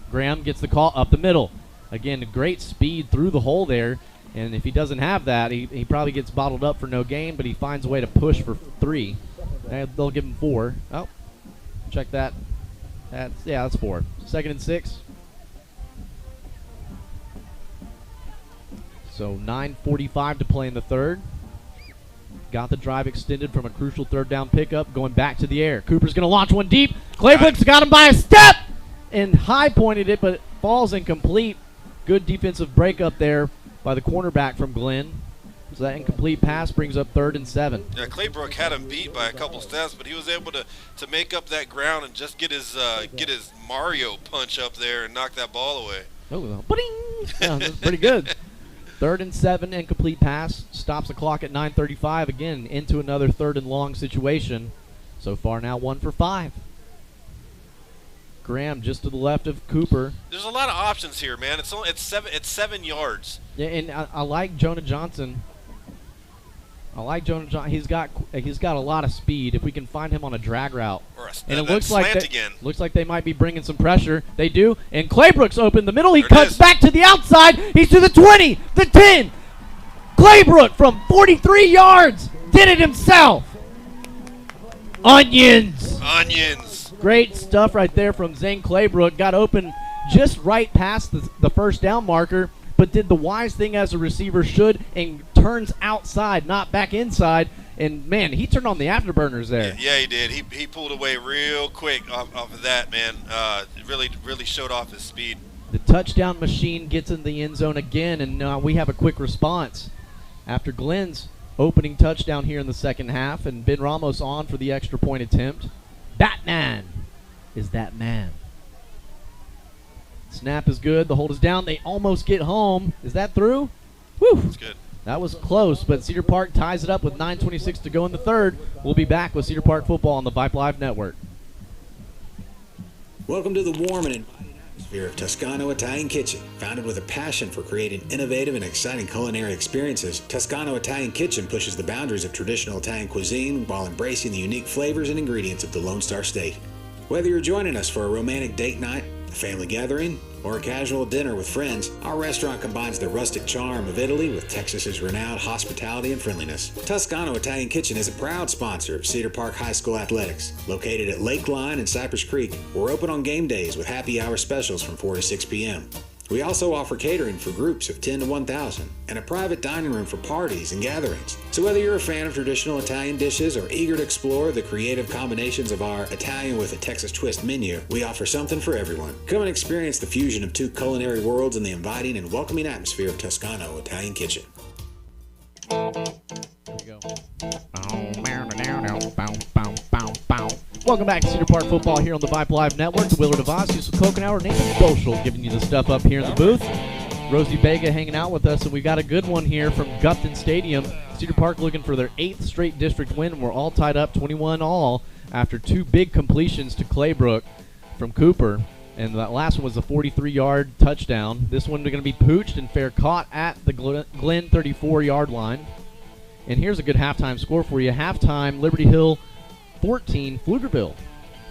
Graham gets the call up the middle. Again, great speed through the hole there, and if he doesn't have that, he probably gets bottled up for no gain, but he finds a way to push for 3. They'll give him 4. Oh. Check that. That's 4. 2nd and 6. So 9:45 to play in the third. Got the drive extended from a crucial 3rd down pickup, going back to the air. Cooper's going to launch one deep. Claybrook's got him by a step and high pointed it, but it falls incomplete. Good defensive breakup there by the cornerback from Glenn. So that incomplete pass brings up 3rd and 7. Yeah, Claybrook had him beat by a couple steps, but he was able to make up that ground and just get his Mario punch up there and knock that ball away. Oh, yeah, that's pretty good. 3rd and 7, incomplete pass. Stops the clock at 9:35. Again, into another 3rd and long situation. So far now 1 for 5. Graham just to the left of Cooper. There's a lot of options here, man. It's 7 yards. Yeah, and I like Jonah Johnson. He's got a lot of speed. If we can find him on a drag route, and it looks like they might be bringing some pressure. They do, and Claybrook's open the middle. He cuts back to the outside. He's to the 20, the 10. Claybrook from 43 yards did it himself. Onions. Great stuff right there from Zane Claybrook. Got open just right past the 1st down marker, but did the wise thing as a receiver should and turns outside, not back inside. And, man, he turned on the afterburners there. Yeah, he did. He pulled away real quick off of that, man. Really showed off his speed. The touchdown machine gets in the end zone again, and we have a quick response. After Glenn's opening touchdown here in the second half, and Ben Ramos on for the extra point attempt. Batman is that man. Snap is good. The hold is down. They almost get home. Is that through? Whew. That's good. That was close, but Cedar Park ties it up with 9:26 to go in the third. We'll be back with Cedar Park football on the Vype Live Network. Welcome to the warm and inviting atmosphere of Toscano Italian Kitchen. Founded with a passion for creating innovative and exciting culinary experiences, Toscano Italian Kitchen pushes the boundaries of traditional Italian cuisine while embracing the unique flavors and ingredients of the Lone Star State. Whether you're joining us for a romantic date night, a family gathering, or a casual dinner with friends, our restaurant combines the rustic charm of Italy with Texas's renowned hospitality and friendliness. Toscano Italian Kitchen is a proud sponsor of Cedar Park High School Athletics. Located at Lakeline and Cypress Creek, we're open on game days with happy hour specials from 4 to 6 p.m. We also offer catering for groups of 10 to 1,000 and a private dining room for parties and gatherings. So whether you're a fan of traditional Italian dishes or eager to explore the creative combinations of our Italian with a Texas twist menu, we offer something for everyone. Come and experience the fusion of two culinary worlds in the inviting and welcoming atmosphere of Toscano Italian Kitchen. There you go. Welcome back to Cedar Park football here on the Vype Live Network. The Willard Devos, Yusuf Kokenauer, Nathan Boschel giving you the stuff up here in the booth. Rosie Vega hanging out with us, and we got a good one here from Gupton Stadium. Cedar Park looking for their 8th straight district win. We're all tied up 21-all after 2 big completions to Claybrook from Cooper. And that last one was a 43-yard touchdown. This one is going to be pooched and fair caught at the Glen 34-yard line. And here's a good halftime score for you. Halftime, Liberty Hill 14, Pflugerville,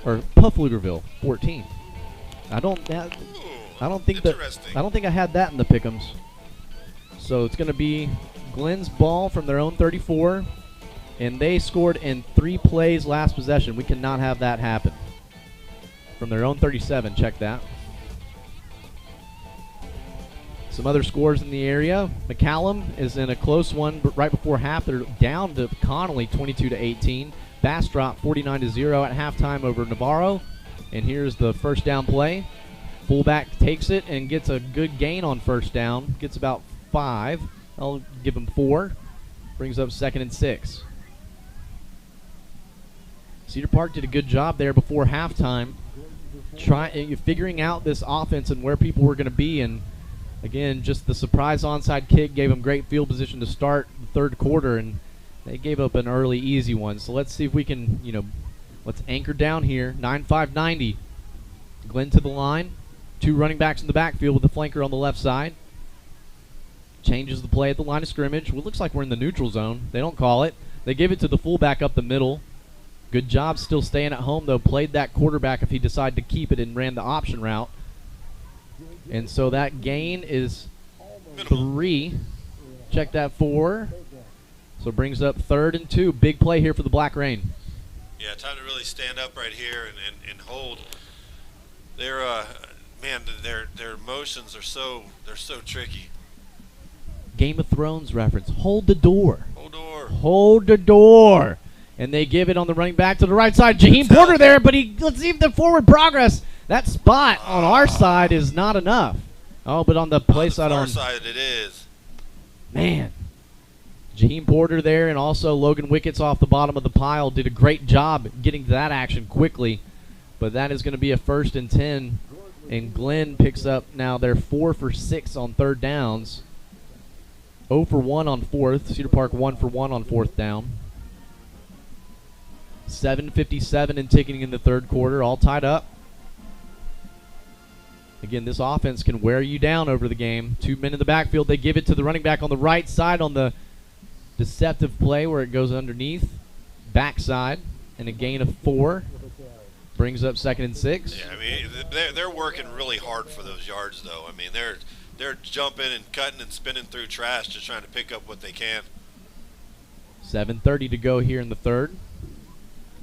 or Pflugerville 14. I don't think I had that in the pick'ems. So it's going to be Glen's ball from their own 34, and they scored in 3 plays last possession. We cannot have that happen. From their own 37, check that. Some other scores in the area. McCallum is in a close one, but right before half, they're down to Connolly 22-18. Bastrop 49-0 at halftime over Navarro. And here's the first down play. Fullback takes it and gets a good gain on first down. Gets about 5. I'll give him 4. Brings up 2nd and 6. Cedar Park did a good job there before halftime, figuring out this offense and where people were going to be. And again, just the surprise onside kick gave them great field position to start the third quarter, and they gave up an early easy one. So let's see if we can, let's anchor down here. 9-5-90. Glenn to the line. 2 running backs in the backfield with the flanker on the left side. Changes the play at the line of scrimmage. Well, it looks like we're in the neutral zone. They don't call it. They give it to the fullback up the middle. Good job still staying at home, though. Played that quarterback if he decided to keep it and ran the option route. And so that gain is 3. Check that 4. So it brings up 3rd and 2. Big play here for the Black Rain. Yeah, time to really stand up right here and hold. Their their motions are so tricky. Game of Thrones reference. Hold the door. Hold door. Hold the door. And they give it on the running back to the right side. Jaheim Porter there, but let's see the forward progress. That spot on our side is not enough. Oh, but on the play side on our side it is. Man. Jaheim Porter there, and also Logan Wickets off the bottom of the pile did a great job getting to that action quickly. But that is going to be a 1st and 10. And Glenn picks up now they're 4 for 6 on 3rd downs. 0 for 1 on 4th. Cedar Park 1 for 1 on 4th down. 7:57 and ticking in the third quarter, all tied up. Again, this offense can wear you down over the game. 2 men in the backfield. They give it to the running back on the right side on the deceptive play where it goes underneath. Backside, and a gain of 4. Brings up 2nd and 6. Yeah, I mean, they're working really hard for those yards, though. I mean, they're jumping and cutting and spinning through trash just trying to pick up what they can. 7:30 to go here in the third.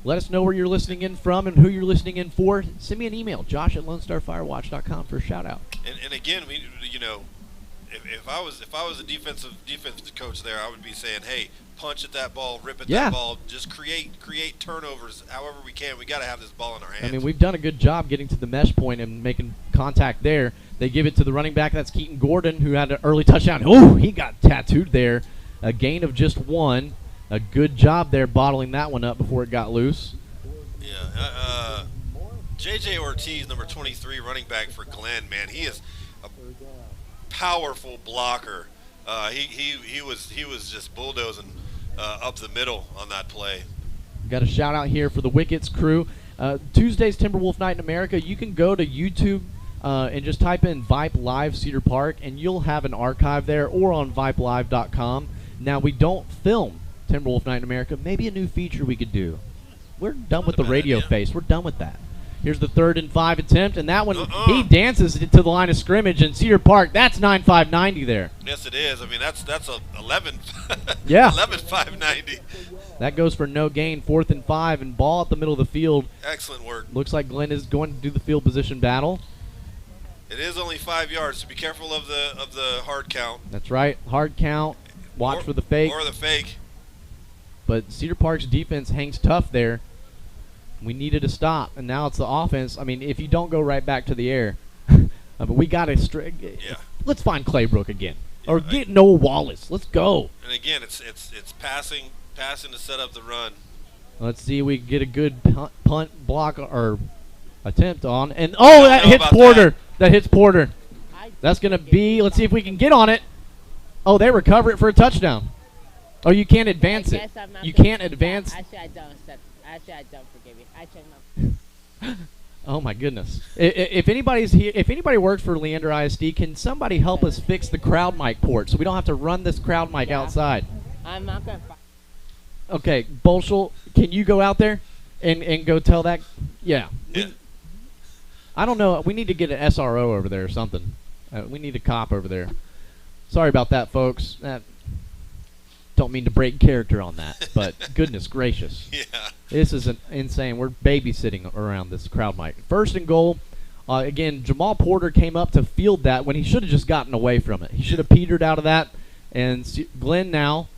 Let us know where you're listening in from and who you're listening in for. Send me an email, josh@lonestarfirewatch.com for a shout-out. And again, if I was a defensive coach there, I would be saying, hey, punch at that ball, rip at that ball, just create turnovers however we can. We got to have this ball in our hands. I mean, we've done a good job getting to the mesh point and making contact there. They give it to the running back. That's Keaton Gordon, who had an early touchdown. Oh, he got tattooed there. A gain of just 1. A good job there bottling that one up before it got loose. Yeah, J.J. Ortiz, number 23, running back for Glenn, man, he is a powerful blocker. He was just bulldozing up the middle on that play. Got a shout out here for the Wickets crew. Tuesday's Timberwolf Night in America. You can go to YouTube and just type in Vype Live Cedar Park, and you'll have an archive there, or on VypeLive.com. Now, we don't film Timberwolf Night in America. Maybe a new feature we could do. We're done with the radio face. We're done with that. Here's the 3rd and 5 attempt, and that one, he dances to the line of scrimmage in Cedar Park. That's 9.590 there. Yes, it is. I mean, that's a 11. Yeah. 11.590. That goes for no gain. 4th and 5, and ball at the middle of the field. Excellent work. Looks like Glenn is going to do the field position battle. It is only 5 yards, so be careful of the hard count. That's right. Hard count. Watch for the fake. Or the fake. But Cedar Park's defense hangs tough there. We needed a stop, and now it's the offense. I mean, if you don't go right back to the air, but we got to let's find Claybrook again, or get Noah Wallace. Let's go. And again, it's passing to set up the run. Let's see if we get a good punt block or attempt on, and that hits Porter. That hits Porter. That's gonna be. Let's see if we can get on it. Oh, they recover it for a touchdown. Oh, you can't advance it. You can't advance. Actually, I don't forgive you. I checked my. Oh my goodness! If anybody's here, if anybody works for Leander ISD, can somebody help us fix the crowd mic port so we don't have to run this crowd mic outside? I'm not gonna. Okay, Bolschel, can you go out there and go tell that? Yeah. I don't know. We need to get an SRO over there or something. We need a cop over there. Sorry about that, folks. Don't mean to break character on that, but goodness gracious. Yeah. This is insane. We're babysitting around this crowd mic. 1st and goal. Again, Jamal Porter came up to field that when he should have just gotten away from it. He should have petered out of that. And Glenn now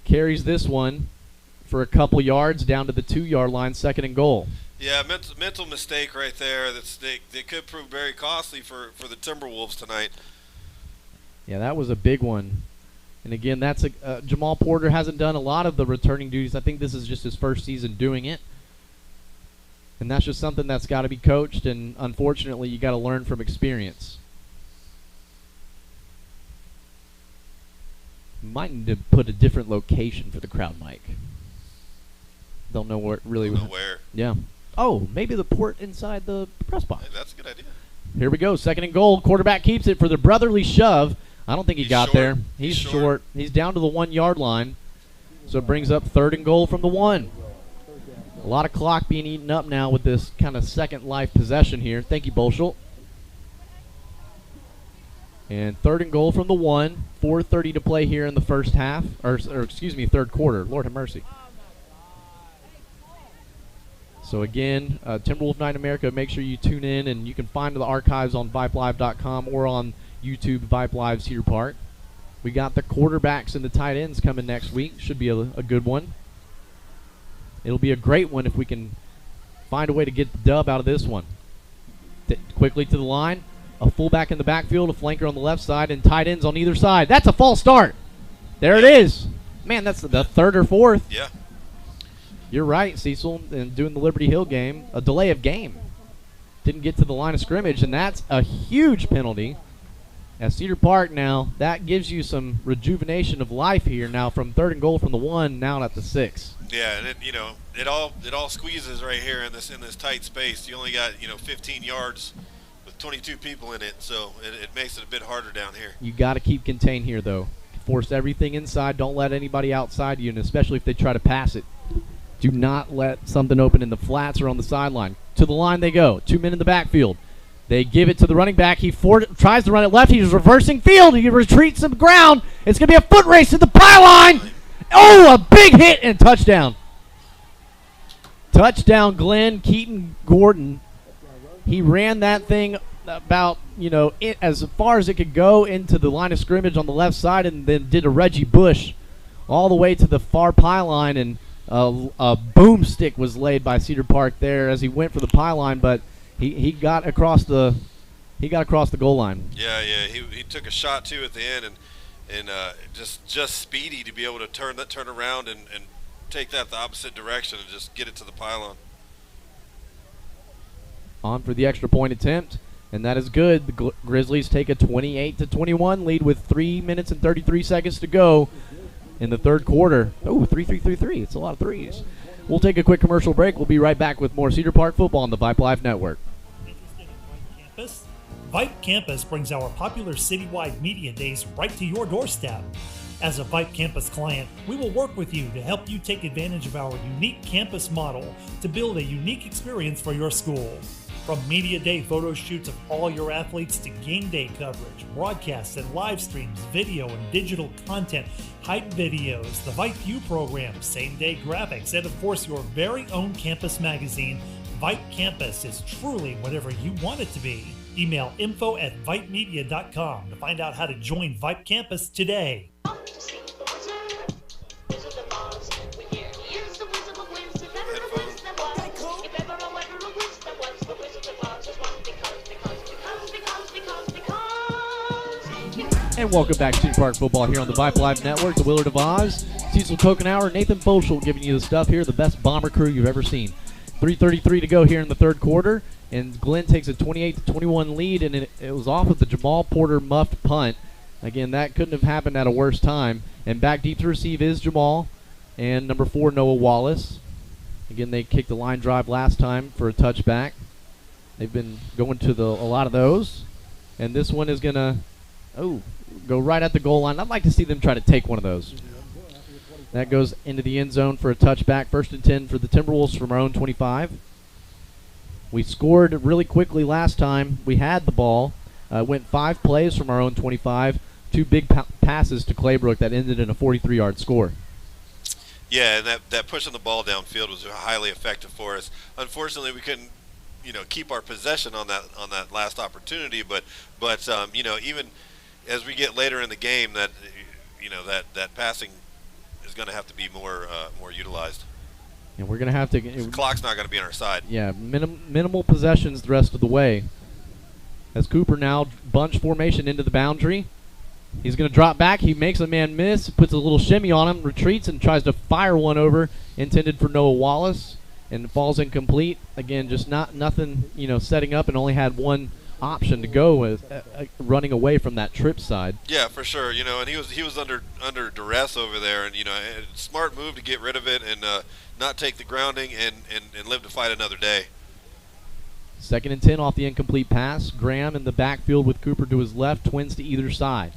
carries this one for a couple yards down to the 2-yard line, 2nd and goal. Yeah, mental mistake right there. They could prove very costly for the Timberwolves tonight. Yeah, that was a big one. And again, that's Jamal Porter hasn't done a lot of the returning duties. I think this is just his first season doing it. And that's just something that's got to be coached, and unfortunately, you got to learn from experience. Might need to put a different location for the crowd mic. Don't know where really. Don't know where. Yeah. Oh, maybe the port inside the press box. Hey, that's a good idea. Here we go. 2nd and goal. Quarterback keeps it for the brotherly shove. I don't think he got there. He's short. He's down to the 1-yard line. So it brings up 3rd and goal from the 1. A lot of clock being eaten up now with this kind of second life possession here. Thank you, Bolschel. And 3rd and goal from the 1. 4:30 to play here in the first half. Or excuse me, 3rd quarter. Lord have mercy. So again, Timberwolf Night in America, make sure you tune in, and you can find the archives on VypeLive.com or on YouTube, Vype Live Cedar Park. We got the quarterbacks and the tight ends coming next week. Should be a good one. It'll be a great one if we can find a way to get the dub out of this one. Quickly to the line. A fullback in the backfield, a flanker on the left side, and tight ends on either side. That's a false start. There it is. Man, that's the 3rd or 4th. Yeah. You're right, Cecil, and doing the Liberty Hill game, a delay of game. Didn't get to the line of scrimmage, and that's a huge penalty. At Cedar Park now, that gives you some rejuvenation of life here now from 3rd and goal from the 1, now at the 6. Yeah, and it all squeezes right here in this tight space. You only got 15 yards with 22 people in it, so it makes it a bit harder down here. You got to keep contained here, though. Force everything inside. Don't let anybody outside you, and especially if they try to pass it. Do not let something open in the flats or on the sideline. To the line they go. 2 men in the backfield. They give it to the running back. He tries to run it left. He's reversing field. He retreats some ground. It's going to be a foot race to the pylon. Oh, a big hit and touchdown. Touchdown, Glenn Keaton Gordon. He ran that thing about, as far as it could go into the line of scrimmage on the left side, and then did a Reggie Bush all the way to the far pylon, and a boomstick was laid by Cedar Park there as he went for the pylon, but he got across the goal line. Yeah, he took a shot too at the end, and just speedy to be able to turn around and take that the opposite direction and just get it to the pylon. on for the extra point attempt, and that is good. The Grizzlies take a 28-21 lead with 3 minutes and 33 seconds to go in the third quarter. Oh, 3-3-3-3. It's a lot of threes. We'll take a quick commercial break. We'll be right back with more Cedar Park football on the Vype Live Network. Campus? Vype Campus brings our popular citywide media days right to your doorstep. As a Vype Campus client, we will work with you to help you take advantage of our unique campus model to build a unique experience for your school. From media day photo shoots of all your athletes to game day coverage, broadcasts and live streams, video and digital content, hype videos, the Vype U program, same day graphics, and of course your very own campus magazine, Vype Campus is truly whatever you want it to be. Email info@vypemedia.com to find out how to join Vype Campus today. And welcome back to Cedar Park football here on the Vype Live Network. The Willard of Oz, Cecil Kokenauer, Nathan Boschel giving you the stuff here. The best bomber crew you've ever seen. 3:33 to go here in the third quarter, and Glenn takes a 28-21 lead, and it was off with the Jamal Porter muffed punt. Again, that couldn't have happened at a worse time. And back deep to receive is Jamal and number 4, Noah Wallace. Again, they kicked the line drive last time for a touchback. They've been going to a lot of those, and this one is going to go right at the goal line. I'd like to see them try to take one of those. That goes into the end zone for a touchback. 1st and 10 for the Timberwolves from our own 25. We scored really quickly last time. We had the ball. Went 5 plays from our own 25. 2 big passes to Claybrook that ended in a 43-yard score. Yeah, and that pushing the ball downfield was highly effective for us. Unfortunately, we couldn't, keep our possession on that last opportunity. But even as we get later in the game, that passing is going to have to be more utilized. And we're going to have to. The clock's not going to be on our side. Yeah, minimal possessions the rest of the way. As Cooper now bunch formation into the boundary. He's going to drop back. He makes a man miss, puts a little shimmy on him, retreats, and tries to fire one over, intended for Noah Wallace, and falls incomplete. Again, just nothing, setting up, and only had one option to go with, running away from that trip side. Yeah, for sure. And he was under duress over there, and smart move to get rid of it and not take the grounding and live to fight another day. 2nd and 10 off the incomplete pass. Graham in the backfield with Cooper to his left, twins to either side.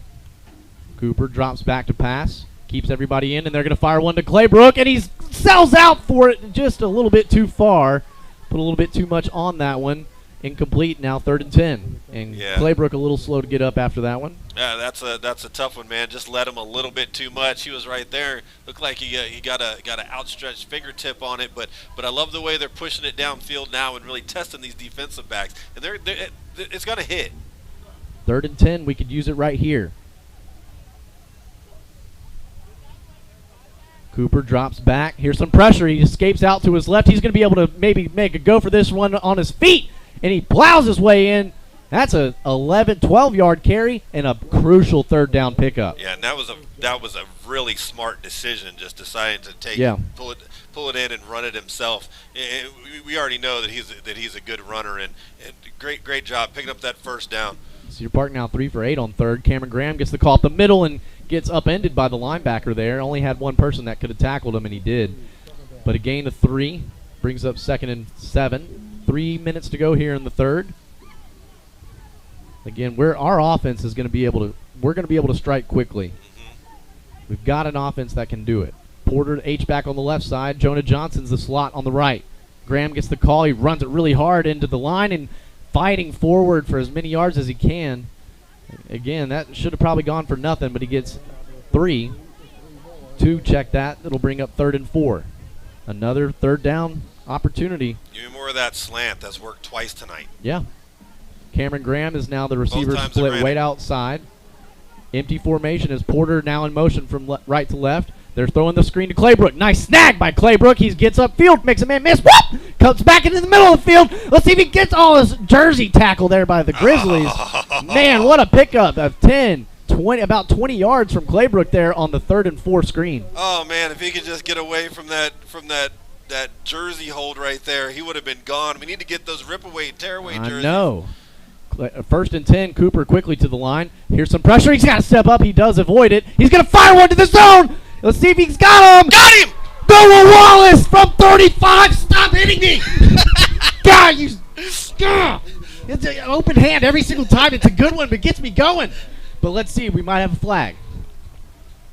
Cooper drops back to pass, keeps everybody in, and they're going to fire one to Claybrook, and he sells out for it just a little bit too far. Put a little bit too much on that one. Incomplete, now 3rd and 10. And Claybrook a little slow to get up after that one. Yeah, that's a tough one, man. Just let him a little bit too much. He was right there. Looked like he got an outstretched fingertip on it, but I love the way they're pushing it downfield now and really testing these defensive backs. And it's going to hit. 3rd and 10, we could use it right here. Cooper drops back. Here's some pressure. He escapes out to his left. He's going to be able to maybe make a go for this one on his feet, and he plows his way in. That's a 12-yard carry and a crucial 3rd down pickup. Yeah, and that was a really smart decision, just deciding to pull it in and run it himself. We already know that he's a good runner, and great job picking up that 1st down. Cedar Park now 3 for 8 on 3rd. Cameron Graham gets the call up the middle and gets upended by the linebacker there. Only had one person that could have tackled him, and he did. But a gain of 3 brings up 2nd and 7. 3 minutes to go here in the 3rd. Again, our offense is going to be able to strike quickly. We've got an offense that can do it. Porter H-back on the left side. Jonah Johnson's the slot on the right. Graham gets the call. He runs it really hard into the line and fighting forward for as many yards as he can. Again, that should have probably gone for nothing, but he gets 3. 2, check that. It'll bring up 3rd and 4. Another 3rd down opportunity. Give me more of that slant. That's worked twice tonight. Yeah. Cameron Graham is now the receiver split right outside. Empty formation as Porter now in motion from right to left. They're throwing the screen to Claybrook. Nice snag by Claybrook. He gets upfield, makes a man miss. Whoop! Comes back into the middle of the field. Let's see if he gets his jersey tackle there by the Grizzlies. Man, what a pickup of 10, 20, about 20 yards from Claybrook there on the 3rd and 4 screen. Oh man, if he could just get away from that that jersey hold right there, he would have been gone. We need to get those rip-away, tear-away jerseys. I know. First and 10, Cooper quickly to the line. Here's some pressure. He's got to step up. He does avoid it. He's going to fire one to the zone. Let's see if he's got him. Got him! Noah Wallace from 35. Stop hitting me. God, you. God. It's an open hand every single time. It's a good one, but gets me going. But let's see. We might have a flag.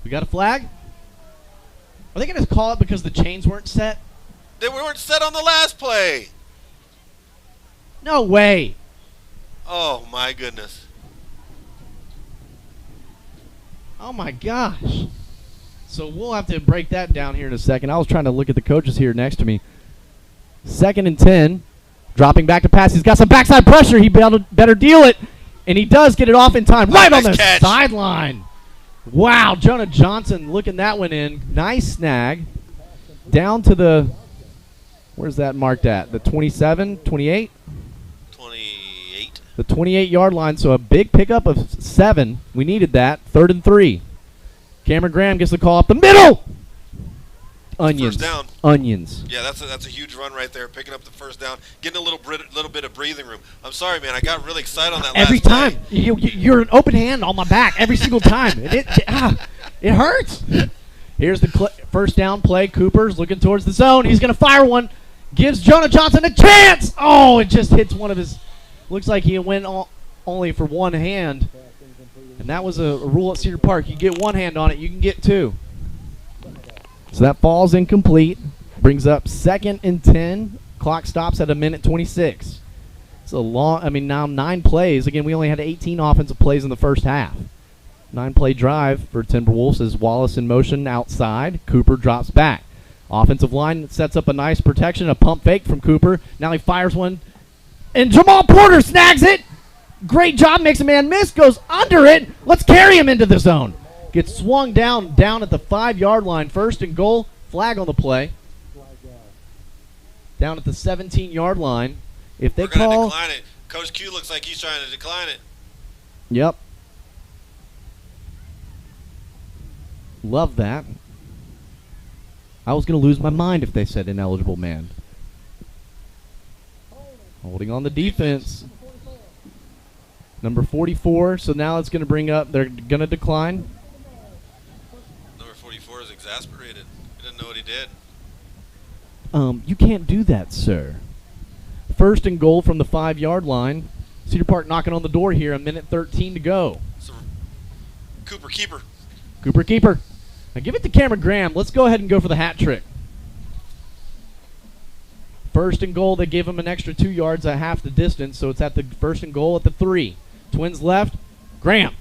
We got a flag? Are they going to call it because the chains weren't set? They weren't set on the last play. No way. Oh, my goodness. Oh, my gosh. So we'll have to break that down here in a second. I was trying to look at the coaches here next to me. 2nd and 10. Dropping back to pass. He's got some backside pressure. He better deal it. And he does get it off in time. Right on the sideline. Wow, Jonah Johnson looking that one in. Nice snag. Down to the, where's that marked at? The 27, 28? 28. The 28-yard line, so a big pickup of 7. We needed that. 3rd and 3. Cameron Graham gets the call up the middle. Onions. First down. Onions. Yeah, that's a huge run right there, picking up the first down, getting a little bit of breathing room. I'm sorry, man. I got really excited on that every last play. time. You're an open hand on my back every single time. It hurts. Here's the first down play. Cooper's looking towards the zone. He's going to fire one. Gives Jonah Johnson a chance. Oh, it just hits one of his. Looks like he went only for one hand. And that was a rule at Cedar Park. You get one hand on it, you can get two. So that falls incomplete. Brings up 2nd and 10. Clock stops at 1:26. It's a long, now 9 plays. Again, we only had 18 offensive plays in the first half. 9-play drive for Timberwolves as Wallace in motion outside. Cooper drops back. Offensive line sets up a nice protection, a pump fake from Cooper. Now he fires one. And Jamal Porter snags it. Great job, makes a man miss, goes under it. Let's carry him into the zone. Gets swung down at the 5-yard line. 1st and goal. Flag on the play. Down at the 17-yard line. If they We're going to call, decline it. Coach Q looks like he's trying to decline it. Yep. Love that. I was going to lose my mind if they said ineligible man. Holding on the defense. Number 44. So now it's going to bring up, they're going to decline. Number 44 is exasperated. He didn't know what he did. You can't do that, sir. 1st and goal from the 5-yard line. Cedar Park knocking on the door here. 1:13 to go. So, Cooper keeper. Cooper keeper. Now give it to Cameron Graham. Let's go ahead and go for the hat trick. 1st and goal. They gave him an extra 2 yards at half the distance, so it's at the 1st and goal at the 3. Twins left. Graham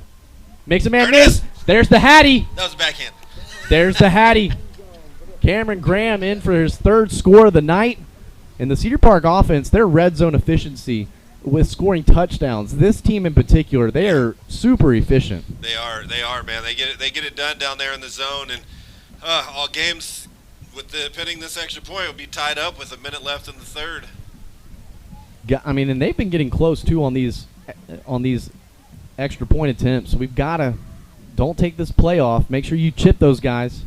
makes a man miss. There's the Hattie. That was a backhand. There's the Hattie. Cameron Graham in for his 3rd score of the night. And the Cedar Park offense, their red zone efficiency with scoring touchdowns. This team in particular, they are super efficient. They are, man. They get it done down there in the zone, and all games with pinning this extra point will be tied up with a minute left in the 3rd. And they've been getting close too on these extra point attempts. We've got to don't take this play off. Make sure you chip those guys.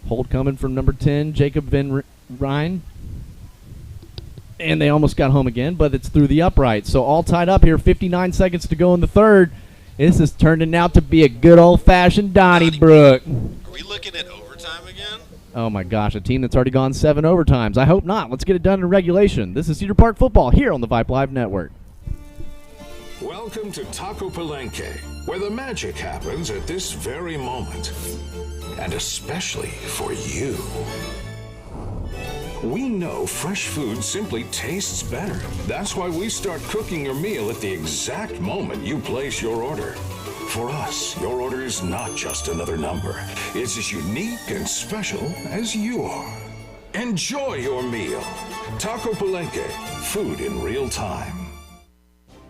Hold coming from number 10, Jacob Van Ryn. And they almost got home again, but it's through the upright. So all tied up here, 59 seconds to go in the 3rd. This is turning out to be a good old-fashioned Donnybrook. Are we looking at overtime again? Oh, my gosh, a team that's already gone 7 overtimes. I hope not. Let's get it done in regulation. This is Cedar Park football here on the Vype Live Network. Welcome to Taco Palenque, where the magic happens at this very moment. And especially for you. We know fresh food simply tastes better. That's why we start cooking your meal at the exact moment you place your order. For us, your order is not just another number. It's as unique and special as you are. Enjoy your meal. Taco Palenque, food in real time.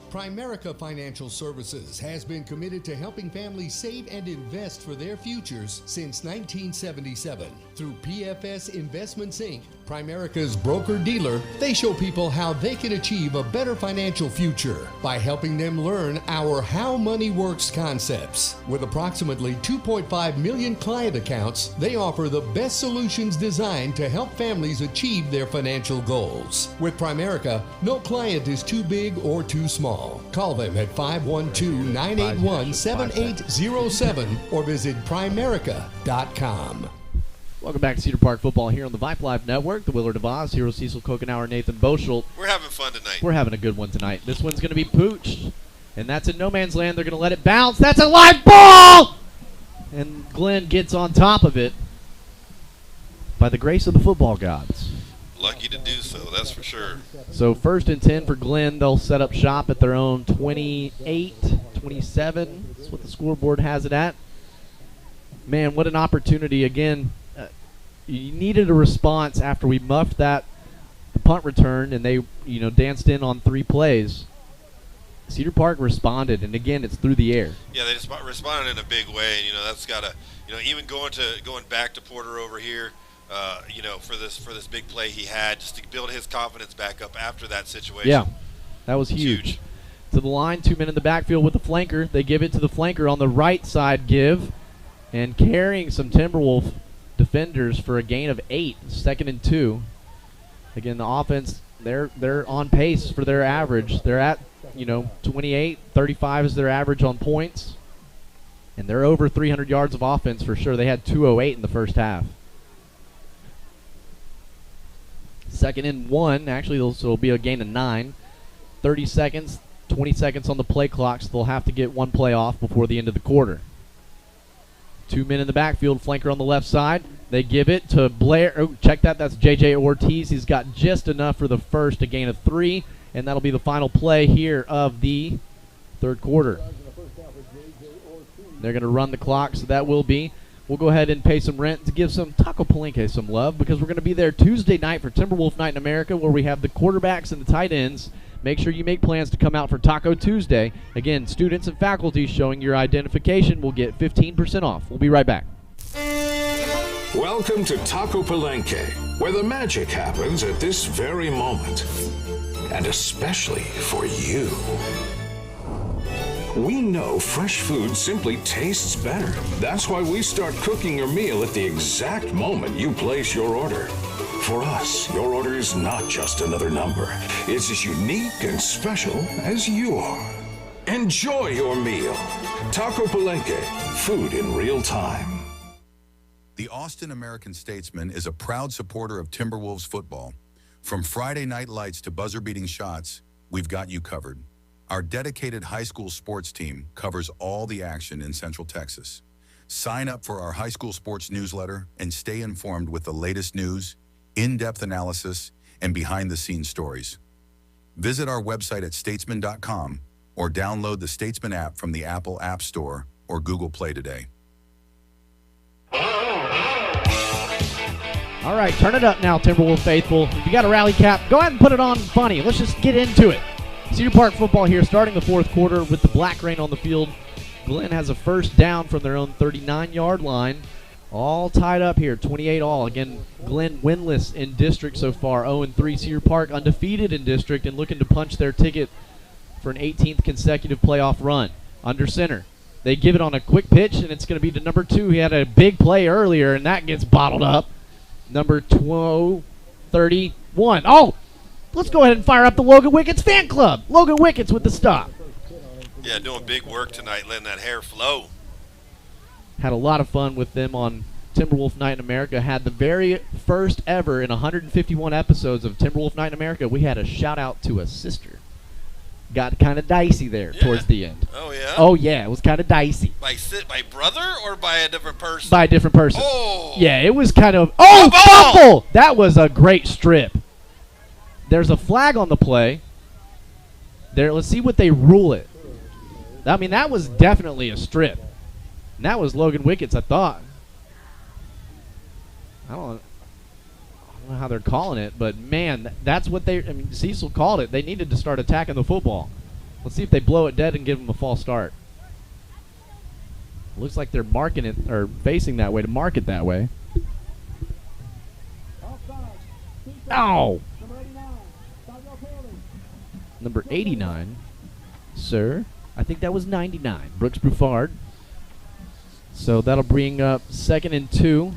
Primerica Financial Services has been committed to helping families save and invest for their futures since 1977. Through PFS Investments Inc., Primerica's broker-dealer, they show people how they can achieve a better financial future by helping them learn our How Money Works concepts. With approximately 2.5 million client accounts, they offer the best solutions designed to help families achieve their financial goals. With Primerica, no client is too big or too small. Call them at 512-981-7807 or visit Primerica.com. Welcome back to Cedar Park Football here on the Vype Live Network. The Willard of Oz, Hero Cecil Kokenauer, Nathan Boschel. We're having fun tonight. We're having a good one tonight. This one's going to be pooched, and that's in no man's land. They're going to let it bounce. That's a live ball! And Glenn gets on top of it by the grace of the football gods. Lucky to do so, that's for sure. So 1st and 10 for Glenn. They'll set up shop at their own 28, 27. That's what the scoreboard has it at. Man, what an opportunity. Again, you needed a response after we muffed the punt return, and they, danced in on 3 plays. Cedar Park responded, and again, it's through the air. Yeah, they just responded in a big way, and that's got to, even going back to Porter over here, for this big play he had, just to build his confidence back up after that situation. Yeah, that was huge. To the line, 2 men in the backfield with the flanker. They give it to the flanker on the right side. And carrying some Timberwolf defenders for a gain of 8, 2nd and 2. Again, the offense, they're on pace for their average. They're at 28, 35 is their average on points, and they're over 300 yards of offense for sure. They had 208 in the first half. 2nd and 1, actually, it'll be a gain of 9. 30 seconds, 20 seconds on the play clock, so they'll have to get 1 play off before the end of the quarter. 2 men in the backfield, flanker on the left side. They give it to Blair. Oh, check that. That's J.J. Ortiz. He's got just enough for the first, a gain of 3, and that'll be the final play here of the 3rd quarter. They're going to run the clock, so that will be. We'll go ahead and pay some rent to give some Taco Palenque some love, because we're going to be there Tuesday night for Timberwolf Night in America, where we have the quarterbacks and the tight ends. Make sure you make plans to come out for Taco Tuesday. Again, students and faculty showing your identification will get 15% off. We'll be right back. Welcome to Taco Palenque, where the magic happens at this very moment. And especially for you. We know fresh food simply tastes better. That's why we start cooking your meal at the exact moment you place your order. For us, your order is not just another number. It's as unique and special as you are. Enjoy your meal. Taco Palenque, food in real time. The Austin American-Statesman is a proud supporter of Timberwolves football. From Friday night lights to buzzer-beating shots, we've got you covered. Our dedicated high school sports team covers all the action in Central Texas. Sign up for our high school sports newsletter and stay informed with the latest news, in-depth analysis, and behind-the-scenes stories. Visit our website at statesman.com or download the Statesman app from the Apple App Store or Google Play today. All right, turn it up now, Timberwolf faithful. If you got a rally cap, go ahead and put it on funny. Let's just get into it. Cedar Park football here, starting the 4th quarter with the Black Rain on the field. Glenn has a first down from their own 39-yard line. All tied up here, 28 all. Again, Glenn winless in district so far, 0-3. Cedar Park undefeated in district and looking to punch their ticket for an 18th consecutive playoff run. Under center. They give it on a quick pitch, and it's going to be to number 2. He had a big play earlier, and that gets bottled up. Number 31. Oh! Let's go ahead and fire up the Logan Wickets fan club. Logan Wickets with the stop. Yeah, doing big work tonight, letting that hair flow. Had a lot of fun with them on Timberwolf Night in America. Had the very first ever in 151 episodes of Timberwolf Night in America, we had a shout-out to a sister. Got kind of dicey there towards the end. Oh, yeah? Oh, yeah, it was kind of dicey. By brother or by a different person? By a different person. Oh! Yeah, it was kind of... Oh, fumble! That was a great strip. There's a flag on the play. There, let's see what they rule it. I mean, that was definitely a strip. And that was Logan Wickets, I thought. I don't know how they're calling it, but man, that's what Cecil called it. They needed to start attacking the football. Let's see if they blow it dead and give them a false start. Looks like they're marking it or facing that way to mark it that way. Ow! Number 89, sir. I think that was 99. Brooks Buffard. So that'll bring up 2nd and 2.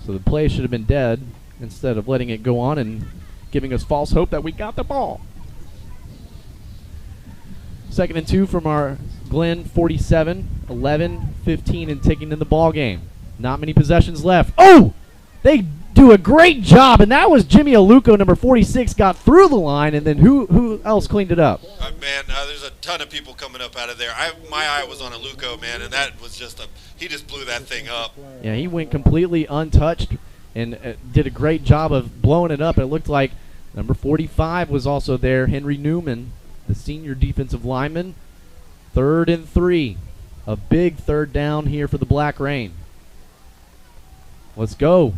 So the play should have been dead instead of letting it go on and giving us false hope that we got the ball. 2nd and 2 from our Glenn 47, 11, 15, and taking in the ball game. Not many possessions left. Oh! They do a great job, and that was Jimmy Aluko, number 46, got through the line, and then who else cleaned it up? Man, there's a ton of people coming up out of there. My eye was on Aluko, man, and that was he just blew that thing up. Yeah, he went completely untouched and did a great job of blowing it up. It looked like number 45 was also there, Henry Newman, the senior defensive lineman. 3rd and 3. A big 3rd down here for the Black Rain. Let's go.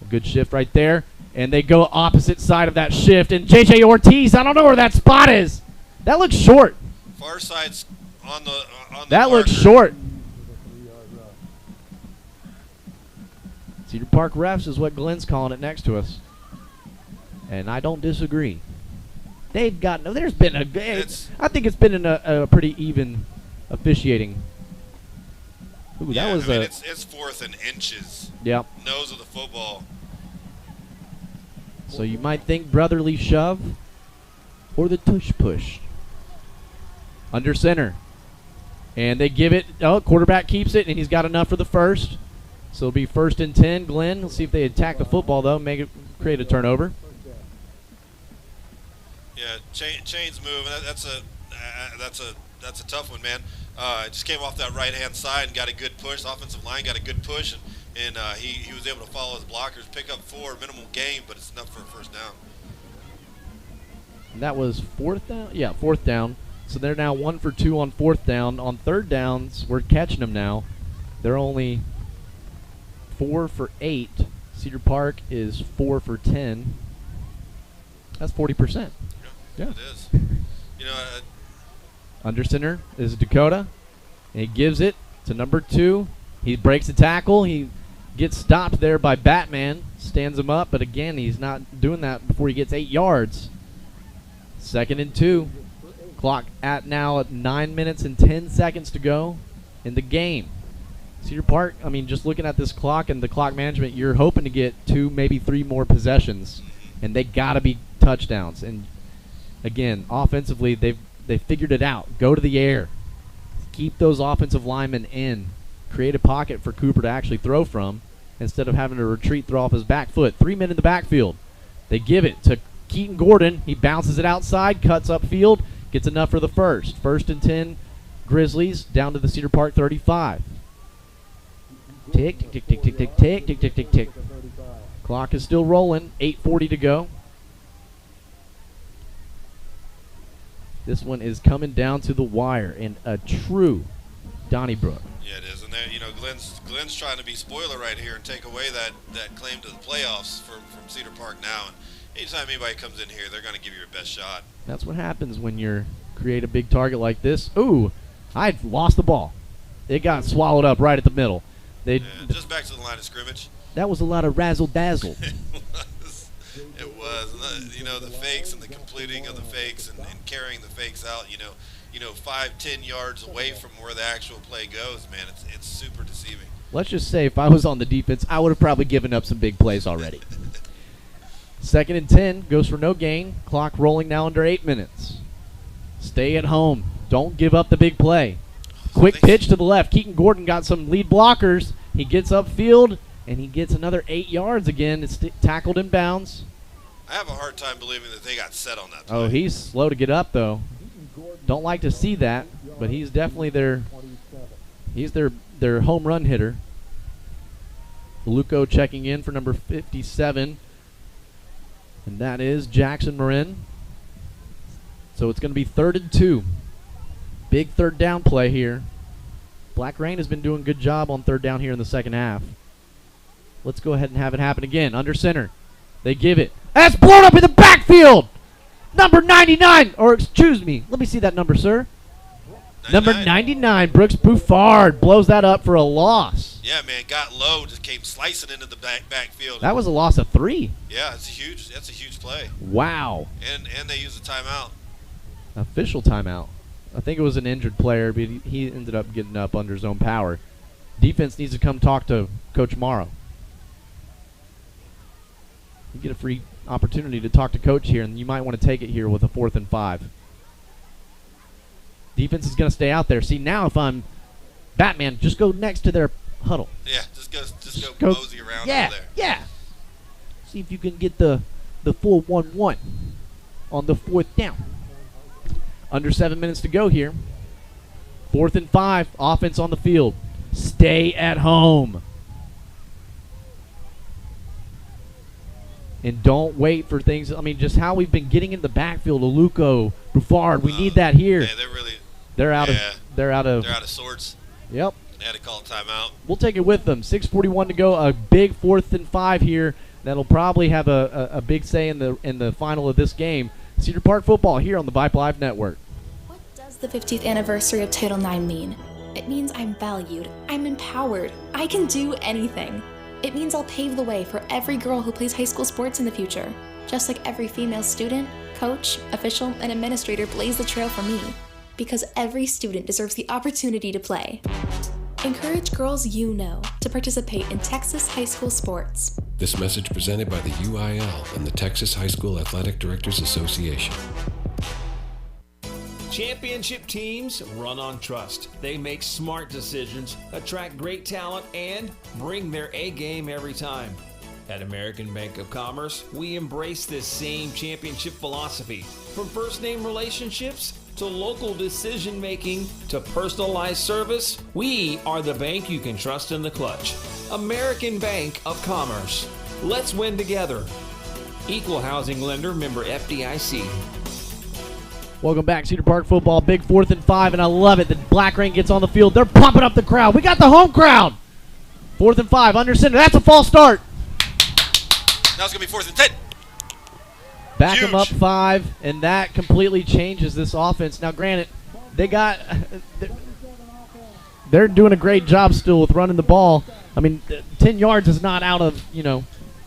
A good shift right there. And they go opposite side of that shift. And J.J. Ortiz, I don't know where that spot is. That looks short. Far side's on the that looks short. Cedar Park refs is what Glenn's calling it next to us. And I don't disagree. They've got there's been I think it's been a pretty even officiating. Ooh, yeah, that was it's 4th and inches. Yep. Nose of the football. So you might think brotherly shove or the tush push. Under center. And they give it. Oh, quarterback keeps it, and he's got enough for the first. So it'll be 1st and 10. Glenn, let's see if they attack the football, though, create a turnover. Yeah, chains moving. That's a tough one, man. Just came off that right-hand side and got a good push. The offensive line got a good push, and he was able to follow his blockers, pick up 4, minimal gain, but it's enough for a first down. And that was 4th down? Yeah, 4th down. So they're now 1 for 2 on 4th down. On 3rd downs, we're catching them now. They're only 4 for 8. Cedar Park is 4 for 10. That's 40%. Yeah. It is. Under center is Dakota. And he gives it to number 2. He breaks the tackle. He gets stopped there by Batman. Stands him up, but again, he's not doing that before he gets 8 yards. 2nd and 2. Clock at 9 minutes and 10 seconds to go in the game. Cedar Park, I mean, just looking at this clock and the clock management, you're hoping to get 2, maybe 3 more possessions, and they got to be touchdowns. And again, offensively, they've figured it out. Go to the air. Keep those offensive linemen in. Create a pocket for Cooper to actually throw from instead of having to retreat, throw off his back foot. 3 men in the backfield. They give it to Keaton Gordon. He bounces it outside, cuts upfield, gets enough for the first. 1st and 10, Grizzlies down to the Cedar Park 35. Tick, tick, tick, tick, tick, tick, tick, tick, tick, tick, tick. Clock is still rolling. 8:40 to go. This one is coming down to the wire in a true Donnybrook. Yeah, it is. And there, Glenn's trying to be spoiler right here and take away that claim to the playoffs from Cedar Park now. And anytime anybody comes in here, they're going to give you your best shot. That's what happens when you create a big target like this. Ooh, I lost the ball. It got swallowed up right at the middle. Just back to the line of scrimmage. That was a lot of razzle-dazzle. It was. The fakes and the completing of the fakes and carrying the fakes out, 5-10 yards away from where the actual play goes, man, it's super deceiving. Let's just say if I was on the defense, I would have probably given up some big plays already. 2nd and 10, goes for no gain. Clock rolling now under 8 minutes. Stay at home. Don't give up the big play. Quick pitch to the left. Keaton Gordon got some lead blockers. He gets upfield, and he gets another 8 yards again. It's tackled in bounds. I have a hard time believing that they got set on that play. Oh, he's slow to get up, though. Don't like to see that, but he's definitely their home run hitter. Luco checking in for number 57, and that is Jackson Marin. So it's going to be 3rd and 2. Big 3rd down play here. Black Rain has been doing a good job on 3rd down here in the second half. Let's go ahead and have it happen again. Under center. They give it. That's blown up in the backfield. Number 99, or excuse me, let me see that number, sir. 99. Number 99, Brooks Buffard blows that up for a loss. Yeah, man, got low, just came slicing into the backfield. That was a loss of 3. Yeah, that's a huge play. Wow. And they used a timeout. Official timeout. I think it was an injured player, but he ended up getting up under his own power. Defense needs to come talk to Coach Morrow. You get a free opportunity to talk to Coach here, and you might want to take it here with a 4th and 5. Defense is going to stay out there. See, now if I'm Batman, just go next to their huddle. Yeah, just go mosey around over there. Yeah. See if you can get the full 1-1 on the 4th down. Under 7 minutes to go here. 4th and 5, offense on the field. Stay at home. And don't wait for things. I mean, just how we've been getting in the backfield. Aluko, Buffard, we need that here. Yeah, they're out of sorts. Yep. They had to call a timeout. We'll take it with them. 6:41 to go. A big 4th and 5 here. That'll probably have a big say in the final of this game. Cedar Park football here on the Vype Live Network. What does the 50th anniversary of Title IX mean? It means I'm valued. I'm empowered. I can do anything. It means I'll pave the way for every girl who plays high school sports in the future. Just like every female student, coach, official, and administrator blaze the trail for me. Because every student deserves the opportunity to play. Encourage girls you know to participate in Texas high school sports. This message presented by the UIL and the Texas High School Athletic Directors Association. Championship teams run on trust. They make smart decisions, attract great talent, and bring their A game every time. At American Bank of Commerce, we embrace this same championship philosophy. From first name relationships to local decision making to personalized service, we are the bank you can trust in the clutch. American Bank of Commerce. Let's win together. Equal housing lender, member FDIC. Welcome back, Cedar Park football. Big 4th and 5, and I love it. The Black Rain gets on the field. They're pumping up the crowd. We got the home crowd. 4th and 5, under center. That's a false start. Now it's going to be 4th and 10. Back them up 5, and that completely changes this offense. Now, granted, they're doing a great job still with running the ball. I mean, 10 yards is not out of,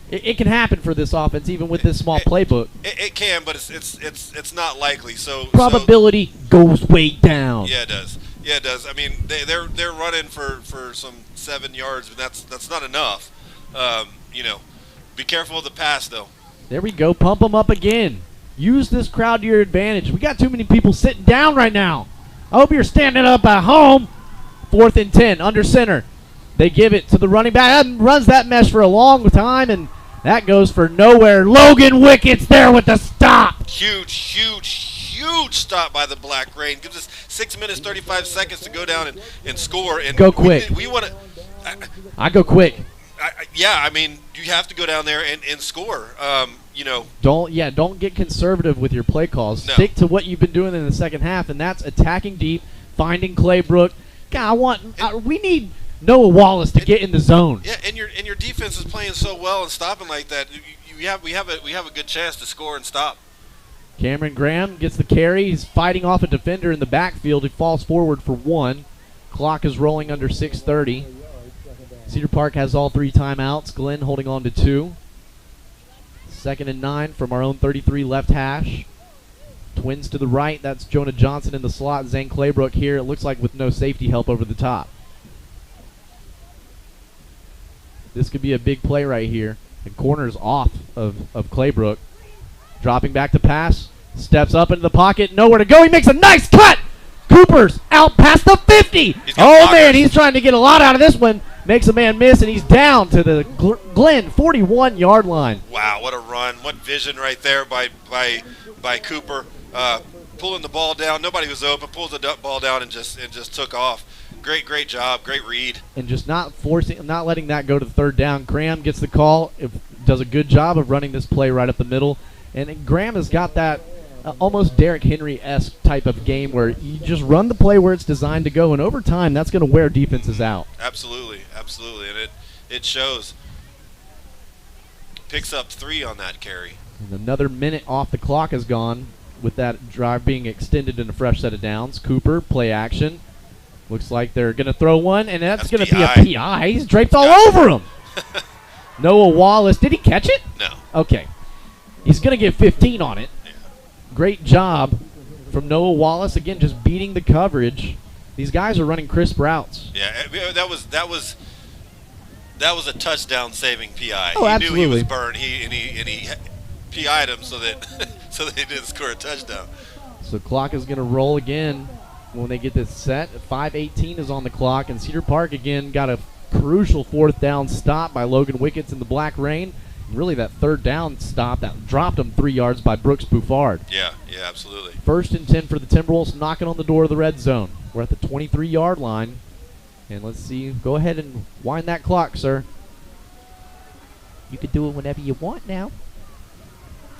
it can happen for this offense even with this small playbook. It can, but it's not likely. So probability goes way down. Yeah, it does. Yeah, it does. I mean, they're running for some 7 yards, but that's not enough. Be careful of the pass though. There we go. Pump them up again. Use this crowd to your advantage. We got too many people sitting down right now. I hope you're standing up at home. 4th and 10, under center. They give it to the running back. Runs that mesh for a long time, and that goes for nowhere. Logan Wickett's there with the stop. Huge stop by the Black Rain. Gives us 6 minutes, 35 seconds to go down and score. And go quick. We want to. I go quick. I mean, you have to go down there and score. Don't get conservative with your play calls. No. Stick to what you've been doing in the second half, and that's attacking deep, finding Claybrook. God, we need Noah Wallace to get in the zone. Yeah, and your defense is playing so well and stopping like that. We have a good chance to score and stop. Cameron Graham gets the carry. He's fighting off a defender in the backfield. He falls forward for 1. Clock is rolling under 6:30. Cedar Park has all 3 timeouts. Glenn holding on to 2. 2nd and 9 from our own 33 left hash. Twins to the right. That's Jonah Johnson in the slot. Zane Claybrook here. It looks like with no safety help over the top. This could be a big play right here. And corner's off of Claybrook. Dropping back to pass. Steps up into the pocket. Nowhere to go. He makes a nice cut. Cooper's out past the 50. Oh, man, he's trying to get a lot out of this one. Makes a man miss, and he's down to the Glen 41-yard line. Wow, what a run. What vision right there by Cooper. Pulling the ball down. Nobody was open. Pulls the ball down and just took off. Great job. Great read. And just not letting that go to the 3rd down. Graham gets the call. Does a good job of running this play right up the middle. And Graham has got that almost Derrick Henry-esque type of game where you just run the play where it's designed to go, and over time that's going to wear defenses out. Absolutely, and it shows. Picks up 3 on that carry. And another minute off the clock is gone. with that drive being extended in a fresh set of downs. Cooper, play action. Looks like they're going to throw one, and that's going to be a PI. He's draped all over him. Noah Wallace. Did he catch it? No. Okay. He's going to get 15 on it. Yeah. Great job from Noah Wallace. Again, just beating the coverage. These guys are running crisp routes. Yeah, that was a touchdown saving PI. Oh, he absolutely. knew he was burned. He PI'd him so that they didn't score a touchdown. So clock is going to roll again when they get this set. 5:18 is on the clock, and Cedar Park again got a crucial 4th down stop by Logan Wickets in the black rain. Really, that 3rd down stop that dropped them 3 yards by Brooks Buffard. Yeah, absolutely. 1st and 10 for the Timberwolves, knocking on the door of the red zone. We're at the 23-yard line, and let's see. Go ahead and wind that clock, sir. You can do it whenever you want now.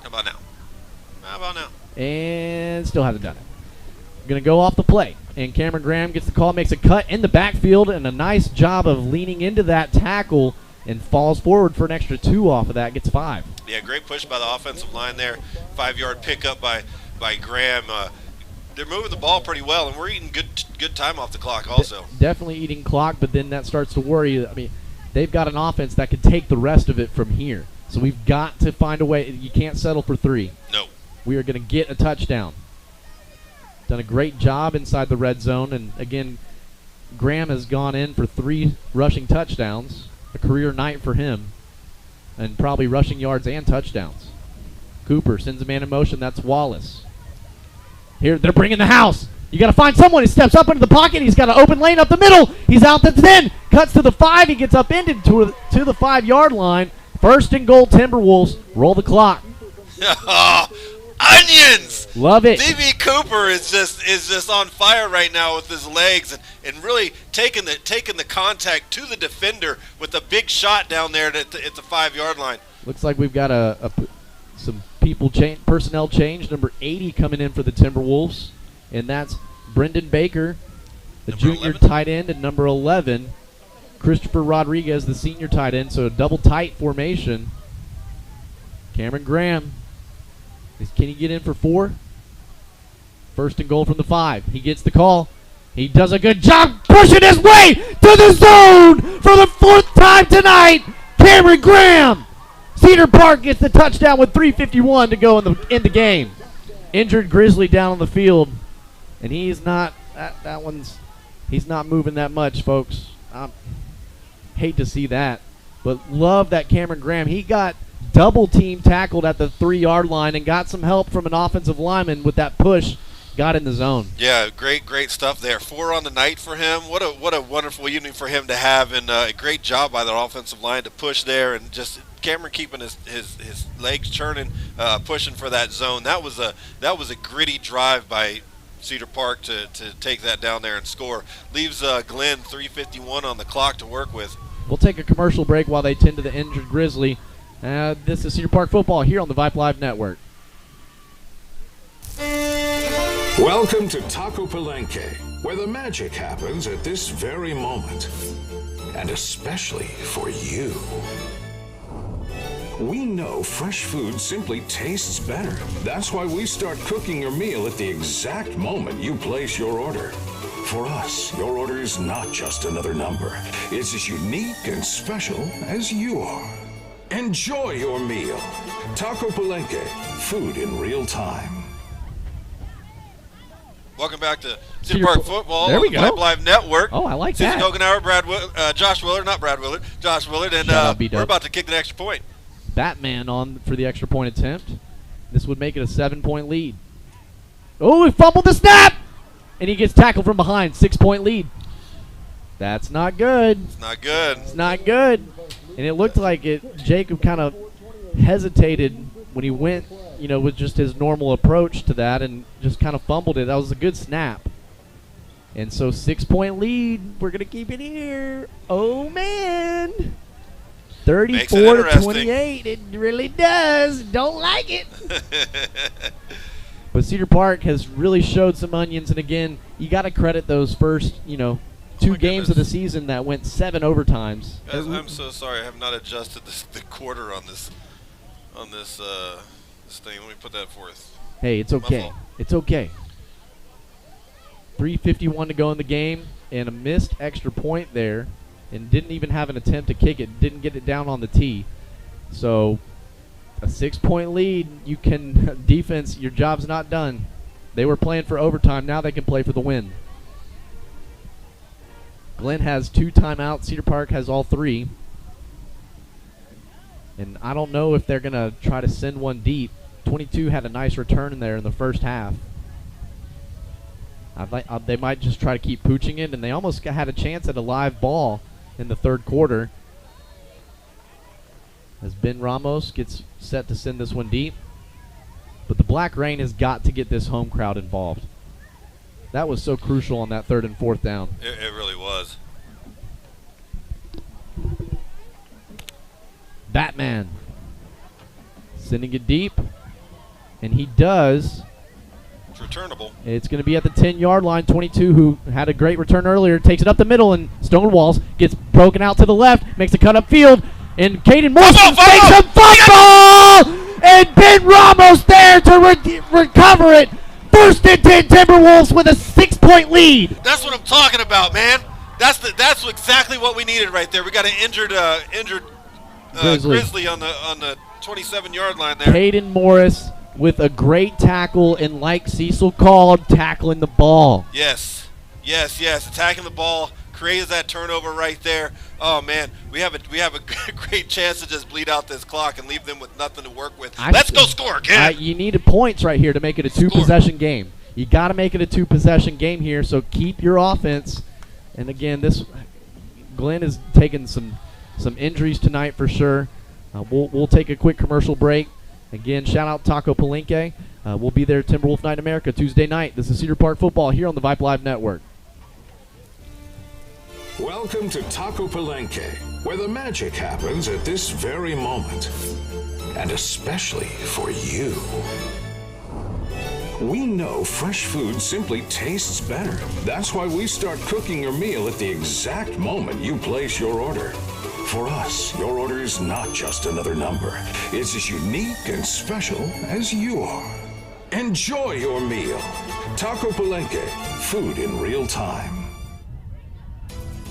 How about now? And still hasn't done it. Going to go off the play. And Cameron Graham gets the call, makes a cut in the backfield, and a nice job of leaning into that tackle and falls forward for an extra 2 off of that, gets 5. Yeah, great push by the offensive line there. 5-yard pickup by Graham. They're moving the ball pretty well, and we're eating good time off the clock also. Definitely eating clock, but then that starts to worry. I mean, they've got an offense that could take the rest of it from here. So we've got to find a way. You can't settle for 3. No. We are going to get a touchdown. Done a great job inside the red zone, and again, Graham has gone in for 3 rushing touchdowns, a career night for him, and probably rushing yards and touchdowns. Cooper sends a man in motion. That's Wallace. Here, they're bringing the house. You got to find someone. He steps up into the pocket. He's got an open lane up the middle. He's out to the 10. Cuts to the 5. He gets upended to the 5-yard line. 1st and goal, Timberwolves. Roll the clock. Onions! Love it. DB Cooper is just on fire right now with his legs and really taking the contact to the defender with a big shot down there at the 5-yard line. Looks like we've got some personnel change. Number 80 coming in for the Timberwolves, and that's Brendan Baker, the junior tight end, and number 11, Christopher Rodriguez, the senior tight end. So a double tight formation. Cameron Graham. Can he get in for 4? 1st and goal from the 5. He gets the call. He does a good job pushing his way to the zone for the 4th time tonight. Cameron Graham. Cedar Park gets the touchdown with 3:51 to go in the game. Injured Grizzly down on the field, and he's not he's not moving that much, folks. Hate to see that, but love that Cameron Graham. He got double team tackled at the 3-yard line and got some help from an offensive lineman with that push. Got in the zone. Yeah, great stuff there. 4 on the night for him. What a wonderful evening for him to have, and a great job by the offensive line to push there, and just Cameron keeping his legs churning, pushing for that zone. That was a gritty drive by Cedar Park to take that down there and score. Leaves Glenn 3:51 on the clock to work with. We'll take a commercial break while they tend to the injured Grizzly. This is Cedar Park football here on the Vype Live Network. Welcome to Taco Palenque, where the magic happens at this very moment. And especially for you. We know fresh food simply tastes better. That's why we start cooking your meal at the exact moment you place your order. For us, your order is not just another number. It's as unique and special as you are. Enjoy your meal. Taco Palenque, food in real time. Welcome back to Cedar Park football there we on the go. Vype Live Network. Oh, I like Susan that. Hogenauer, Josh Willard, and we're about to kick an extra point. Batman on for the extra point attempt. This would make it a 7-point lead. Oh, he fumbled the snap! And he gets tackled from behind. 6-point lead. That's not good. It's not good. It's not good. And it looked like Jacob kind of hesitated when he went, with just his normal approach to that and just kind of fumbled it. That was a good snap. And so 6-point lead. We're going to keep it here. Oh, man. 34-28. It really does. Don't like it. But Cedar Park has really showed some onions. And, again, you got to credit those first, 2 games of the season that went 7 overtimes. Guys, I'm so sorry. I have not adjusted the quarter on this thing. Let me put that forth. Hey, it's okay. It's okay. 3:51 to go in the game, and a missed extra point there, and didn't even have an attempt to kick it. Didn't get it down on the tee. So a 6-point lead, you can defense. Your job's not done. They were playing for overtime. Now they can play for the win. Glenn has 2 timeouts. Cedar Park has all 3. And I don't know if they're going to try to send one deep. 22 had a nice return in there in the first half. They might just try to keep pooching it, and they almost had a chance at a live ball in the third quarter. As Ben Ramos gets set to send this one deep. But the Black Rain has got to get this home crowd involved. That was so crucial on that 3rd and 4th down. It really was. Batman sending it deep, and he does. It's returnable. It's going to be at the 10-yard line. 22, who had a great return earlier, takes it up the middle, and Stonewalls gets broken out to the left, makes a cut upfield, and Caden Morse takes a fumble! And Ben Ramos there to recover it. 1st and 10 Timberwolves with a 6-point lead. That's what I'm talking about, man. That's exactly what we needed right there. We got an injured Grizzly on the 27-yard line there. Caden Morris with a great tackle, and like Cecil called, tackling the ball. Yes. Attacking the ball, creates that turnover right there. Oh man, we have a great chance to just bleed out this clock and leave them with nothing to work with. Let's go score again. You needed points right here to make it a 2-possession game. You got to make it a 2-possession game here. So keep your offense. And again, Glenn is taking some injuries tonight for sure. We'll take a quick commercial break. Again, shout out Taco Palenque. We'll be there Timberwolf Night in America Tuesday night. This is Cedar Park football here on the Vype Live Network. Welcome to Taco Palenque, where the magic happens at this very moment. And especially for you. We know fresh food simply tastes better. That's why we start cooking your meal at the exact moment you place your order. For us, your order is not just another number. It's as unique and special as you are. Enjoy your meal. Taco Palenque, food in real time.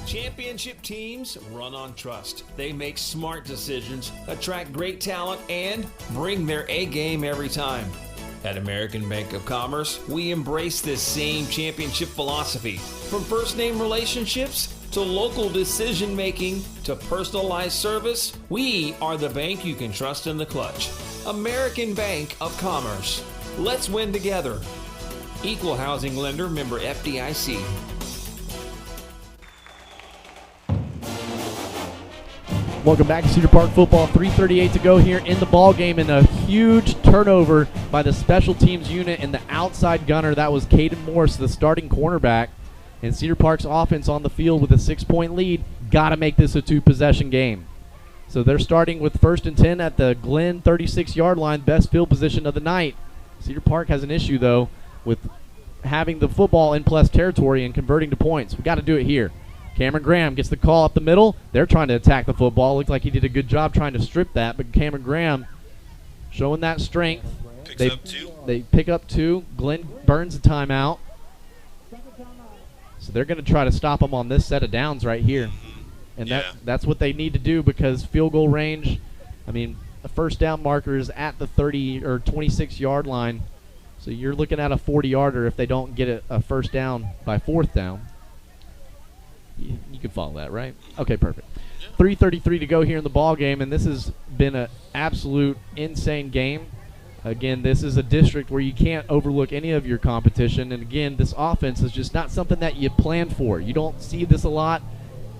Championship teams run on trust. They make smart decisions, attract great talent, and bring their A game every time. At American Bank of Commerce, we embrace this same championship philosophy. From first name relationships to local decision making to personalized service, we are the bank you can trust in the clutch. American Bank of Commerce. Let's win together. Equal housing lender, member FDIC. Welcome back to Cedar Park football. 3:38 to go here in the ball game, and a huge turnover by the special teams unit and the outside gunner. That was Caden Morse, the starting cornerback. And Cedar Park's offense on the field with a 6-point lead. Got to make this a 2-possession game. So they're starting with 1st and 10 at the Glen 36-yard line, best field position of the night. Cedar Park has an issue, though, with having the football in plus territory and converting to points. We got to do it here. Cameron Graham gets the call up the middle. They're trying to attack the football. Looked like he did a good job trying to strip that, but Cameron Graham showing that strength. They pick up 2. Glenn burns a timeout. So they're going to try to stop him on this set of downs right here. And that's what they need to do, because field goal range, I mean, a first down marker is at the 30 or 26-yard line. So you're looking at a 40-yarder if they don't get a first down by 4th down. You can follow that, right? Okay, perfect. 3:33 to go here in the ball game, and this has been an absolute insane game. Again, this is a district where you can't overlook any of your competition, and again, this offense is just not something that you plan for. You don't see this a lot.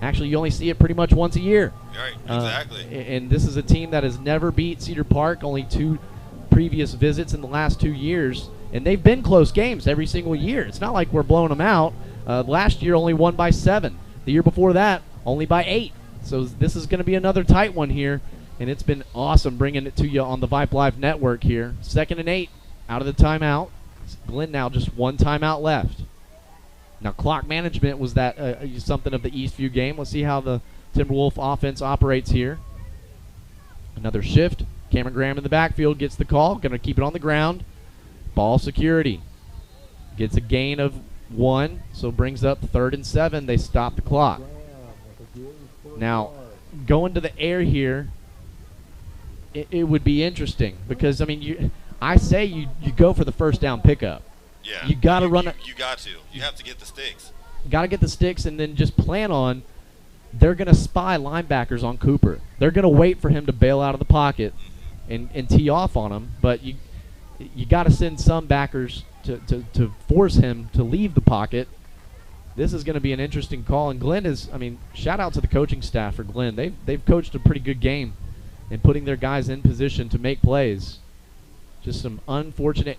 Actually, you only see it pretty much once a year. Right, exactly. And this is a team that has never beat Cedar Park, only 2 previous visits in the last 2 years, and they've been close games every single year. It's not like we're blowing them out. Last year, only won by 7. The year before that, only by 8. So this is going to be another tight one here, and it's been awesome bringing it to you on the Vype Live Network here. 2nd and 8 out of the timeout. Glenn now just 1 timeout left. Now clock management was that something of the Eastview game. Let's see how the Timberwolf offense operates here. Another shift. Cameron Graham in the backfield gets the call. Going to keep it on the ground. Ball security. Gets a gain of 1, so brings up 3rd and 7. They stop the clock. Now, going to the air here, it would be interesting because, I mean, I say you go for the first down pickup. Yeah. You got to run it. You got to. You have to get the sticks. Got to get the sticks and then just plan on they're going to spy linebackers on Cooper. They're going to wait for him to bail out of the pocket and tee off on him, but you got to send some backers to force him to leave the pocket. This is going to be an interesting call, and Glenn is, I mean, shout out to the coaching staff for Glenn. They've coached a pretty good game in putting their guys in position to make plays. Just some unfortunate,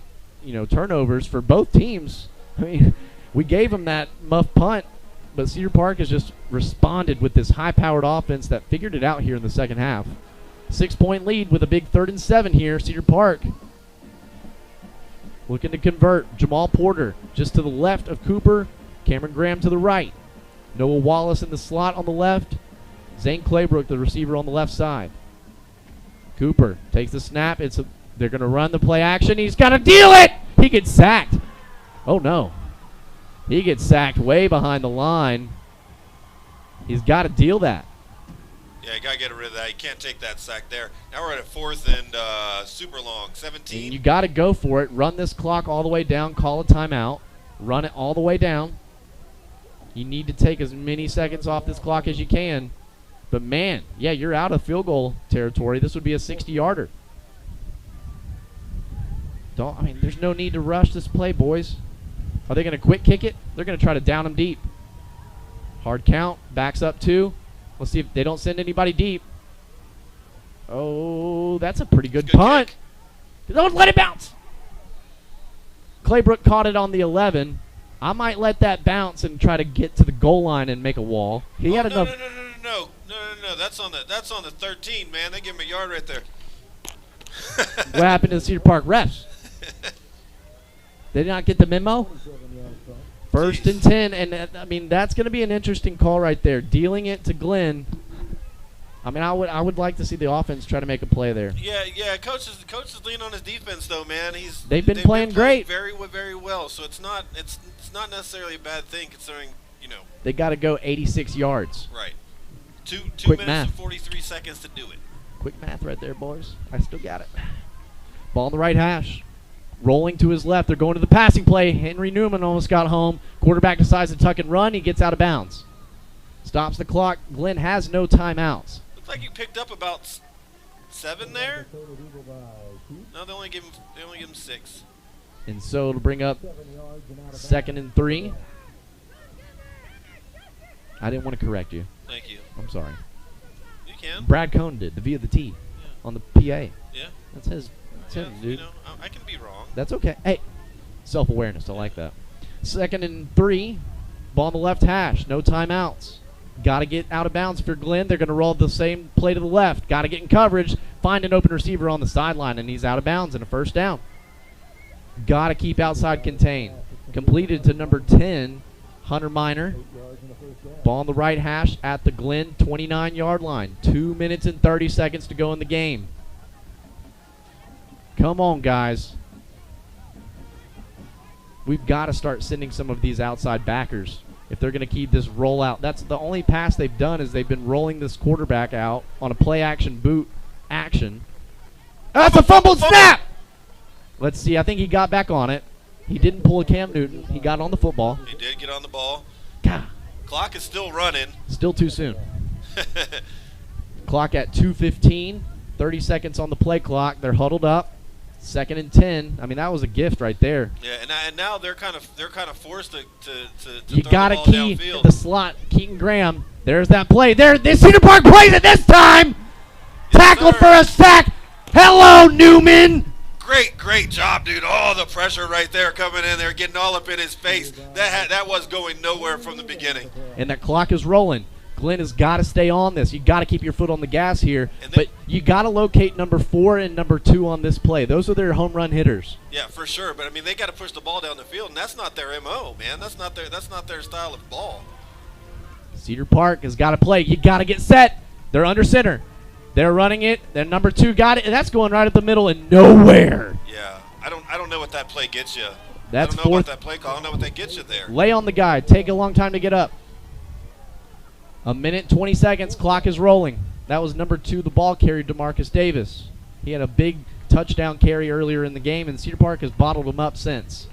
turnovers for both teams. I mean, we gave them that muff punt, but Cedar Park has just responded with this high-powered offense that figured it out here in the second half. 6-point lead with a big 3rd and 7 here. Cedar Park looking to convert. Jamal Porter just to the left of Cooper. Cameron Graham to the right. Noah Wallace in the slot on the left. Zane Claybrook, the receiver, on the left side. Cooper takes the snap. They're going to run the play action. He's got to deal it. He gets sacked. Oh, no. He gets sacked way behind the line. He's got to deal that. Yeah, you got to get rid of that. You can't take that sack there. Now we're at 4th and super long, 17. And you got to go for it. Run this clock all the way down. Call a timeout. Run it all the way down. You need to take as many seconds off this clock as you can. But, man, yeah, you're out of field goal territory. This would be a 60-yarder. There's no need to rush this play, boys. Are they going to quick kick it? They're going to try to down him deep. Hard count. Backs up 2. Let's see if they don't send anybody deep. Oh, that's a pretty good punt. Don't let it bounce. Claybrook caught it on the 11. I might let that bounce and try to get to the goal line and make a wall. He had enough. No. That's on the 13, man. They give him a yard right there. What happened to the Cedar Park refs? They did not get the memo? 1st and 10, and that's going to be an interesting call right there. Dealing it to Glenn. I would like to see the offense try to make a play there. Yeah. Coach is leaning on his defense though, man. They've been playing great, very well. So it's not necessarily a bad thing considering they got to go 86 yards. Right. Two Quick minutes math. and 43 seconds to do it. Quick math right there, boys. I still got it. Ball on the right hash. Rolling to his left. They're going to the passing play. Henry Newman almost got home. Quarterback decides to tuck and run. He gets out of bounds. Stops the clock. Glenn has no timeouts. Looks like you picked up about 7 there. No, they only give him 6. And so it'll bring up 2nd and 3. I didn't want to correct you. Thank you. I'm sorry. You can. Brad Cohn did, the V of the T on the PA. Yeah. That's his. That's him, dude. I can be wrong. That's okay. Hey, self-awareness. I like that. 2nd and 3. Ball on the left hash. No timeouts. Got to get out of bounds for Glenn. They're going to roll the same play to the left. Got to get in coverage. Find an open receiver on the sideline, and he's out of bounds and a first down. Got to keep outside contained. Completed to number 10, Hunter Minor. Ball on the right hash at the Glenn 29-yard line. 2 minutes and 30 seconds to go in the game. Come on, guys. We've got to start sending some of these outside backers if they're going to keep this rollout. That's the only pass they've done is they've been rolling this quarterback out on a play-action boot action. That's a fumbled snap! Let's see. I think he got back on it. He didn't pull a Cam Newton. He got on the football. He did get on the ball. God. Clock is still running. Still too soon. Clock at 2:15. 30 seconds on the play clock. They're huddled up. 2nd and 10. That was a gift right there. Yeah, and now they're kind of forced to you throw got the to ball key downfield. the slot. Keaton Graham. There's that play. This Cedar Park plays it this time. Tackle for a sack. Hello, Newman. Great job, dude. Oh, the pressure right there coming in there, getting all up in his face. That was going nowhere from the beginning. And that clock is rolling. Glenn has got to stay on this. You got to keep your foot on the gas here. But you got to locate number 4 and number 2 on this play. Those are their home run hitters. Yeah, for sure. But they got to push the ball down the field, and that's not their MO, man. That's not their style of ball. Cedar Park has got to play. You got to get set. They're under center. They're running it. Their number 2 got it, and that's going right up the middle and nowhere. Yeah, I don't don't know what that play gets you. That's I don't know fourth. about that play call. I don't know what that gets you there. Lay on the guy. Take a long time to get up. 1 minute, 20 seconds. Clock is rolling. That was number 2, the ball carrier, DeMarcus Davis. He had a big touchdown carry earlier in the game, and Cedar Park has bottled him up since.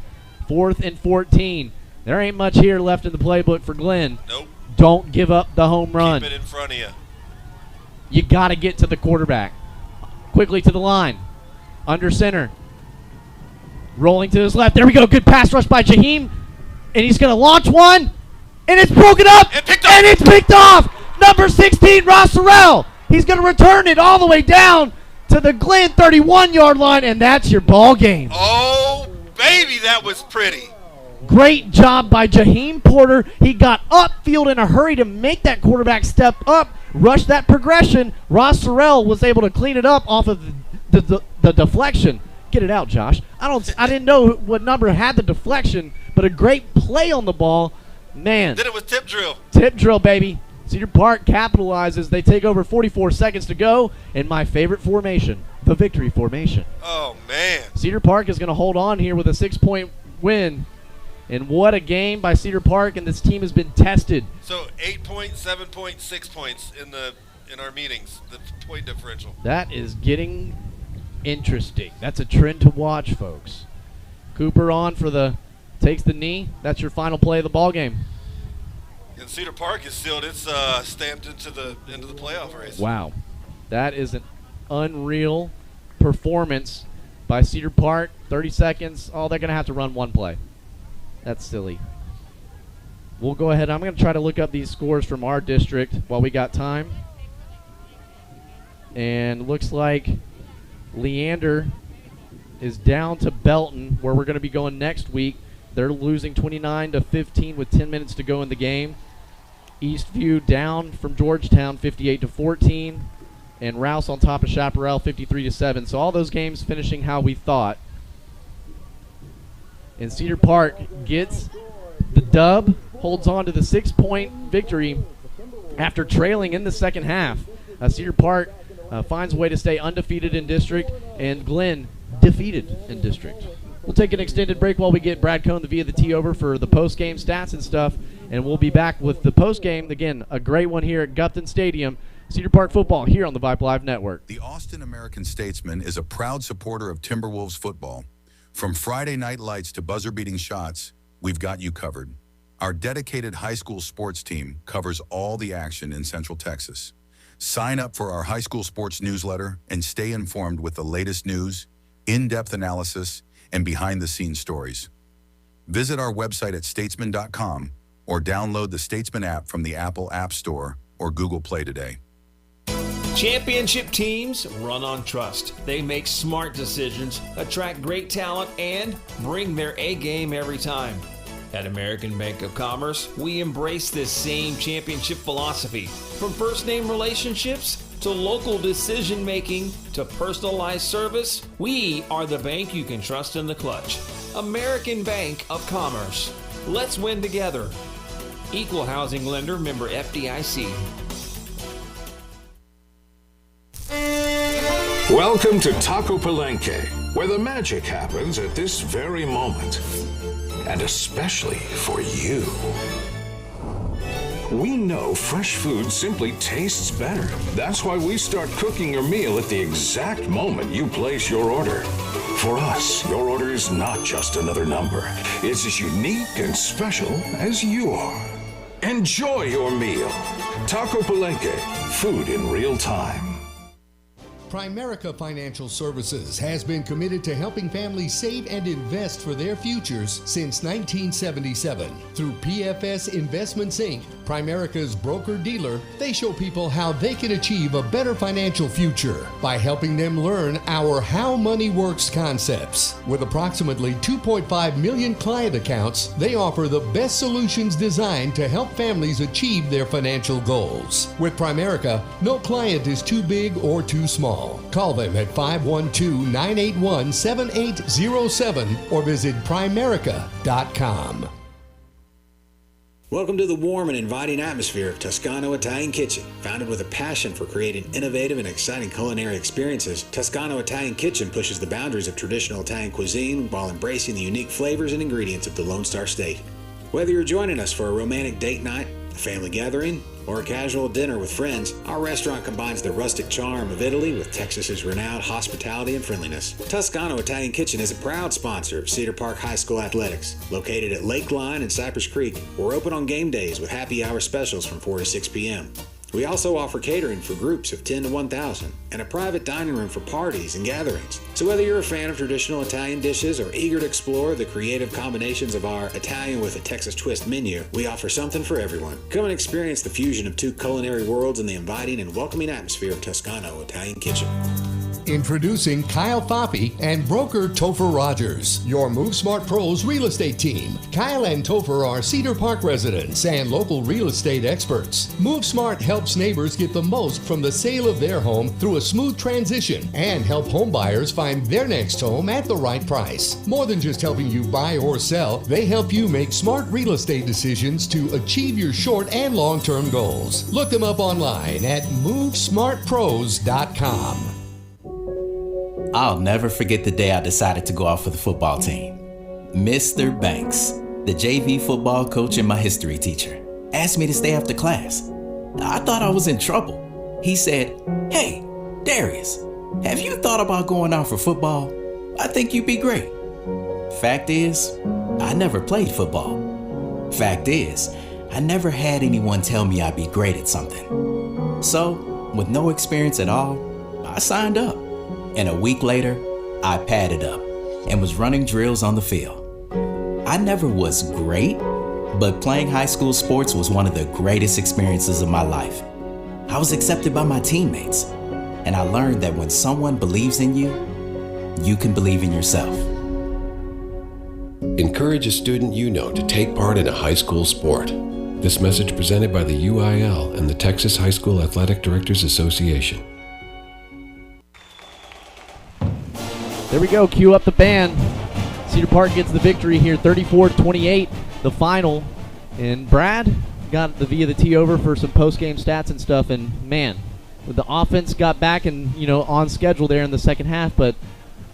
4th and 14. There ain't much here left in the playbook for Glenn. Nope. Don't give up the home run. Keep it in front of you. You got to get to the quarterback. Quickly to the line. Under center. Rolling to his left. There we go. Good pass rush by Jaheim. And he's going to launch one. And it's broken up. And it's picked off. Number 16, Ross Sorrell. He's going to return it all the way down to the Glenn 31-yard line. And that's your ball game. Oh, baby, that was pretty. Great job by Jaheim Porter. He got upfield in a hurry to make that quarterback step up, rush that progression. Ross Sorrell was able to clean it up off of the deflection. Get it out, Josh. I didn't know what number had the deflection, but a great play on the ball. Man. Did it with tip drill. Tip drill, baby. Cedar Park capitalizes. They take over 44 seconds to go in my favorite formation, the victory formation. Oh, man. Cedar Park is going to hold on here with a 6-point win. And what a game by Cedar Park, and this team has been tested. So 8 points, 7 points, 6 points in our meetings, the point differential. That is getting interesting. That's a trend to watch, folks. Cooper on for takes the knee. That's your final play of the ball game. And Cedar Park is sealed. It's stamped into the playoff race. Wow. That is an unreal performance by Cedar Park. 30 seconds. Oh, they're going to have to run one play. That's silly. We'll go ahead. I'm going to try to look up these scores from our district while we got time. And looks like Leander is down to Belton, where we're going to be going next week. They're losing 29-15 with 10 minutes to go in the game. Eastview down from Georgetown 58-14. And Rouse on top of Chaparral 53-7. So all those games finishing how we thought. And Cedar Park gets the dub, holds on to the 6-point victory after trailing in the second half. Cedar Park finds a way to stay undefeated in district, and Glenn defeated in district. We'll take an extended break while we get Brad Cohn, the Via the T, over for the post-game stats and stuff, and we'll be back with the post-game. Again, a great one here at Gupton Stadium. Cedar Park football here on the Vype Live Network. The Austin American-Statesman is a proud supporter of Timberwolves football. From Friday night lights to buzzer-beating shots, we've got you covered. Our dedicated high school sports team covers all the action in Central Texas. Sign up for our high school sports newsletter and stay informed with the latest news, in-depth analysis, and behind-the-scenes stories. Visit our website at statesman.com or download the Statesman app from the Apple App Store or Google Play today. Championship teams run on trust. They make smart decisions, attract great talent, and bring their A game every time. At American Bank of Commerce, we embrace this same championship philosophy. From first-name relationships to local decision-making to personalized service, we are the bank you can trust in the clutch. American Bank of Commerce. Let's win together. Equal housing lender, member FDIC. Welcome to Taco Palenque, where the magic happens at this very moment. And especially for you. We know fresh food simply tastes better. That's why we start cooking your meal at the exact moment you place your order. For us, your order is not just another number. It's as unique and special as you are. Enjoy your meal. Taco Palenque, food in real time. Primerica Financial Services has been committed to helping families save and invest for their futures since 1977. Through PFS Investments Inc., Primerica's broker-dealer, they show people how they can achieve a better financial future by helping them learn our How Money Works concepts. With approximately 2.5 million client accounts, they offer the best solutions designed to help families achieve their financial goals. With Primerica, no client is too big or too small. Call them at 512-981-7807 or visit Primerica.com. Welcome to the warm and inviting atmosphere of Toscano Italian Kitchen. Founded with a passion for creating innovative and exciting culinary experiences, Toscano Italian Kitchen pushes the boundaries of traditional Italian cuisine while embracing the unique flavors and ingredients of the Lone Star State. Whether you're joining us for a romantic date night, a family gathering, or a casual dinner with friends, our restaurant combines the rustic charm of Italy with Texas's renowned hospitality and friendliness. Toscano Italian Kitchen is a proud sponsor of Cedar Park High School Athletics. Located at Lake Line and Cypress Creek, we're open on game days with happy hour specials from 4 to 6 p.m. We also offer catering for groups of 10 to 1,000 and a private dining room for parties and gatherings. So whether you're a fan of traditional Italian dishes or eager to explore the creative combinations of our Italian with a Texas twist menu, we offer something for everyone. Come and experience the fusion of two culinary worlds in the inviting and welcoming atmosphere of Toscano Italian Kitchen. Introducing Kyle Foppe and broker Topher Rogers, your MoveSmart Pros real estate team. Kyle and Topher are Cedar Park residents and local real estate experts. MoveSmart helps neighbors get the most from the sale of their home through a smooth transition and help home buyers find their next home at the right price. More than just helping you buy or sell, they help you make smart real estate decisions to achieve your short and long-term goals. Look them up online at MoveSmartPros.com. I'll never forget the day I decided to go out for the football team. Mr. Banks, the JV football coach and my history teacher, asked me to stay after class. I thought I was in trouble. He said, "Hey, Darius, have you thought about going out for football? I think you'd be great." Fact is, I never played football. Fact is, I never had anyone tell me I'd be great at something. So, with no experience at all, I signed up. And a week later, I padded up and was running drills on the field. I never was great, but playing high school sports was one of the greatest experiences of my life. I was accepted by my teammates, and I learned that when someone believes in you, you can believe in yourself. Encourage a student you know to take part in a high school sport. This message presented by the UIL and the Texas High School Athletic Directors Association. There we go, cue up the band. Cedar Park gets the victory here, 34-28, the final. And Brad got the via the tee over for some post-game stats and stuff, and man, the offense got back and on schedule there in the second half, but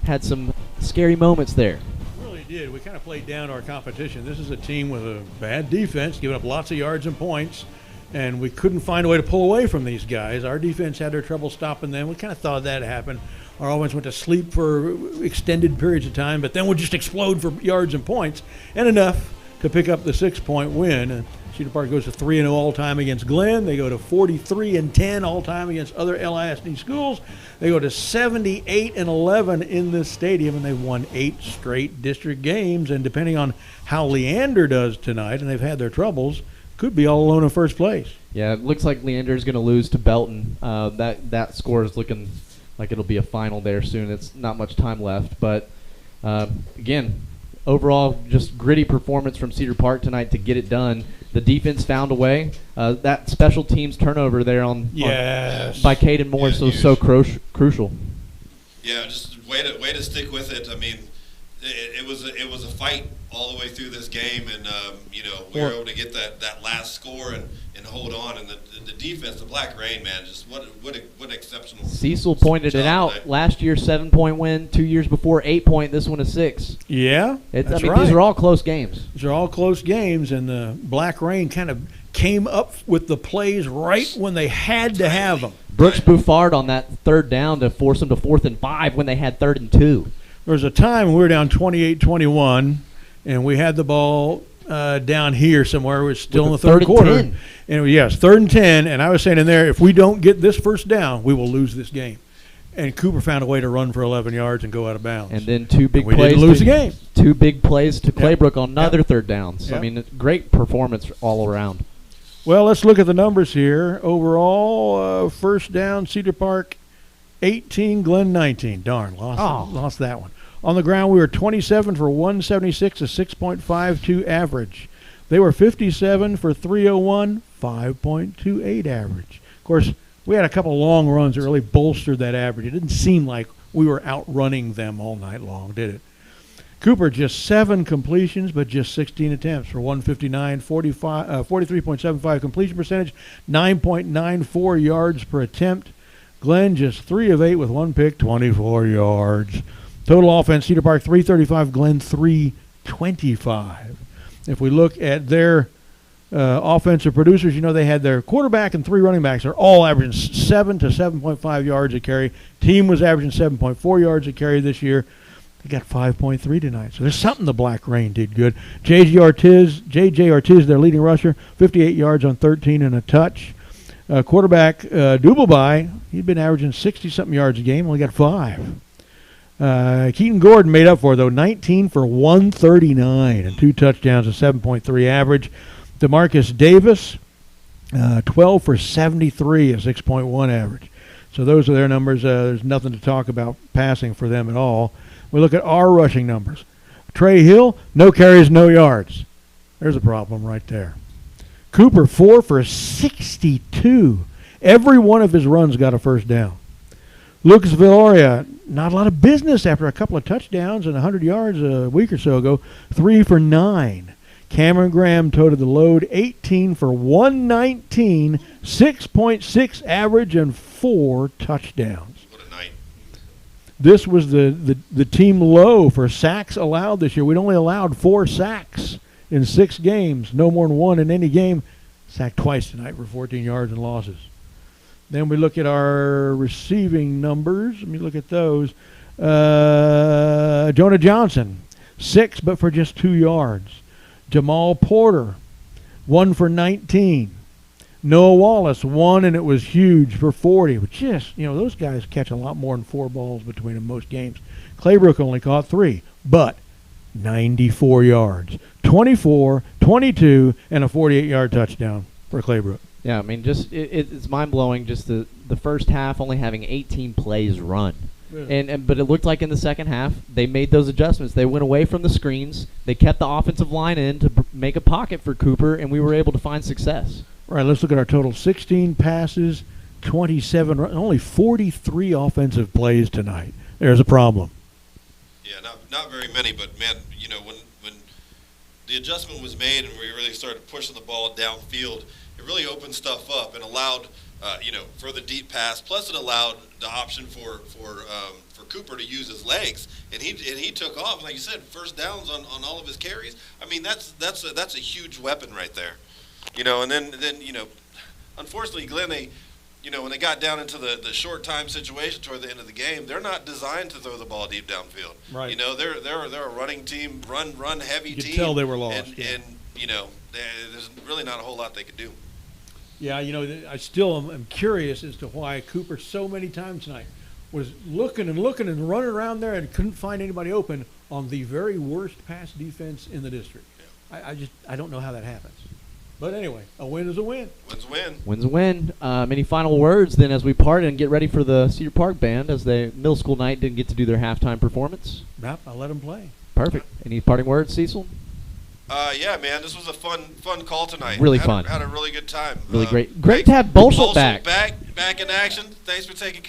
had some scary moments there. Really did. We kind of played down our competition. This is a team with a bad defense, giving up lots of yards and points, and we couldn't find a way to pull away from these guys. Our defense had their trouble stopping them. We kind of thought that happened. Our offense went to sleep for extended periods of time, but then would just explode for yards and points, and enough to pick up the 6-point win. And Cedar Park goes to 3-0 all-time against Glenn. They go to 43-10 all-time against other LISD schools. They go to 78-11 in this stadium, and they've won 8 straight district games. And depending on how Leander does tonight, and they've had their troubles, could be all alone in first place. Yeah, it looks like Leander's going to lose to Belton. That score is looking like it'll be a final there soon. It's not much time left, but again, overall, just gritty performance from Cedar Park tonight to get it done. The defense found a way. That special teams turnover there by Caden Morris was so crucial. Yeah, just way to stick with it. I mean, it was a fight all the way through this game, and we were able to get that last score and hold on. And the defense, the Black Rain, man, just what exceptional. Cecil pointed it out. Today. Last year, 7-point win. 2 years before, 8-point. This one is 6. Yeah, that's right. These are all close games. These are all close games, and the Black Rain kind of came up with the plays right when they had to have them. Brooks Buffard on that third down to force them to 4th and 5 when they had 3rd and 2. There was a time when we were down 28-21, and we had the ball down here somewhere. We're still in the third quarter. And yes, 3rd and 10, and I was saying in there, if we don't get this first down, we will lose this game. And Cooper found a way to run for 11 yards and go out of bounds. And then 2 big plays. We didn't lose the game. 2 big plays to Claybrook on another third down. So, I mean, great performance all around. Well, let's look at the numbers here. Overall, first down, Cedar Park 18, Glen 19. Darn, lost that one. On the ground, we were 27 for 176, a 6.52 average. They were 57 for 301, 5.28 average. Of course, we had a couple long runs that really bolstered that average. It didn't seem like we were outrunning them all night long, did it? Cooper just 7 completions, but just 16 attempts for 159, 43.75 completion percentage, 9.94 yards per attempt. Glenn just 3 of 8 with 1 pick, 24 yards. Total offense, Cedar Park 335, Glenn 325. If we look at their offensive producers, they had their quarterback and 3 running backs are all averaging 7 to 7.5 yards a carry. Team was averaging 7.4 yards a carry this year. They got 5.3 tonight. So there's something the Black Rain did good. J.J. Ortiz, their leading rusher, 58 yards on 13 and a touch. Quarterback Dubalby, he'd been averaging 60-something yards a game, only got 5. Keaton Gordon made up for it, though, 19 for 139 and 2 touchdowns, a 7.3 average. DeMarcus Davis, 12 for 73, a 6.1 average. So those are their numbers. There's nothing to talk about passing for them at all. We look at our rushing numbers. Trey Hill, no carries, no yards. There's a problem right there. Cooper, 4 for 62. Every one of his runs got a first down. Lucas Villoria, not a lot of business after a couple of touchdowns and 100 yards a week or so ago. 3 for 9. Cameron Graham toted the load, 18 for 119, 6.6 average, and 4 touchdowns. What a night. This was the team low for sacks allowed this year. We'd only allowed 4 sacks in 6 games, no more than 1 in any game. Sacked twice tonight for 14 yards and losses. Then we look at our receiving numbers. Let me look at those. Jonah Johnson, 6 but for just 2 yards. Jamal Porter, 1 for 19. Noah Wallace, 1, and it was huge for 40. But just, those guys catch a lot more than 4 balls between them most games. Claybrook only caught 3, but 94 yards. 24, 22, and a 48-yard touchdown for Claybrook. Yeah, I mean, just it's mind-blowing just the first half only having 18 plays run. Yeah. But it looked like in the second half they made those adjustments. They went away from the screens. They kept the offensive line in to make a pocket for Cooper, and we were able to find success. All right, let's look at our total. 16 passes, 27, only 43 offensive plays tonight. There's a problem. Yeah, not very many, but, man, when the adjustment was made and we really started pushing the ball downfield, it really opened stuff up and allowed, for the deep pass. Plus, it allowed the option for Cooper to use his legs, and he took off. Like you said, first downs on all of his carries. I mean, that's a huge weapon right there. And then unfortunately, Glenn, when they got down into the short time situation toward the end of the game, they're not designed to throw the ball deep downfield. Right. They're a running team, run heavy team. You could tell they were lost. And there's really not a whole lot they could do. Yeah, I still am curious as to why Cooper so many times tonight was looking and running around there and couldn't find anybody open on the very worst pass defense in the district. Yeah. I don't know how that happens. But anyway, a win is a win. Win's a win. Win's a win. Any final words then as we part and get ready for the Cedar Park band as the middle school night didn't get to do their halftime performance? Nope, I'll let them play. Perfect. Any parting words, Cecil? Yeah, man, this was a fun call tonight. Really fun. Had a really good time. Really great to have Bolshel back. Back in action. Thanks for taking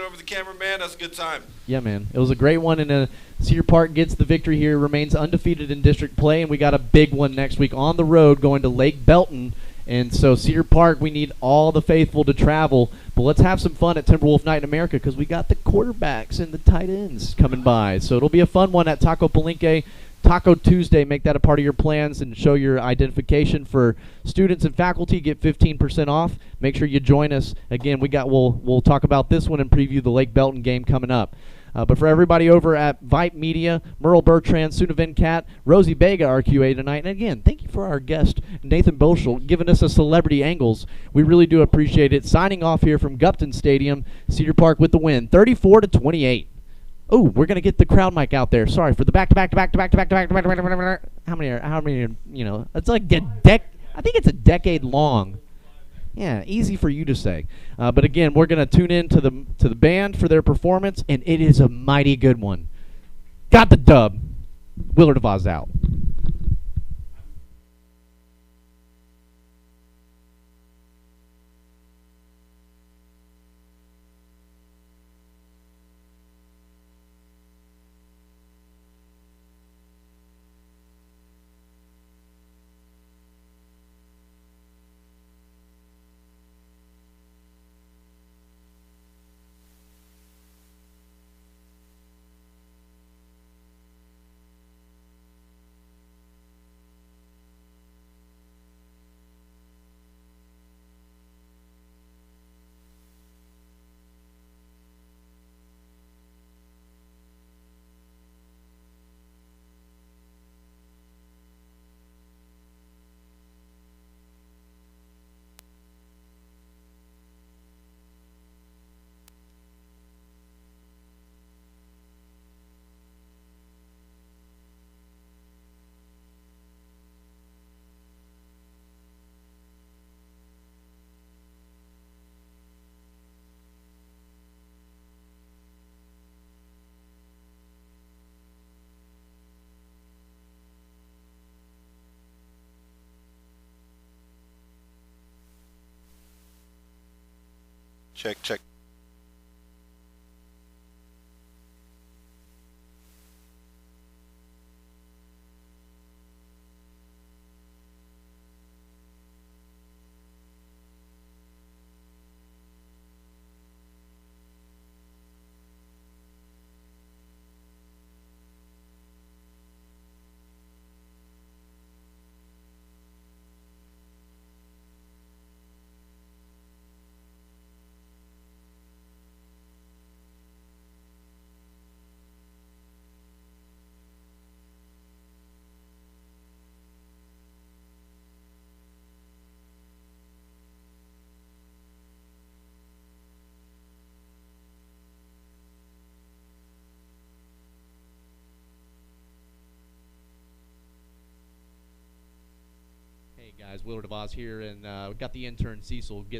over the camera, man. That's a good time. Yeah, man. It was a great one, and Cedar Park gets the victory here, remains undefeated in district play, and we got a big one next week on the road going to Lake Belton. And so Cedar Park, we need all the faithful to travel. But let's have some fun at Timberwolf Night in America because we got the quarterbacks and the tight ends coming by. So it'll be a fun one at Taco Palenque. Taco Tuesday, make that a part of your plans and show your identification for students and faculty. Get 15% off. Make sure you join us. Again, we'll talk about this one and preview the Lake Belton game coming up. But for everybody over at Vype Media, Merle Bertrand, Suna Venkat, Rosie Bega, RQA tonight. And again, thank you for our guest, Nathan Bolshel, giving us a celebrity angles. We really do appreciate it. Signing off here from Gupton Stadium, Cedar Park with the win, 34-28. Oh, we're gonna get the crowd mic out there. Sorry for the back-to-back. How many? It's like I think it's a decade long. Yeah, easy for you to say. But again, we're gonna tune in to the band for their performance, and it is a mighty good one. Got the dub. Willard of Oz out. Check. Hey guys, Willard of Oz here, and we got the intern Cecil getting